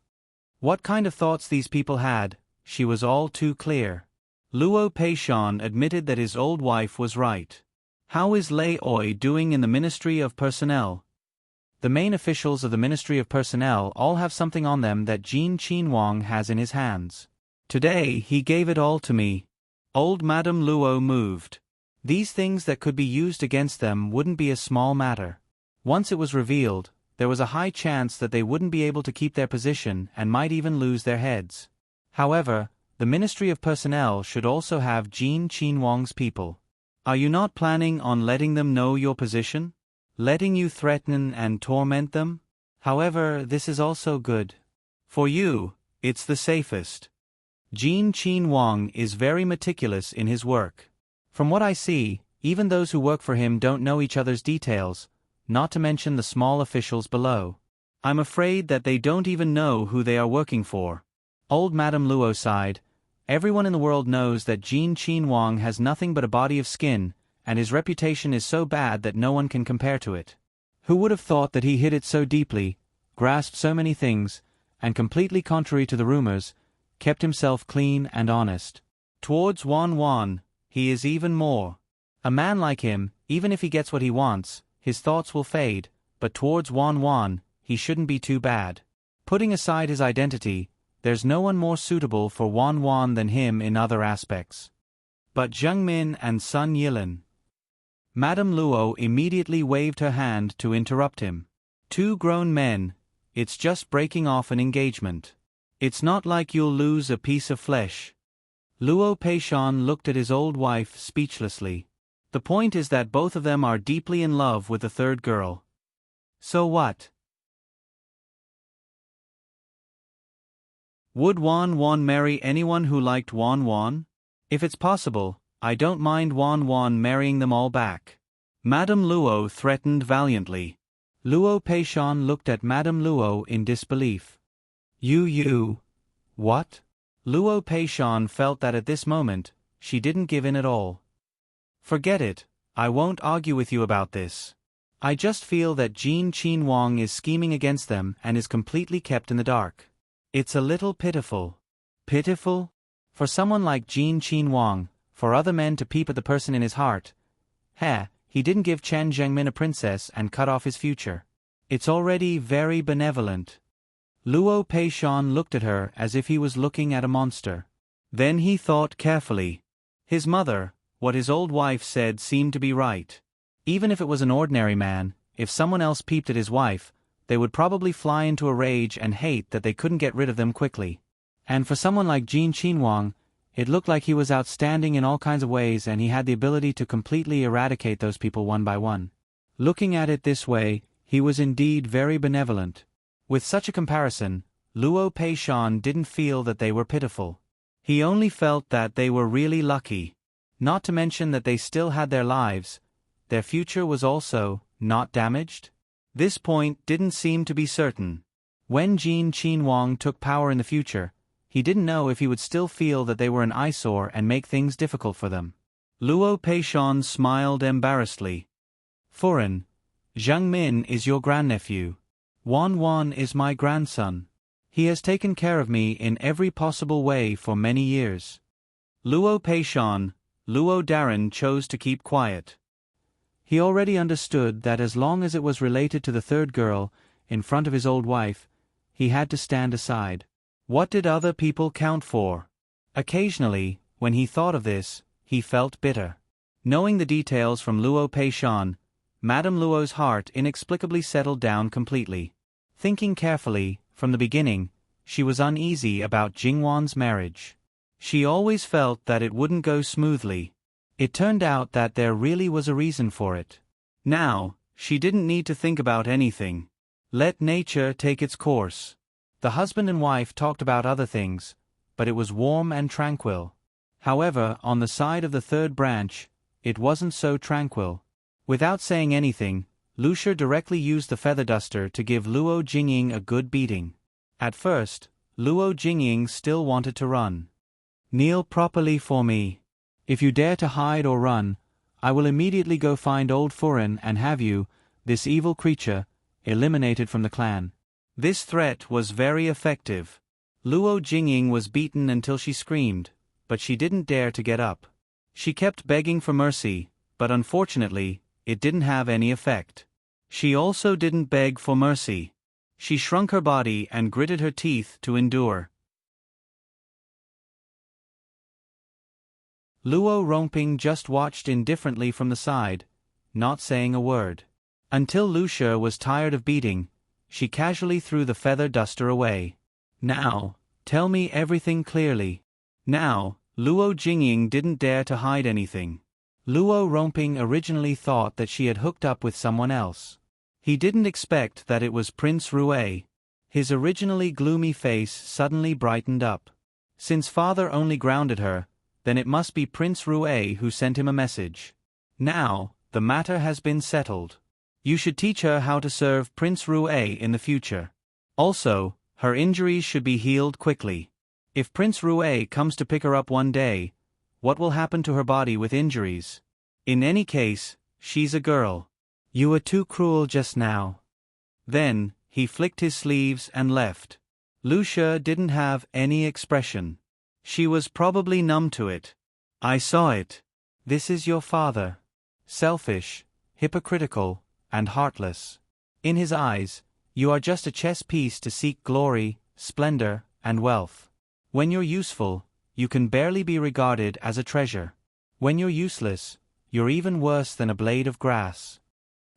What kind of thoughts these people had, she was all too clear. Luo Peishan admitted that his old wife was right. How is Lei Oi doing in the Ministry of Personnel? The main officials of the Ministry of Personnel all have something on them that Jin Qin Wang has in his hands. Today he gave it all to me. Old Madame Luo moved. These things that could be used against them wouldn't be a small matter. Once it was revealed, there was a high chance that they wouldn't be able to keep their position and might even lose their heads. However, the Ministry of Personnel should also have Jin Qin Wang's people. Are you not planning on letting them know your position? Letting you threaten and torment them? However, this is also good. For you, it's the safest. Jin Qin Wang is very meticulous in his work. From what I see, even those who work for him don't know each other's details, not to mention the small officials below. I'm afraid that they don't even know who they are working for. Old Madame Luo sighed. Everyone in the world knows that Jin Qin Wang has nothing but a body of skin, and his reputation is so bad that no one can compare to it. Who would have thought that he hid it so deeply, grasped so many things, and completely contrary to the rumors, kept himself clean and honest. Towards Wan, he is even more. A man like him, even if he gets what he wants, his thoughts will fade, but towards Wan, he shouldn't be too bad. Putting aside his identity, there's no one more suitable for Wan than him in other aspects. But Zheng Min and Sun Yilin. Madame Luo immediately waved her hand to interrupt him. Two grown men, it's just breaking off an engagement. It's not like you'll lose a piece of flesh. Luo Peishan looked at his old wife speechlessly. The point is that both of them are deeply in love with the third girl. So what? Would Wan marry anyone who liked Wan? If it's possible, I don't mind Wan marrying them all back. Madame Luo threatened valiantly. Luo Peishan looked at Madame Luo in disbelief. You. What? Luo Peishan felt that at this moment, she didn't give in at all. Forget it, I won't argue with you about this. I just feel that Jin Qin Wang is scheming against them and is completely kept in the dark. It's a little pitiful. Pitiful? For someone like Jin Qin Wang, for other men to peep at the person in his heart. He didn't give Chen Zhengmin a princess and cut off his future. It's already very benevolent. Luo Peishan looked at her as if he was looking at a monster. Then he thought carefully. His mother, what his old wife said seemed to be right. Even if it was an ordinary man, if someone else peeped at his wife, they would probably fly into a rage and hate that they couldn't get rid of them quickly. And for someone like Jin Qin Wang, it looked like he was outstanding in all kinds of ways and he had the ability to completely eradicate those people one by one. Looking at it this way, he was indeed very benevolent. With such a comparison, Luo Peishan didn't feel that they were pitiful. He only felt that they were really lucky. Not to mention that they still had their lives. Their future was also not damaged. This point didn't seem to be certain. When Jin Qin Wang took power in the future, he didn't know if he would still feel that they were an eyesore and make things difficult for them. Luo Peishan smiled embarrassedly. Furen, Zheng Min is your grandnephew. Wan is my grandson. He has taken care of me in every possible way for many years. Luo Peishan, Luo Daran chose to keep quiet. He already understood that as long as it was related to the third girl, in front of his old wife, he had to stand aside. What did other people count for? Occasionally, when he thought of this, he felt bitter. Knowing the details from Luo Peishan, Madame Luo's heart inexplicably settled down completely. Thinking carefully, from the beginning, she was uneasy about Jingwan's marriage. She always felt that it wouldn't go smoothly. It turned out that there really was a reason for it. Now, she didn't need to think about anything. Let nature take its course. The husband and wife talked about other things, but it was warm and tranquil. However, on the side of the third branch, it wasn't so tranquil. Without saying anything, Lucia directly used the feather duster to give Luo Jingying a good beating. At first, Luo Jingying still wanted to run. "Kneel properly for me. If you dare to hide or run, I will immediately go find old Furin and have you, this evil creature, eliminated from the clan." This threat was very effective. Luo Jingying was beaten until she screamed, but she didn't dare to get up. She kept begging for mercy, but unfortunately, it didn't have any effect. She also didn't beg for mercy. She shrunk her body and gritted her teeth to endure. Luo Romping just watched indifferently from the side, not saying a word. Until Lucia was tired of beating, she casually threw the feather duster away. "Now, tell me everything clearly." Now, Luo Jingying didn't dare to hide anything. Luo Romping originally thought that she had hooked up with someone else. He didn't expect that it was Prince Rue. His originally gloomy face suddenly brightened up. Since father only grounded her, then it must be Prince Rue who sent him a message. Now, the matter has been settled. You should teach her how to serve Prince Rue in the future. Also, her injuries should be healed quickly. If Prince Rue comes to pick her up one day, what will happen to her body with injuries? In any case, she's a girl. You were too cruel just now. Then, he flicked his sleeves and left. Lucia didn't have any expression. She was probably numb to it. "I saw it. This is your father. Selfish, hypocritical, and heartless. In his eyes, you are just a chess piece to seek glory, splendor, and wealth. When you're useful, you can barely be regarded as a treasure. When you're useless, you're even worse than a blade of grass."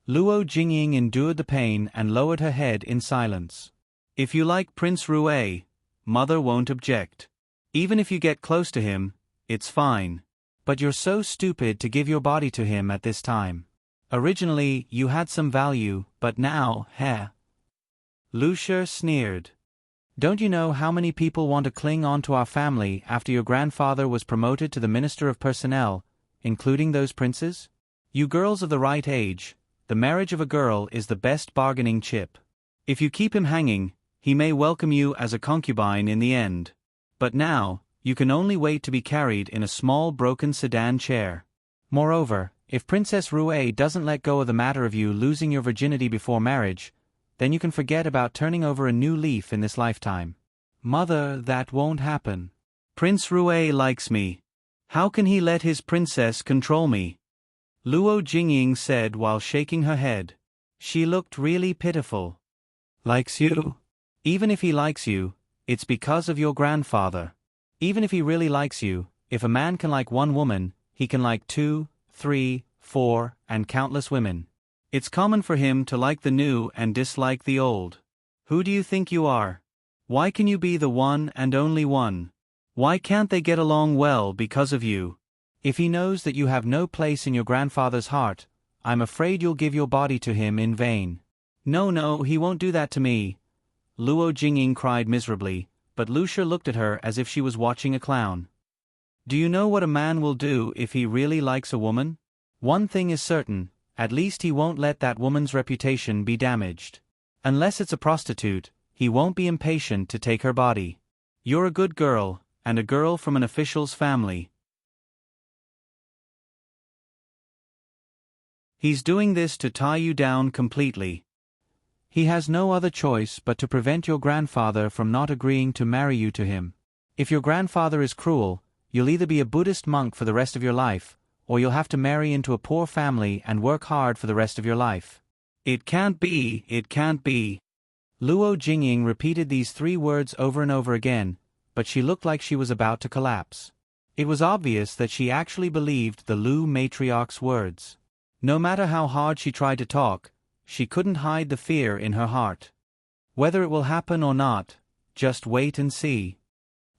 Luo Jingying endured the pain and lowered her head in silence. "If you like Prince Rue, mother won't object. Even if you get close to him, it's fine. But you're so stupid to give your body to him at this time. Originally, you had some value, but now, heh." Lucia sneered. "Don't you know how many people want to cling on to our family after your grandfather was promoted to the Minister of Personnel, including those princes? You girls of the right age, the marriage of a girl is the best bargaining chip. If you keep him hanging, he may welcome you as a concubine in the end. But now, you can only wait to be carried in a small broken sedan chair. Moreover, if Princess Rue doesn't let go of the matter of you losing your virginity before marriage, then you can forget about turning over a new leaf in this lifetime." "Mother, that won't happen. Prince Rue likes me. How can he let his princess control me?" Luo Jingying said while shaking her head. She looked really pitiful. "Likes you? Even if he likes you, it's because of your grandfather. Even if he really likes you, if a man can like one woman, he can like 2, 3, 4, and countless women. It's common for him to like the new and dislike the old. Who do you think you are? Why can you be the one and only one? Why can't they get along well because of you? If he knows that you have no place in your grandfather's heart, I'm afraid you'll give your body to him in vain." No, he won't do that to me," Luo Jingying cried miserably, but Lucia looked at her as if she was watching a clown. "Do you know what a man will do if he really likes a woman? One thing is certain, at least he won't let that woman's reputation be damaged. Unless it's a prostitute, he won't be impatient to take her body. You're a good girl, and a girl from an official's family. He's doing this to tie you down completely. He has no other choice but to prevent your grandfather from not agreeing to marry you to him. If your grandfather is cruel, you'll either be a Buddhist monk for the rest of your life, or you'll have to marry into a poor family and work hard for the rest of your life. It can't be, it can't be. Luo Jingying repeated these 3 words over and over again, but she looked like she was about to collapse. It was obvious that she actually believed the Lu matriarch's words. No matter how hard she tried to talk, she couldn't hide the fear in her heart. Whether it will happen or not, just wait and see.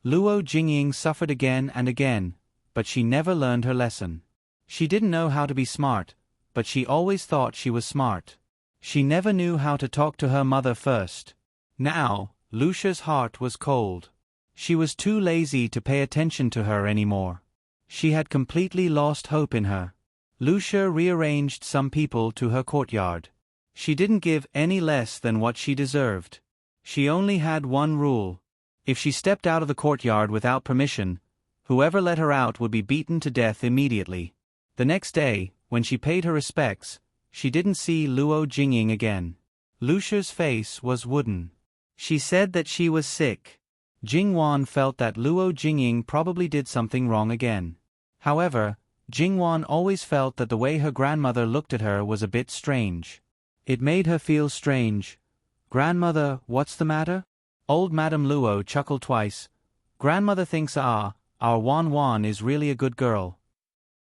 Luo Jingying suffered again and again, but she never learned her lesson. She didn't know how to be smart, but she always thought she was smart. She never knew how to talk to her mother first. Now, Lucia's heart was cold. She was too lazy to pay attention to her anymore. She had completely lost hope in her. Lucia rearranged some people to her courtyard. She didn't give any less than what she deserved. She only had one rule. If she stepped out of the courtyard without permission, whoever let her out would be beaten to death immediately. The next day, when she paid her respects, she didn't see Luo Jingying again. Lucia's face was wooden. She said that she was sick. Jingwan felt that Luo Jingying probably did something wrong again. However, Jingwan always felt that the way her grandmother looked at her was a bit strange. It made her feel strange. "Grandmother, what's the matter?" Old Madame Luo chuckled twice. "Grandmother thinks our Wan Wan is really a good girl."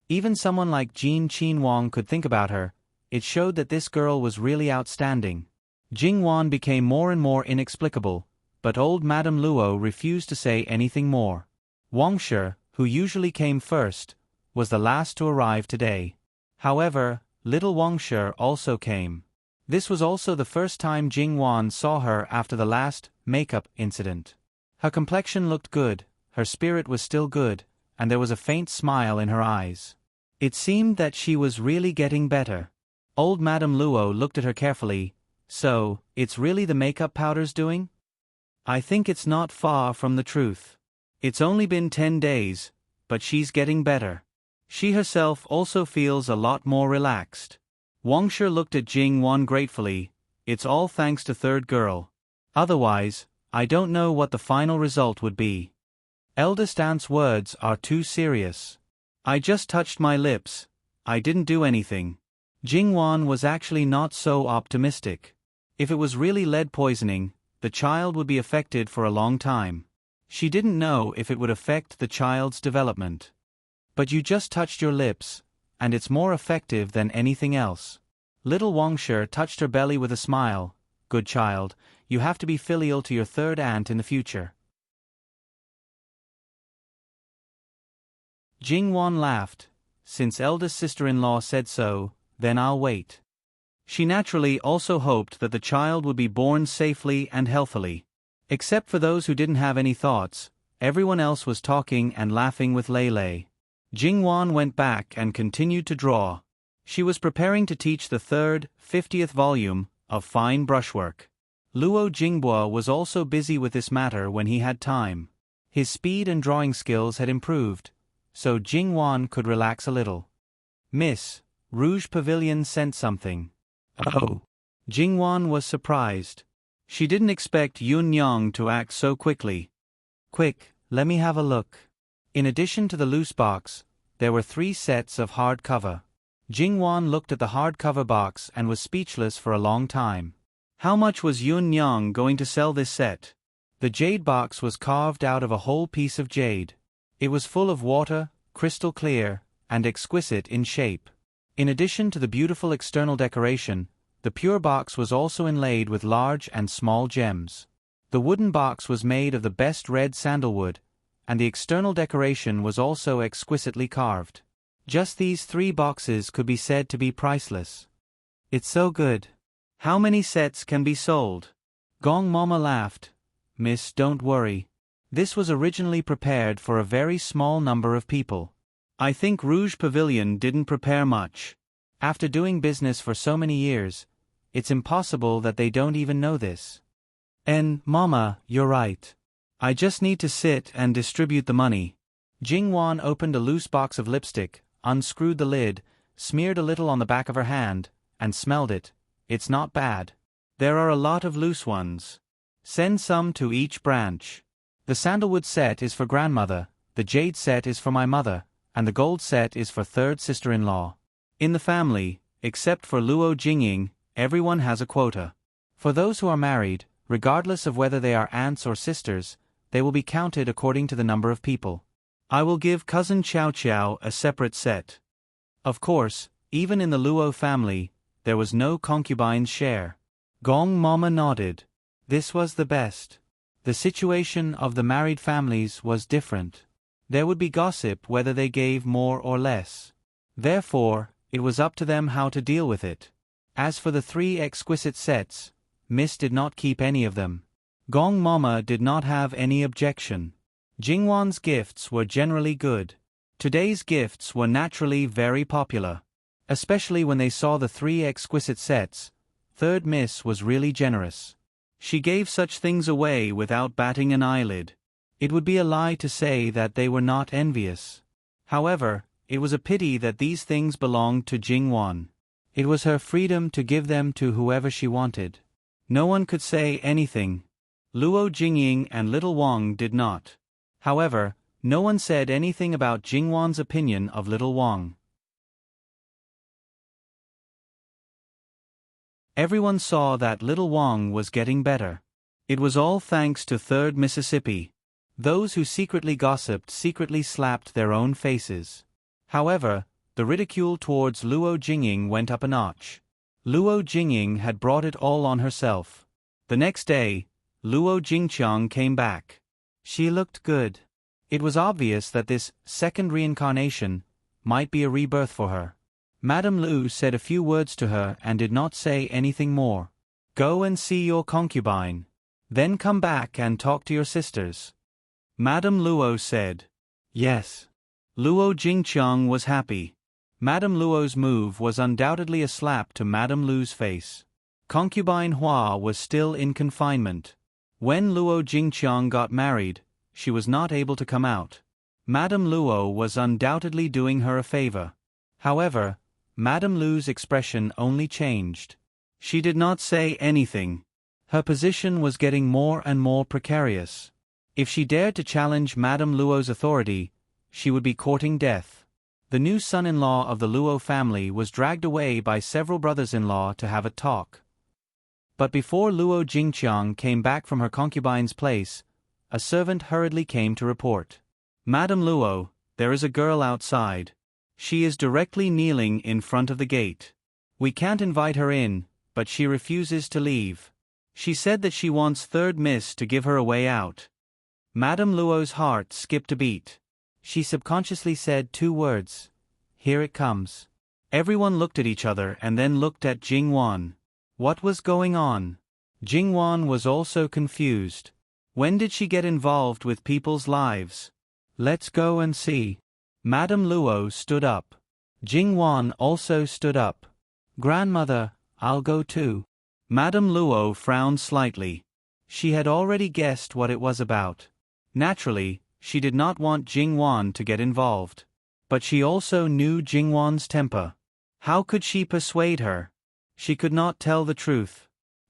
Even someone like Jin Qin Wang could think about her. It showed that this girl was really outstanding. Jingwan became more and more inexplicable, but old Madame Luo refused to say anything more. Wangshi, who usually came first, was the last to arrive today. However, little Wangshi also came. This was also the first time Jingwan saw her after the last makeup incident. Her complexion looked good, her spirit was still good, and there was a faint smile in her eyes. It seemed that she was really getting better. Old Madame Luo looked at her carefully. "So, it's really the makeup powder's doing?" "I think it's not far from the truth. It's only been 10 days, but she's getting better. She herself also feels a lot more relaxed." Wangshi looked at Jingwan gratefully. "It's all thanks to third girl. Otherwise, I don't know what the final result would be." Eldest aunt's words are too serious. "I just touched my lips. I didn't do anything." Jingwan was actually not so optimistic. If it was really lead poisoning, the child would be affected for a long time. She didn't know if it would affect the child's development. "But you just touched your lips, and it's more effective than anything else." Little Wangshi touched her belly with a smile. "Good child, you have to be filial to your third aunt in the future." Jingwan laughed. "Since eldest sister-in-law said so, then I'll wait." She naturally also hoped that the child would be born safely and healthily. Except for those who didn't have any thoughts, everyone else was talking and laughing with Lei. Jingwan went back and continued to draw. She was preparing to teach the third, 50th volume of fine brushwork. Luo Jingbo was also busy with this matter when he had time. His speed and drawing skills had improved, so Jingwan could relax a little. "Miss, Rouge Pavilion sent something." "Oh." Jingwan was surprised. She didn't expect Yun Yang to act so quickly. "Quick, let me have a look." In addition to the loose box, there were 3 sets of hardcover. Jingwan looked at the hardcover box and was speechless for a long time. How much was Yun Yang going to sell this set? The jade box was carved out of a whole piece of jade. It was full of water, crystal clear, and exquisite in shape. In addition to the beautiful external decoration, the pure box was also inlaid with large and small gems. The wooden box was made of the best red sandalwood, and the external decoration was also exquisitely carved. Just these 3 boxes could be said to be priceless. "It's so good. How many sets can be sold?" Gong Mama laughed. "Miss, don't worry. This was originally prepared for a very small number of people. I think Rouge Pavilion didn't prepare much. After doing business for so many years, it's impossible that they don't even know this." Mama, you're right. I just need to sit and distribute the money." Jingwan opened a loose box of lipstick, unscrewed the lid, smeared a little on the back of her hand, and smelled it. "It's not bad. There are a lot of loose ones. Send some to each branch. The sandalwood set is for grandmother, the jade set is for my mother, and the gold set is for third sister-in-law. In the family, except for Luo Jingying, everyone has a quota. For those who are married, regardless of whether they are aunts or sisters, they will be counted according to the number of people. I will give cousin Xiao Xiao a separate set. Of course, even in the Luo family, there was no concubine's share. Gong Mama nodded. This was the best. The situation of the married families was different. There would be gossip whether they gave more or less. Therefore, it was up to them how to deal with it. As for the 3 exquisite sets, Miss did not keep any of them. Gong Mama did not have any objection. Jingwan's gifts were generally good. Today's gifts were naturally very popular. Especially when they saw the 3 exquisite sets, third Miss was really generous. She gave such things away without batting an eyelid. It would be a lie to say that they were not envious. However, it was a pity that these things belonged to Jingwan. It was her freedom to give them to whoever she wanted. No one could say anything. Luo Jingying and Little Wang did not. However, no one said anything about Jingwan's opinion of Little Wang. Everyone saw that Little Wang was getting better. It was all thanks to Third Mississippi. Those who secretly gossiped secretly slapped their own faces. However, the ridicule towards Luo Jingying went up a notch. Luo Jingying had brought it all on herself. The next day, Luo Jingqiang came back. She looked good. It was obvious that this second reincarnation might be a rebirth for her. Madame Lu said a few words to her and did not say anything more. Go and see your concubine. Then come back and talk to your sisters. Madame Luo said. Yes. Luo Jingqiang was happy. Madame Luo's move was undoubtedly a slap to Madame Lu's face. Concubine Hua was still in confinement. When Luo Jingqiang got married, she was not able to come out. Madame Luo was undoubtedly doing her a favor. However, Madame Lu's expression only changed. She did not say anything. Her position was getting more and more precarious. If she dared to challenge Madame Luo's authority, she would be courting death. The new son-in-law of the Luo family was dragged away by several brothers-in-law to have a talk. But before Luo Jingqiang came back from her concubine's place, a servant hurriedly came to report. Madame Luo, there is a girl outside. She is directly kneeling in front of the gate. We can't invite her in, but she refuses to leave. She said that she wants third Miss to give her a way out. Madame Luo's heart skipped a beat. She subconsciously said 2 words. Here it comes. Everyone looked at each other and then looked at Jingwan. What was going on? Jingwan was also confused. When did she get involved with people's lives? Let's go and see. Madame Luo stood up. Jingwan also stood up. Grandmother, I'll go too. Madame Luo frowned slightly. She had already guessed what it was about. Naturally, she did not want Jingwan to get involved. But she also knew Jingwan's temper. How could she persuade her? She could not tell the truth.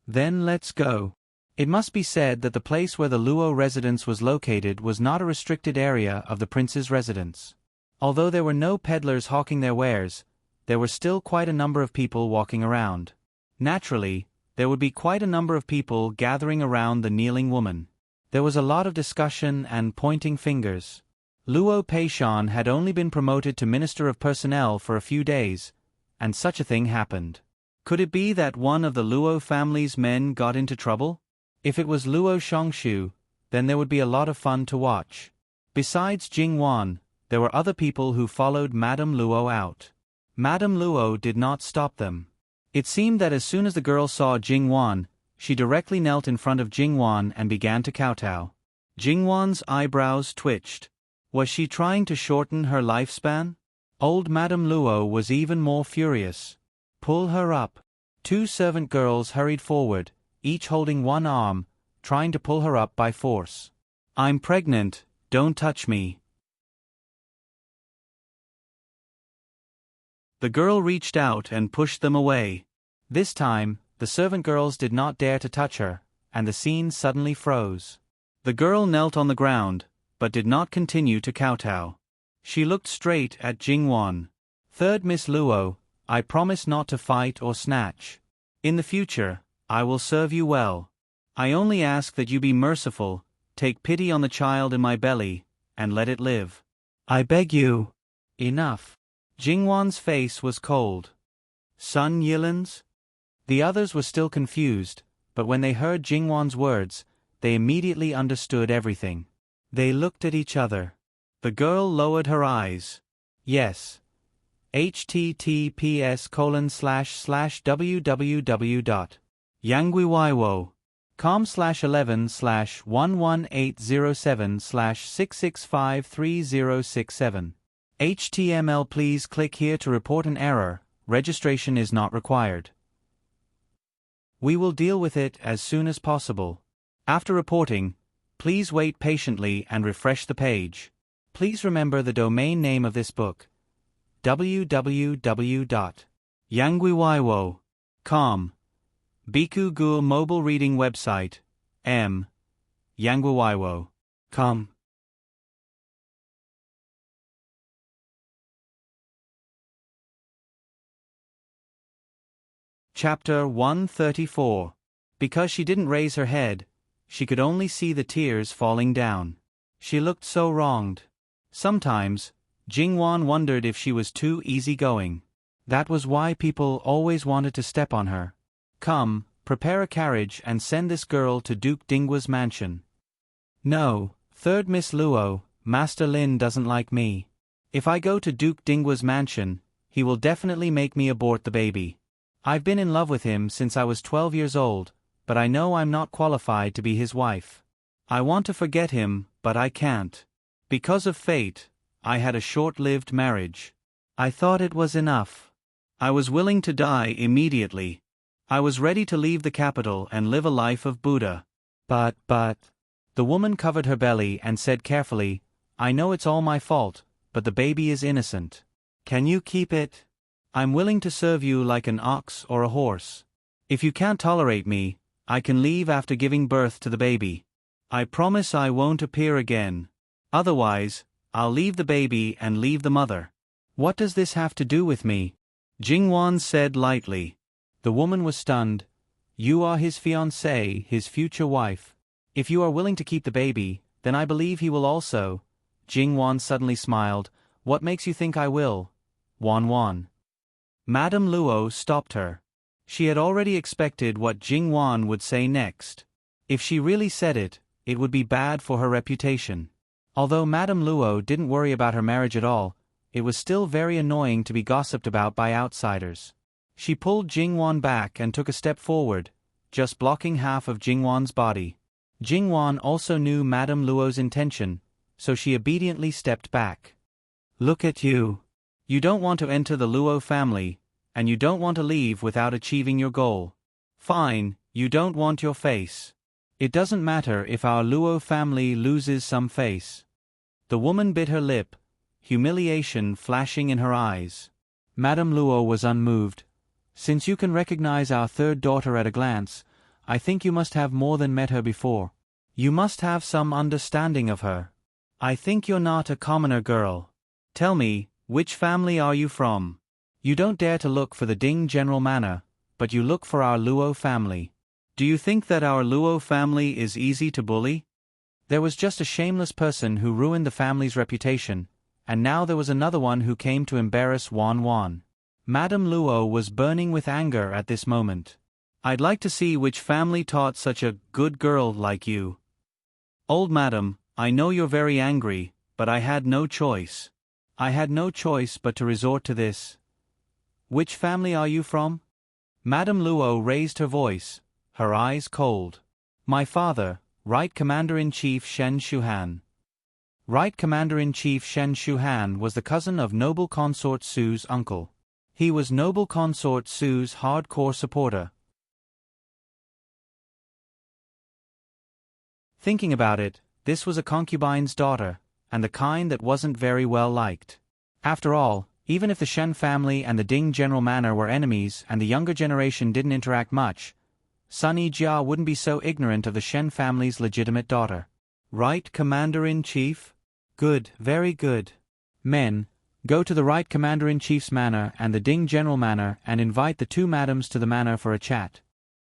Then let's go. It must be said that the place where the Luo residence was located was not a restricted area of the prince's residence. Although there were no peddlers hawking their wares, there were still quite a number of people walking around. Naturally, there would be quite a number of people gathering around the kneeling woman. There was a lot of discussion and pointing fingers. Luo Peishan had only been promoted to Minister of Personnel for a few days, and such a thing happened. Could it be that one of the Luo family's men got into trouble? If it was Luo Shongshu, then there would be a lot of fun to watch. Besides Jingwan, there were other people who followed Madame Luo out. Madame Luo did not stop them. It seemed that as soon as the girl saw Jingwan, she directly knelt in front of Jingwan and began to kowtow. Jingwan's eyebrows twitched. Was she trying to shorten her lifespan? Old Madame Luo was even more furious. Pull her up. 2 servant girls hurried forward, each holding one arm, trying to pull her up by force. I'm pregnant, don't touch me. The girl reached out and pushed them away. This time, the servant girls did not dare to touch her, and the scene suddenly froze. The girl knelt on the ground, but did not continue to kowtow. She looked straight at Jingwan. "Third Miss Luo, I promise not to fight or snatch. In the future, I will serve you well. I only ask that you be merciful, take pity on the child in my belly, and let it live. I beg you." "Enough." Jingwan's face was cold. "Sun Yilins?" The others were still confused, but when they heard Jingwan's words, they immediately understood everything. They looked at each other. The girl lowered her eyes. "Yes. https://www.yangwiwiwo.com/11/11807/6653067. HTML. Please click here to report an error. Registration is not required. We will deal with it as soon as possible. After reporting, please wait patiently and refresh the page. Please remember the domain name of this book: www.yangwiwiwo.com. Biku Gul mobile reading website: yangwiwiwo.com. Chapter 134. Because she didn't raise her head, she could only see the tears falling down. She looked so wronged. Sometimes, Jingwan wondered if she was too easygoing. That was why people always wanted to step on her. "Come, prepare a carriage and send this girl to Duke Dingwa's mansion." "No, third Miss Luo, Master Lin doesn't like me. If I go to Duke Dingwa's mansion, he will definitely make me abort the baby. I've been in love with him since I was 12 years old, but I know I'm not qualified to be his wife. I want to forget him, but I can't. Because of fate, I had a short-lived marriage. I thought it was enough. I was willing to die immediately. I was ready to leave the capital and live a life of Buddha. But. The woman covered her belly and said carefully, "I know it's all my fault, but the baby is innocent. Can you keep it? I'm willing to serve you like an ox or a horse. If you can't tolerate me, I can leave after giving birth to the baby. I promise I won't appear again. Otherwise, I'll leave the baby and leave the mother." "What does this have to do with me?" Jingwan said lightly. The woman was stunned. "You are his fiancée, his future wife. If you are willing to keep the baby, then I believe he will also." Jingwan suddenly smiled. "What makes you think I will?" Wan. Madame Luo stopped her. She had already expected what Jingwan would say next. If she really said it, it would be bad for her reputation. Although Madame Luo didn't worry about her marriage at all, it was still very annoying to be gossiped about by outsiders. She pulled Jingwan back and took a step forward, just blocking half of Jingwan's body. Jingwan also knew Madame Luo's intention, so she obediently stepped back. "Look at you. You don't want to enter the Luo family, and you don't want to leave without achieving your goal. Fine, you don't want your face. It doesn't matter if our Luo family loses some face." The woman bit her lip, humiliation flashing in her eyes. Madame Luo was unmoved. "Since you can recognize our third daughter at a glance, I think you must have more than met her before. You must have some understanding of her. I think you're not a commoner girl. Tell me, which family are you from? You don't dare to look for the Ding General Manor, but you look for our Luo family. Do you think that our Luo family is easy to bully? There was just a shameless person who ruined the family's reputation, and now there was another one who came to embarrass Wan. Madame Luo was burning with anger at this moment. "I'd like to see which family taught such a good girl like you." "Old madam, I know you're very angry, but I had no choice. I had no choice but to resort to this. Which family are you from?" Madame Luo raised her voice, her eyes cold. "My father, Right Commander-in-Chief Shen Shuhan." Right Commander-in-Chief Shen Shuhan was the cousin of Noble Consort Su's uncle. He was Noble Consort Su's hardcore supporter. Thinking about it, this was a concubine's daughter, and the kind that wasn't very well liked. After all, even if the Shen family and the Ding General Manor were enemies and the younger generation didn't interact much, Sun Yijia wouldn't be so ignorant of the Shen family's legitimate daughter. Right, Commander-in-Chief? Good, very good. Men, go to the Right Commander-in-Chief's manor and the Ding General Manor and invite the two madams to the manor for a chat.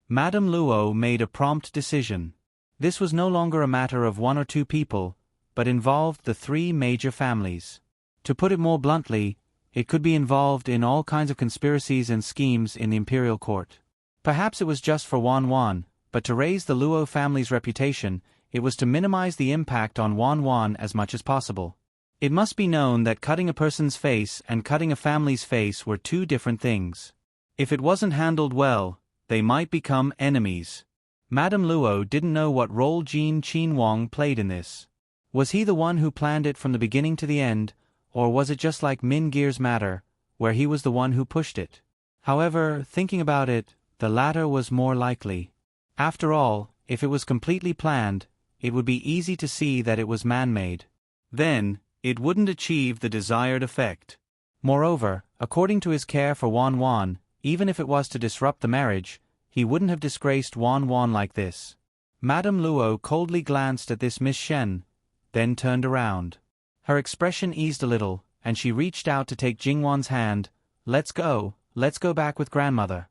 Madame Luo made a prompt decision. This was no longer a matter of one or two people, but involved the three major families. To put it more bluntly, it could be involved in all kinds of conspiracies and schemes in the imperial court. Perhaps it was just for Wan, but to raise the Luo family's reputation, it was to minimize the impact on Wan as much as possible. It must be known that cutting a person's face and cutting a family's face were two different things. If it wasn't handled well, they might become enemies. Madame Luo didn't know what role Jin Qinhuang played in this. Was he the one who planned it from the beginning to the end, or was it just like Min Gear's matter, where he was the one who pushed it? However, thinking about it, the latter was more likely. After all, if it was completely planned, it would be easy to see that it was man-made. Then, it wouldn't achieve the desired effect. Moreover, according to his care for Wan, even if it was to disrupt the marriage, he wouldn't have disgraced Wan like this. Madame Luo coldly glanced at this Miss Shen, then turned around. Her expression eased a little, and she reached out to take Jingwan's hand. Let's go back with grandmother.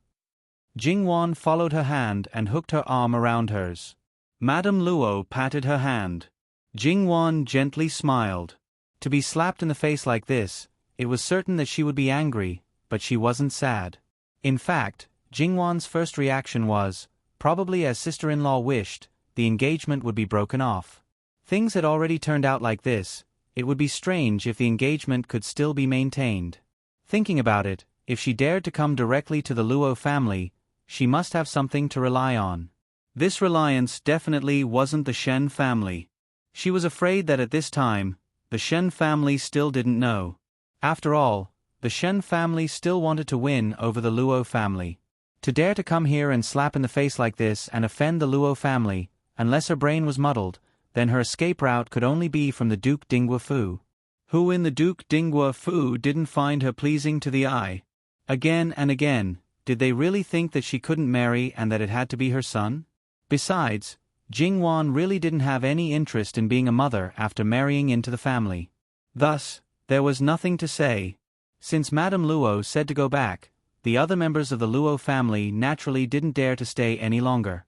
Jingwan followed her hand and hooked her arm around hers. Madame Luo patted her hand. Jingwan gently smiled. To be slapped in the face like this, it was certain that she would be angry, but she wasn't sad. In fact, Jingwan's first reaction was, probably as sister-in-law wished, the engagement would be broken off. Things had already turned out like this, it would be strange if the engagement could still be maintained. Thinking about it, if she dared to come directly to the Luo family, she must have something to rely on. This reliance definitely wasn't the Shen family. She was afraid that at this time, the Shen family still didn't know. After all, the Shen family still wanted to win over the Luo family. To dare to come here and slap in the face like this and offend the Luo family, unless her brain was muddled, then her escape route could only be from the Duke Dingwa Fu. Who in the Duke Dingwa Fu didn't find her pleasing to the eye? Again and again, did they really think that she couldn't marry and that it had to be her son? Besides, Jingwan really didn't have any interest in being a mother after marrying into the family. Thus, there was nothing to say. Since Madame Luo said to go back, the other members of the Luo family naturally didn't dare to stay any longer.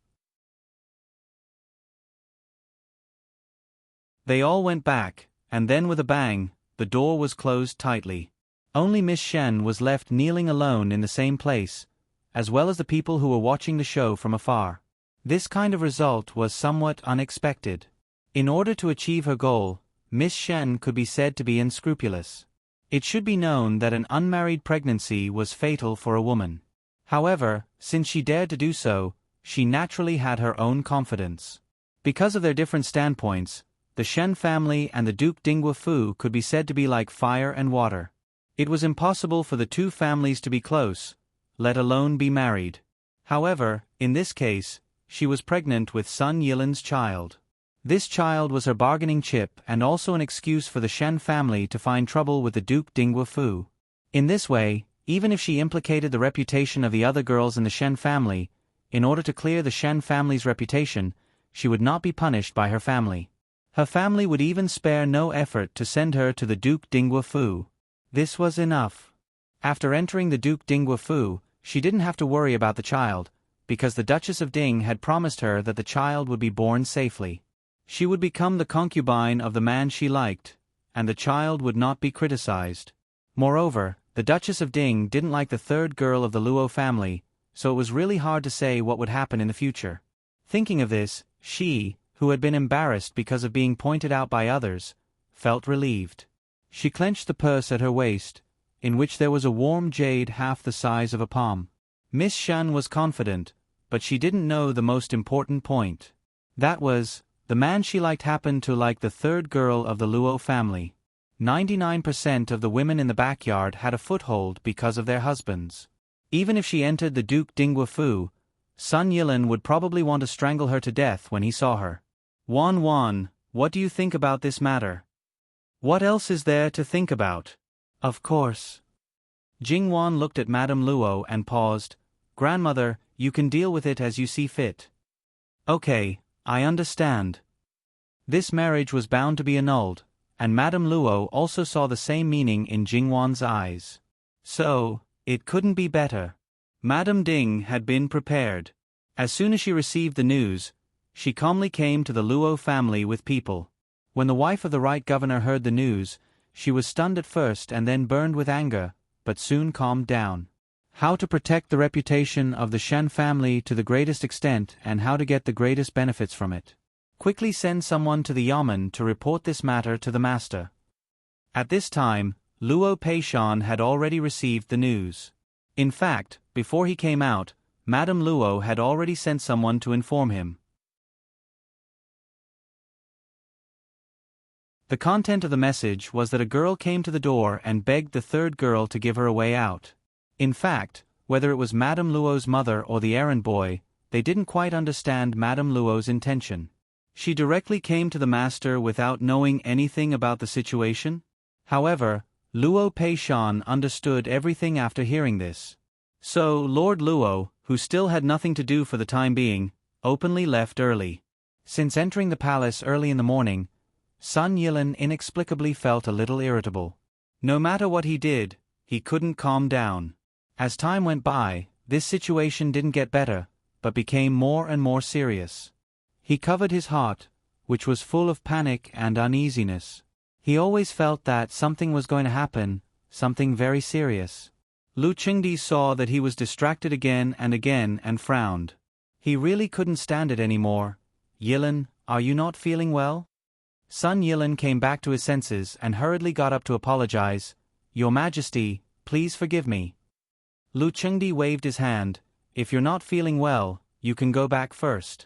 They all went back, and then with a bang, the door was closed tightly. Only Miss Shen was left kneeling alone in the same place, as well as the people who were watching the show from afar. This kind of result was somewhat unexpected. In order to achieve her goal, Miss Shen could be said to be unscrupulous. It should be known that an unmarried pregnancy was fatal for a woman. However, since she dared to do so, she naturally had her own confidence. Because of their different standpoints, the Shen family and the Duke Dingwa Fu could be said to be like fire and water. It was impossible for the two families to be close, let alone be married. However, in this case, she was pregnant with Sun Yilan's child. This child was her bargaining chip and also an excuse for the Shen family to find trouble with the Duke Dingwa Fu. In this way, even if she implicated the reputation of the other girls in the Shen family, in order to clear the Shen family's reputation, she would not be punished by her family. Her family would even spare no effort to send her to the Duke Dingwa Fu. This was enough. After entering the Duke Dingwa Fu, she didn't have to worry about the child, because the Duchess of Ding had promised her that the child would be born safely. She would become the concubine of the man she liked, and the child would not be criticized. Moreover, the Duchess of Ding didn't like the third girl of the Luo family, so it was really hard to say what would happen in the future. Thinking of this, she, who had been embarrassed because of being pointed out by others, felt relieved. She clenched the purse at her waist, in which there was a warm jade half the size of a palm. Miss Shen was confident, but she didn't know the most important point. That was, the man she liked happened to like the third girl of the Luo family. 99% of the women in the backyard had a foothold because of their husbands. Even if she entered the Duke Dingwa Fu, Sun Yilan would probably want to strangle her to death when he saw her. Wan, what do you think about this matter? What else is there to think about? Of course. Jingwan looked at Madame Luo and paused. Grandmother, you can deal with it as you see fit. Okay, I understand. This marriage was bound to be annulled, and Madame Luo also saw the same meaning in Jingwan's eyes. So, it couldn't be better. Madame Ding had been prepared. As soon as she received the news, she calmly came to the Luo family with people. When the wife of the right governor heard the news, she was stunned at first and then burned with anger, but soon calmed down. How to protect the reputation of the Shen family to the greatest extent and how to get the greatest benefits from it. Quickly send someone to the yamen to report this matter to the master. At this time, Luo Peishan had already received the news. In fact, before he came out, Madame Luo had already sent someone to inform him. The content of the message was that a girl came to the door and begged the third girl to give her a way out. In fact, whether it was Madame Luo's mother or the errand boy, they didn't quite understand Madame Luo's intention. She directly came to the master without knowing anything about the situation. However, Luo Peishan understood everything after hearing this. So, Lord Luo, who still had nothing to do for the time being, openly left early. Since entering the palace early in the morning, Sun Yilin inexplicably felt a little irritable. No matter what he did, he couldn't calm down. As time went by, this situation didn't get better, but became more and more serious. He covered his heart, which was full of panic and uneasiness. He always felt that something was going to happen, something very serious. Lu Qingdi saw that he was distracted again and frowned. He really couldn't stand it anymore. "Yilin, are you not feeling well?" Sun Yilin came back to his senses and hurriedly got up to apologize. "Your Majesty, please forgive me." Lu Qingdi waved his hand. "If you're not feeling well, you can go back first."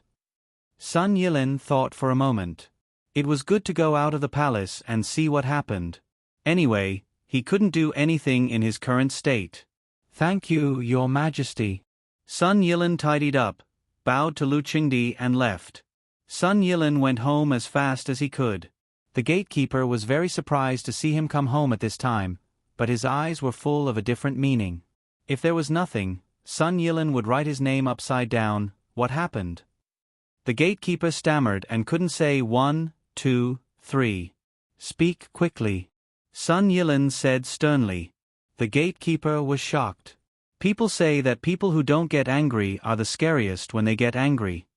Sun Yilin thought for a moment. It was good to go out of the palace and see what happened. Anyway, he couldn't do anything in his current state. "Thank you, Your Majesty." Sun Yilin tidied up, bowed to Lu Qingdi and left. Sun Yilin went home as fast as he could. The gatekeeper was very surprised to see him come home at this time, but his eyes were full of a different meaning. If there was nothing, Sun Yilin would write his name upside down. What happened? The gatekeeper stammered and couldn't say 1, 2, 3. "Speak quickly," Sun Yilin said sternly. The gatekeeper was shocked. People say that people who don't get angry are the scariest when they get angry.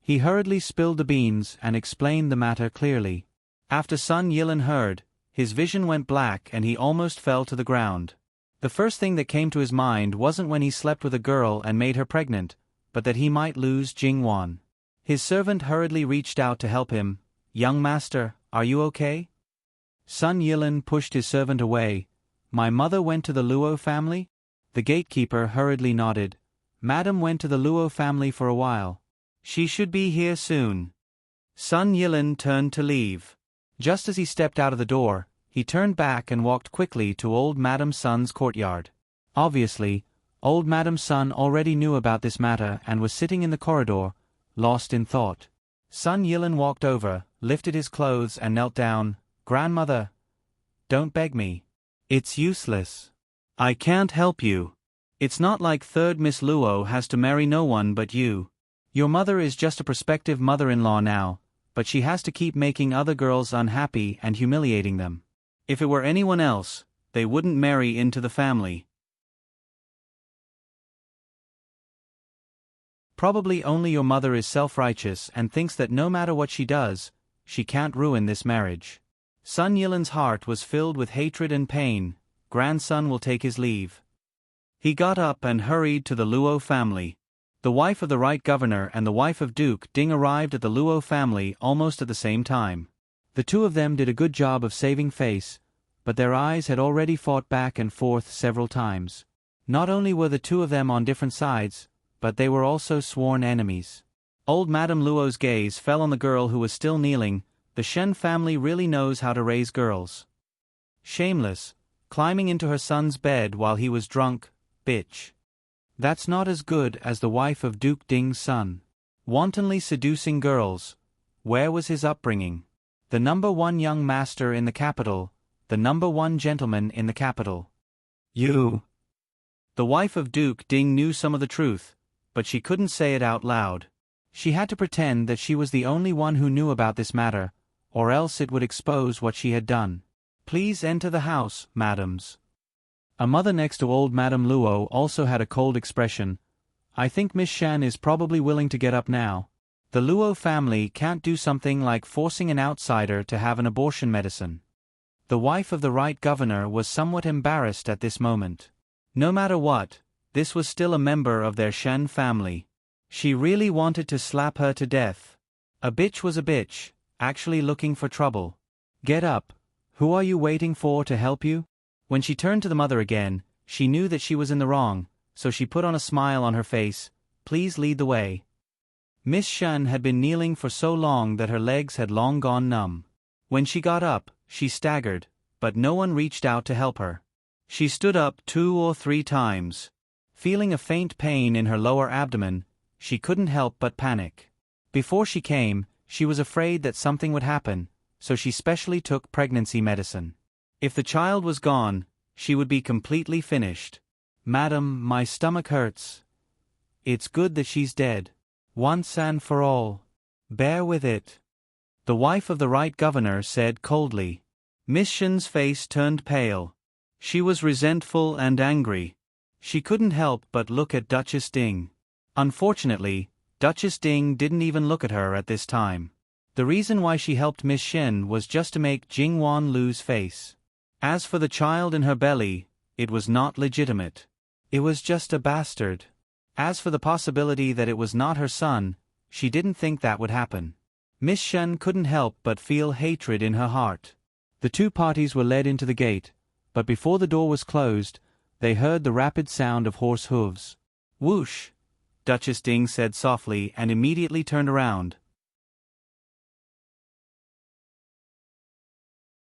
He hurriedly spilled the beans and explained the matter clearly. After Sun Yilin heard, his vision went black and he almost fell to the ground. The first thing that came to his mind wasn't when he slept with a girl and made her pregnant, but that he might lose Jingwan. His servant hurriedly reached out to help him. "Young master, are you okay?" Sun Yilin pushed his servant away. "My mother went to the Luo family?" The gatekeeper hurriedly nodded. "Madam went to the Luo family for a while. She should be here soon." Sun Yilin turned to leave. Just as he stepped out of the door, he turned back and walked quickly to old Madame Sun's courtyard. Obviously, old Madame Sun already knew about this matter and was sitting in the corridor, lost in thought. Sun Yilin walked over, lifted his clothes and knelt down. "Grandmother, don't beg me. It's useless. I can't help you. It's not like third Miss Luo has to marry no one but you. Your mother is just a prospective mother-in-law now, but she has to keep making other girls unhappy and humiliating them. If it were anyone else, they wouldn't marry into the family. Probably only your mother is self-righteous and thinks that no matter what she does, she can't ruin this marriage." Sun Yilin's heart was filled with hatred and pain. Grandson will take his leave. He got up and hurried to the Luo family. The wife of the right governor and the wife of Duke Ding arrived at the Luo family almost at the same time. The two of them did a good job of saving face, but their eyes had already fought back and forth several times. Not only were the two of them on different sides, but they were also sworn enemies. Old Madame Luo's gaze fell on the girl who was still kneeling. The Shen family really knows how to raise girls. Shameless, climbing into her son's bed while he was drunk, bitch. That's not as good as the wife of Duke Ding's son. Wantonly seducing girls. Where was his upbringing? The #1 young master in the capital, the #1 gentleman in the capital. You. The wife of Duke Ding knew some of the truth, but she couldn't say it out loud. She had to pretend that she was the only one who knew about this matter, or else it would expose what she had done. "Please enter the house, madams." A mother next to old Madame Luo also had a cold expression. "I think Miss Shen is probably willing to get up now. The Luo family can't do something like forcing an outsider to have an abortion medicine." The wife of the right governor was somewhat embarrassed at this moment. No matter what, this was still a member of their Shen family. She really wanted to slap her to death. A bitch was a bitch, actually looking for trouble. "Get up. Who are you waiting for to help you?" When she turned to the mother again, she knew that she was in the wrong, so she put on a smile on her face. "Please lead the way." Miss Shen had been kneeling for so long that her legs had long gone numb. When she got up, she staggered, but no one reached out to help her. She stood up 2 or 3 times. Feeling a faint pain in her lower abdomen, she couldn't help but panic. Before she came, she was afraid that something would happen, so she specially took pregnancy medicine. If the child was gone, she would be completely finished. "Madam, my stomach hurts." "It's good that she's dead. Once and for all. Bear with it," the wife of the right governor said coldly. Miss Shen's face turned pale. She was resentful and angry. She couldn't help but look at Duchess Ding. Unfortunately, Duchess Ding didn't even look at her at this time. The reason why she helped Miss Shen was just to make Jingwan lose face. As for the child in her belly, it was not legitimate. It was just a bastard. As for the possibility that it was not her son, she didn't think that would happen. Miss Shen couldn't help but feel hatred in her heart. The 2 parties were led into the gate, but before the door was closed, they heard the rapid sound of horse hooves. "Whoosh," Duchess Ding said softly and immediately turned around.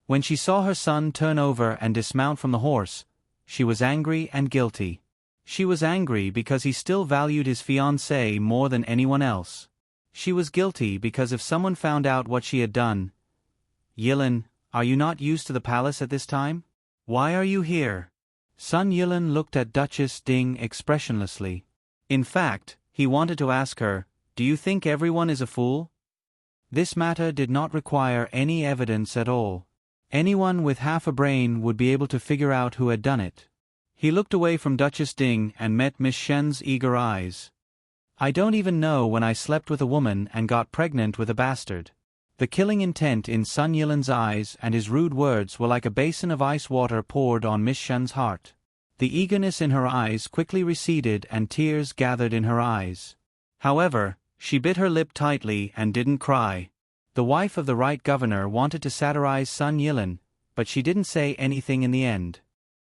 When she saw her son turn over and dismount from the horse, she was angry and guilty. She was angry because he still valued his fiancée more than anyone else. She was guilty because if someone found out what she had done. "Yilin, are you not used to the palace at this time? Why are you here?" Sun Yilin looked at Duchess Ding expressionlessly. In fact, he wanted to ask her, "Do you think everyone is a fool?" This matter did not require any evidence at all. Anyone with half a brain would be able to figure out who had done it. He looked away from Duchess Ding and met Miss Shen's eager eyes. "I don't even know when I slept with a woman and got pregnant with a bastard." The killing intent in Sun Yilin's eyes and his rude words were like a basin of ice water poured on Miss Shen's heart. The eagerness in her eyes quickly receded and tears gathered in her eyes. However, she bit her lip tightly and didn't cry. The wife of the right governor wanted to satirize Sun Yilin, but she didn't say anything in the end.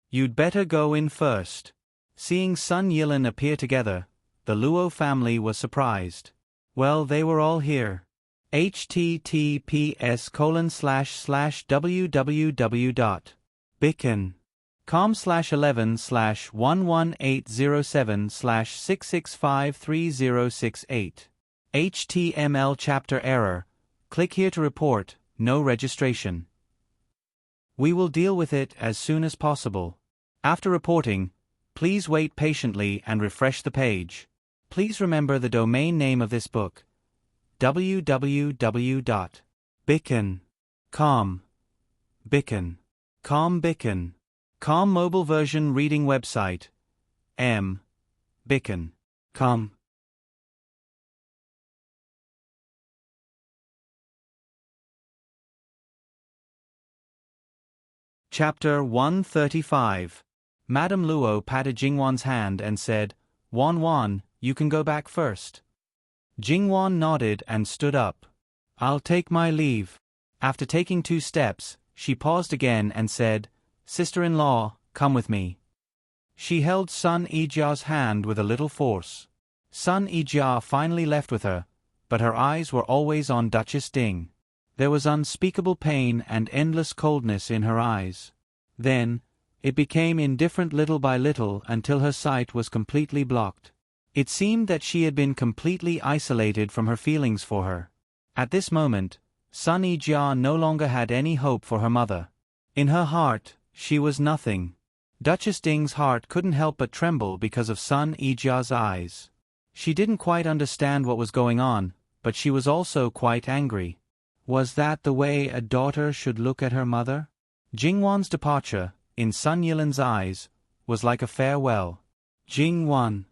"You'd better go in first." Seeing Sun Yilin appear together, the Luo family was surprised. Well, they were all here. https://www.bicken.com/11/11807/6653068. HTML chapter error. Click here to report, no registration. We will deal with it as soon as possible. After reporting, please wait patiently and refresh the page. Please remember the domain name of this book. www.bicken.com. Bicken. Com mobile version reading website. Bicken.com. Chapter 135. Madame Luo patted Jingwan's hand and said, "Wan, you can go back first." Jingwan nodded and stood up. "I'll take my leave." After taking 2 steps, she paused again and said, "Sister-in-law, come with me." She held Sun Yijia's hand with a little force. Sun Yijia finally left with her, but her eyes were always on Duchess Ding. There was unspeakable pain and endless coldness in her eyes. Then, it became indifferent little by little until her sight was completely blocked. It seemed that she had been completely isolated from her feelings for her. At this moment, Sun Yijia no longer had any hope for her mother. In her heart, she was nothing. Duchess Ding's heart couldn't help but tremble because of Sun Yijia's eyes. She didn't quite understand what was going on, but she was also quite angry. Was that the way a daughter should look at her mother? Jingwan's departure, in Sun Yilan's eyes, was like a farewell. Jingwan.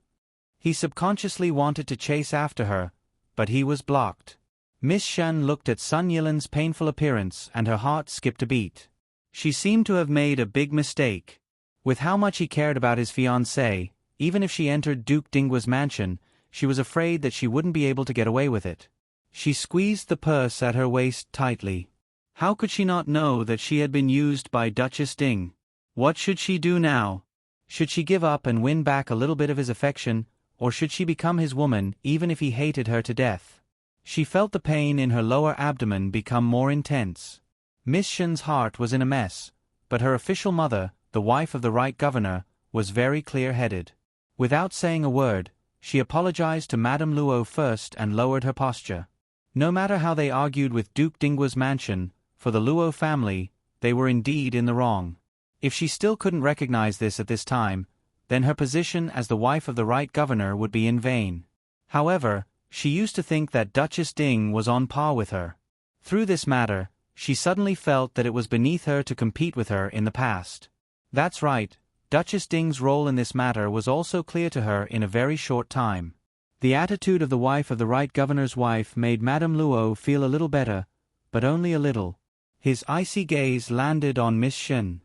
He subconsciously wanted to chase after her, but he was blocked. Miss Shen looked at Sun Yilan's painful appearance and her heart skipped a beat. She seemed to have made a big mistake. With how much he cared about his fiancée, even if she entered Duke Dinggua's mansion, she was afraid that she wouldn't be able to get away with it. She squeezed the purse at her waist tightly. How could she not know that she had been used by Duchess Ding? What should she do now? Should she give up and win back a little bit of his affection, or should she become his woman even if he hated her to death? She felt the pain in her lower abdomen become more intense. Miss Shen's heart was in a mess, but her official mother, the wife of the right governor, was very clear-headed. Without saying a word, she apologized to Madame Luo first and lowered her posture. No matter how they argued with Duke Dinggua's mansion, for the Luo family, they were indeed in the wrong. If she still couldn't recognize this at this time, then her position as the wife of the right governor would be in vain. However, she used to think that Duchess Ding was on par with her. Through this matter, she suddenly felt that it was beneath her to compete with her in the past. That's right, Duchess Ding's role in this matter was also clear to her in a very short time. The attitude of the wife of the right governor's wife made Madame Luo feel a little better, but only a little. His icy gaze landed on Miss Shen.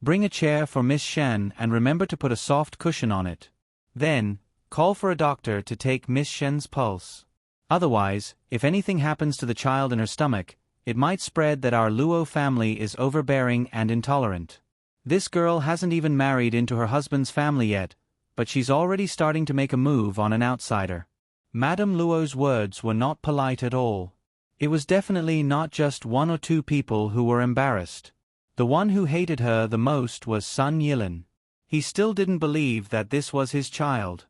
Bring a chair for Miss Shen and remember to put a soft cushion on it. Then, call for a doctor to take Miss Shen's pulse. Otherwise, if anything happens to the child in her stomach, it might spread that our Luo family is overbearing and intolerant. This girl hasn't even married into her husband's family yet, but she's already starting to make a move on an outsider. Madame Luo's words were not polite at all. It was definitely not just one or two people who were embarrassed. The one who hated her the most was Sun Yilan. He still didn't believe that this was his child.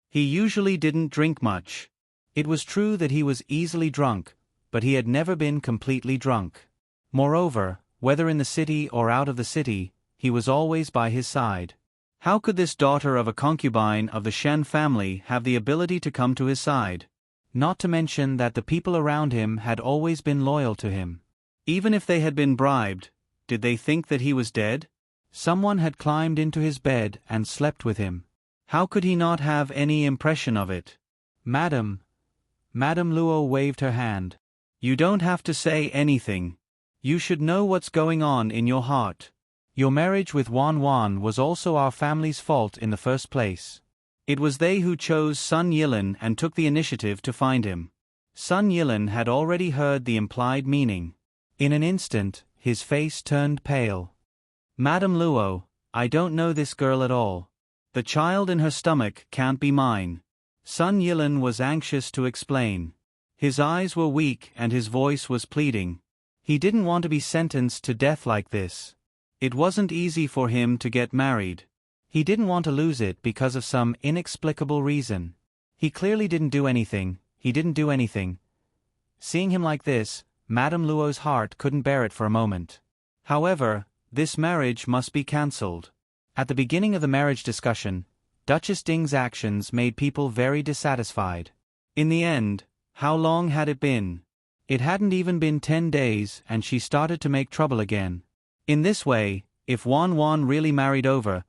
He usually didn't drink much. It was true that he was easily drunk, but he had never been completely drunk. Moreover, whether in the city or out of the city, he was always by his side. How could this daughter of a concubine of the Shen family have the ability to come to his side? Not to mention that the people around him had always been loyal to him. Even if they had been bribed, did they think that he was dead? Someone had climbed into his bed and slept with him. How could he not have any impression of it? Madam Luo waved her hand. You don't have to say anything. You should know what's going on in your heart. Your marriage with Wan Wan was also our family's fault in the first place. It was they who chose Sun Yilan and took the initiative to find him. Sun Yilan had already heard the implied meaning. In an instant, his face turned pale. Madame Luo, I don't know this girl at all. The child in her stomach can't be mine. Sun Yilan was anxious to explain. His eyes were weak and his voice was pleading. He didn't want to be sentenced to death like this. It wasn't easy for him to get married. He didn't want to lose it because of some inexplicable reason. He clearly didn't do anything. Seeing him like this, Madame Luo's heart couldn't bear it for a moment. However, this marriage must be cancelled. At the beginning of the marriage discussion, Duchess Ding's actions made people very dissatisfied. In the end, how long had it been? It hadn't even been 10 days and she started to make trouble again. In this way, if Wan Wan really married over,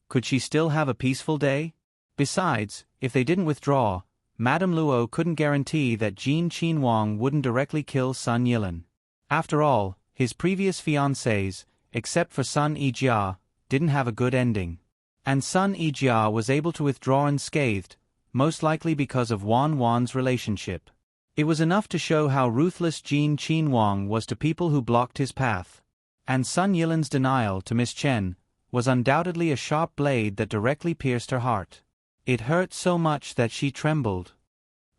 could she still have a peaceful day? Besides, if they didn't withdraw, Madame Luo couldn't guarantee that Jin Qinhuang wouldn't directly kill Sun Yilan. After all, his previous fiancés, except for Sun Yijia, didn't have a good ending. And Sun Yijia was able to withdraw unscathed, most likely because of Wan Wan's relationship. It was enough to show how ruthless Jin Qinhuang was to people who blocked his path. And Sun Yilan's denial to Miss Chen was undoubtedly a sharp blade that directly pierced her heart. It hurt so much that she trembled.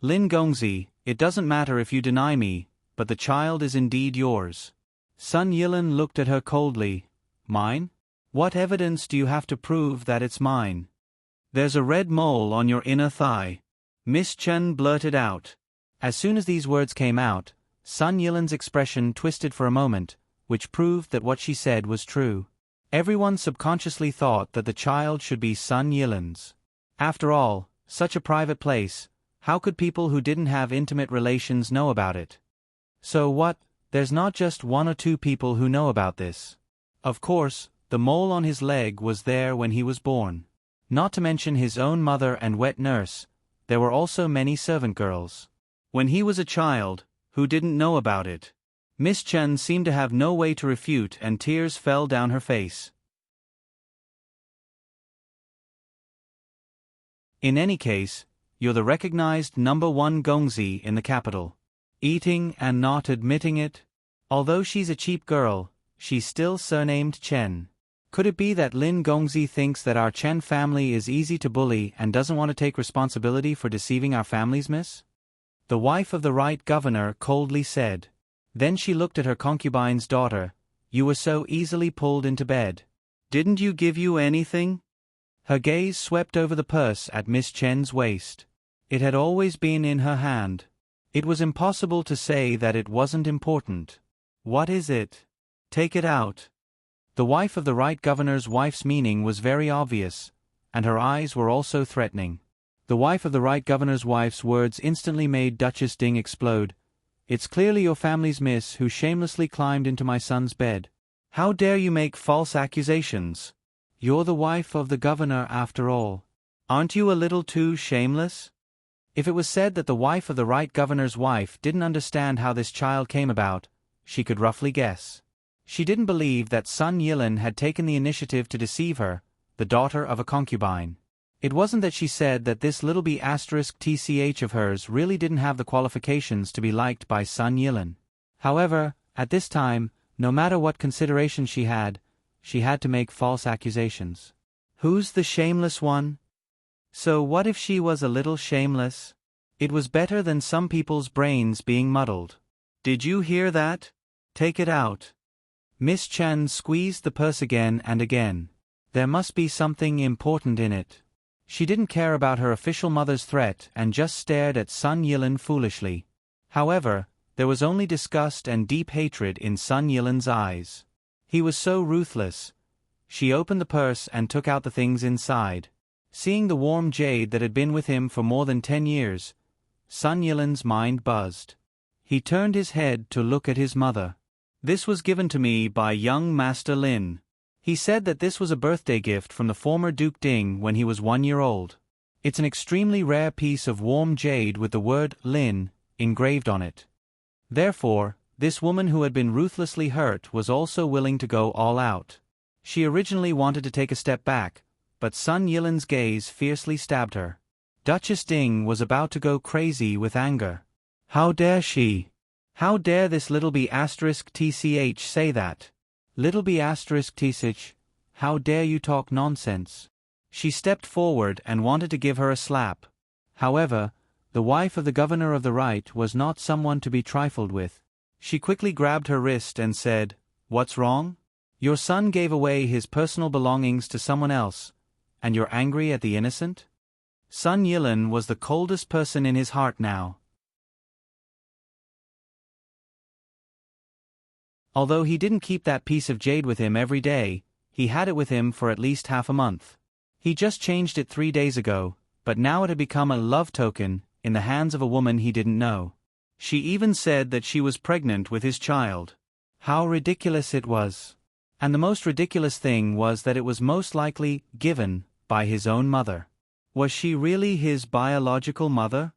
Lin Gongzi, it doesn't matter if you deny me, but the child is indeed yours. Sun Yilan looked at her coldly. Mine? What evidence do you have to prove that it's mine? There's a red mole on your inner thigh. Miss Chen blurted out. As soon as these words came out, Sun Yilan's expression twisted for a moment, which proved that what she said was true. Everyone subconsciously thought that the child should be Sun Yilin's. After all, such a private place, how could people who didn't have intimate relations know about it? So what, there's not just one or two people who know about this. Of course, the mole on his leg was there when he was born. Not to mention his own mother and wet nurse, there were also many servant girls. When he was a child, who didn't know about it? Miss Chen seemed to have no way to refute, and tears fell down her face. In any case, you're the recognized #1 gongzi in the capital. Eating and not admitting it? Although she's a cheap girl, she's still surnamed Chen. Could it be that Lin Gongzi thinks that our Chen family is easy to bully and doesn't want to take responsibility for deceiving our families, miss? The wife of the right governor coldly said. Then she looked at her concubine's daughter. You were so easily pulled into bed. Didn't you give you anything? Her gaze swept over the purse at Miss Chen's waist. It had always been in her hand. It was impossible to say that it wasn't important. What is it? Take it out. The wife of the right governor's wife's meaning was very obvious, and her eyes were also threatening. The wife of the right governor's wife's words instantly made Duchess Ding explode. It's clearly your family's miss who shamelessly climbed into my son's bed. How dare you make false accusations? You're the wife of the governor after all. Aren't you a little too shameless? If it was said that the wife of the right governor's wife didn't understand how this child came about, she could roughly guess. She didn't believe that Sun Yilin had taken the initiative to deceive her, the daughter of a concubine. It wasn't that she said that this little b*tch of hers really didn't have the qualifications to be liked by Sun Yilin. However, at this time, no matter what consideration she had to make false accusations. Who's the shameless one? So what if she was a little shameless? It was better than some people's brains being muddled. Did you hear that? Take it out. Miss Chen squeezed the purse again and again. There must be something important in it. She didn't care about her official mother's threat and just stared at Sun Yilin foolishly. However, there was only disgust and deep hatred in Sun Yilin's eyes. He was so ruthless. She opened the purse and took out the things inside. Seeing the warm jade that had been with him for more than 10 years, Sun Yilin's mind buzzed. He turned his head to look at his mother. This was given to me by young Master Lin. He said that this was a birthday gift from the former Duke Ding when he was 1 year old. It's an extremely rare piece of warm jade with the word Lin engraved on it. Therefore, this woman who had been ruthlessly hurt was also willing to go all out. She originally wanted to take a step back, but Sun Yilin's gaze fiercely stabbed her. Duchess Ding was about to go crazy with anger. How dare she? How dare this little b*tch say that? Little b*tch, how dare you talk nonsense? She stepped forward and wanted to give her a slap. However, the wife of the governor of the right was not someone to be trifled with. She quickly grabbed her wrist and said, What's wrong? Your son gave away his personal belongings to someone else, and you're angry at the innocent? Sun Yilin was the coldest person in his heart now. Although he didn't keep that piece of jade with him every day, he had it with him for at least half a month. He just changed it 3 days ago, but now it had become a love token in the hands of a woman he didn't know. She even said that she was pregnant with his child. How ridiculous it was. And the most ridiculous thing was that it was most likely given by his own mother. Was she really his biological mother?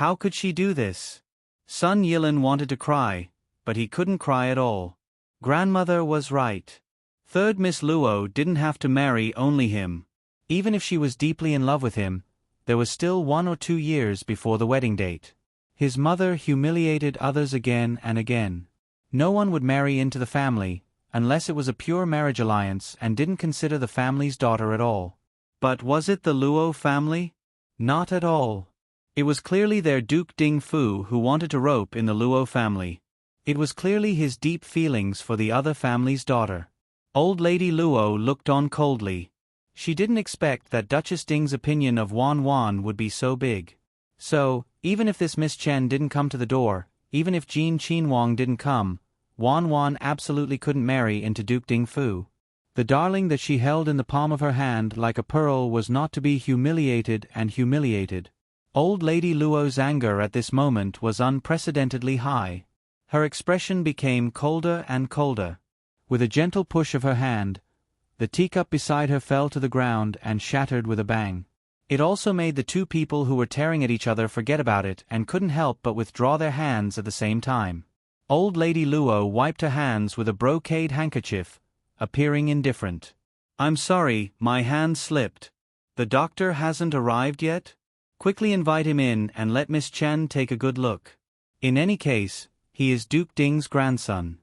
How could she do this? Sun Yilin wanted to cry, but he couldn't cry at all. Grandmother was right. Third Miss Luo didn't have to marry only him. Even if she was deeply in love with him, there was still 1 or 2 years before the wedding date. His mother humiliated others again and again. No one would marry into the family, unless it was a pure marriage alliance and didn't consider the family's daughter at all. But was it the Luo family? Not at all. It was clearly their Duke Ding Fu who wanted to rope in the Luo family. It was clearly his deep feelings for the other family's daughter. Old Lady Luo looked on coldly. She didn't expect that Duchess Ding's opinion of Wan Wan would be so big. So, even if this Miss Chen didn't come to the door, even if Jean Qinhuang didn't come, Wan Wan absolutely couldn't marry into Duke Ding Fu. The darling that she held in the palm of her hand like a pearl was not to be humiliated and humiliated. Old Lady Luo's anger at this moment was unprecedentedly high. Her expression became colder and colder. With a gentle push of her hand, the teacup beside her fell to the ground and shattered with a bang. It also made the two people who were tearing at each other forget about it and couldn't help but withdraw their hands at the same time. Old Lady Luo wiped her hands with a brocade handkerchief, appearing indifferent. "I'm sorry, my hand slipped. The doctor hasn't arrived yet? Quickly invite him in and let Miss Chen take a good look. In any case, he is Duke Ding's grandson."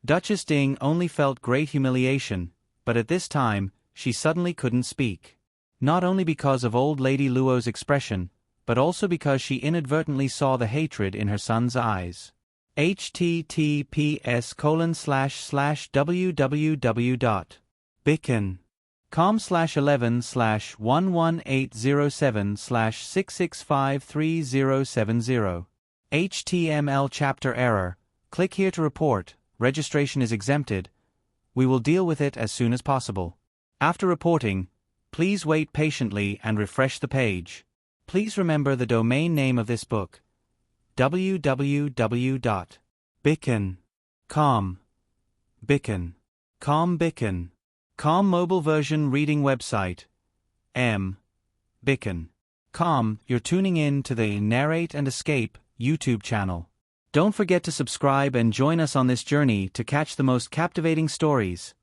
Duchess Ding only felt great humiliation, but at this time, she suddenly couldn't speak. Not only because of old Lady Luo's expression, but also because she inadvertently saw the hatred in her son's eyes. https://www.bicken.com/11/11807/6653070. HTML chapter error. Click here to report. Registration is exempted. We will deal with it as soon as possible. After reporting, please wait patiently and refresh the page. Please remember the domain name of this book: www.bicken.com. Bicken.com mobile version reading website. Bicken.com. You're tuning in to the Narrate and Escape YouTube channel. Don't forget to subscribe and join us on this journey to catch the most captivating stories.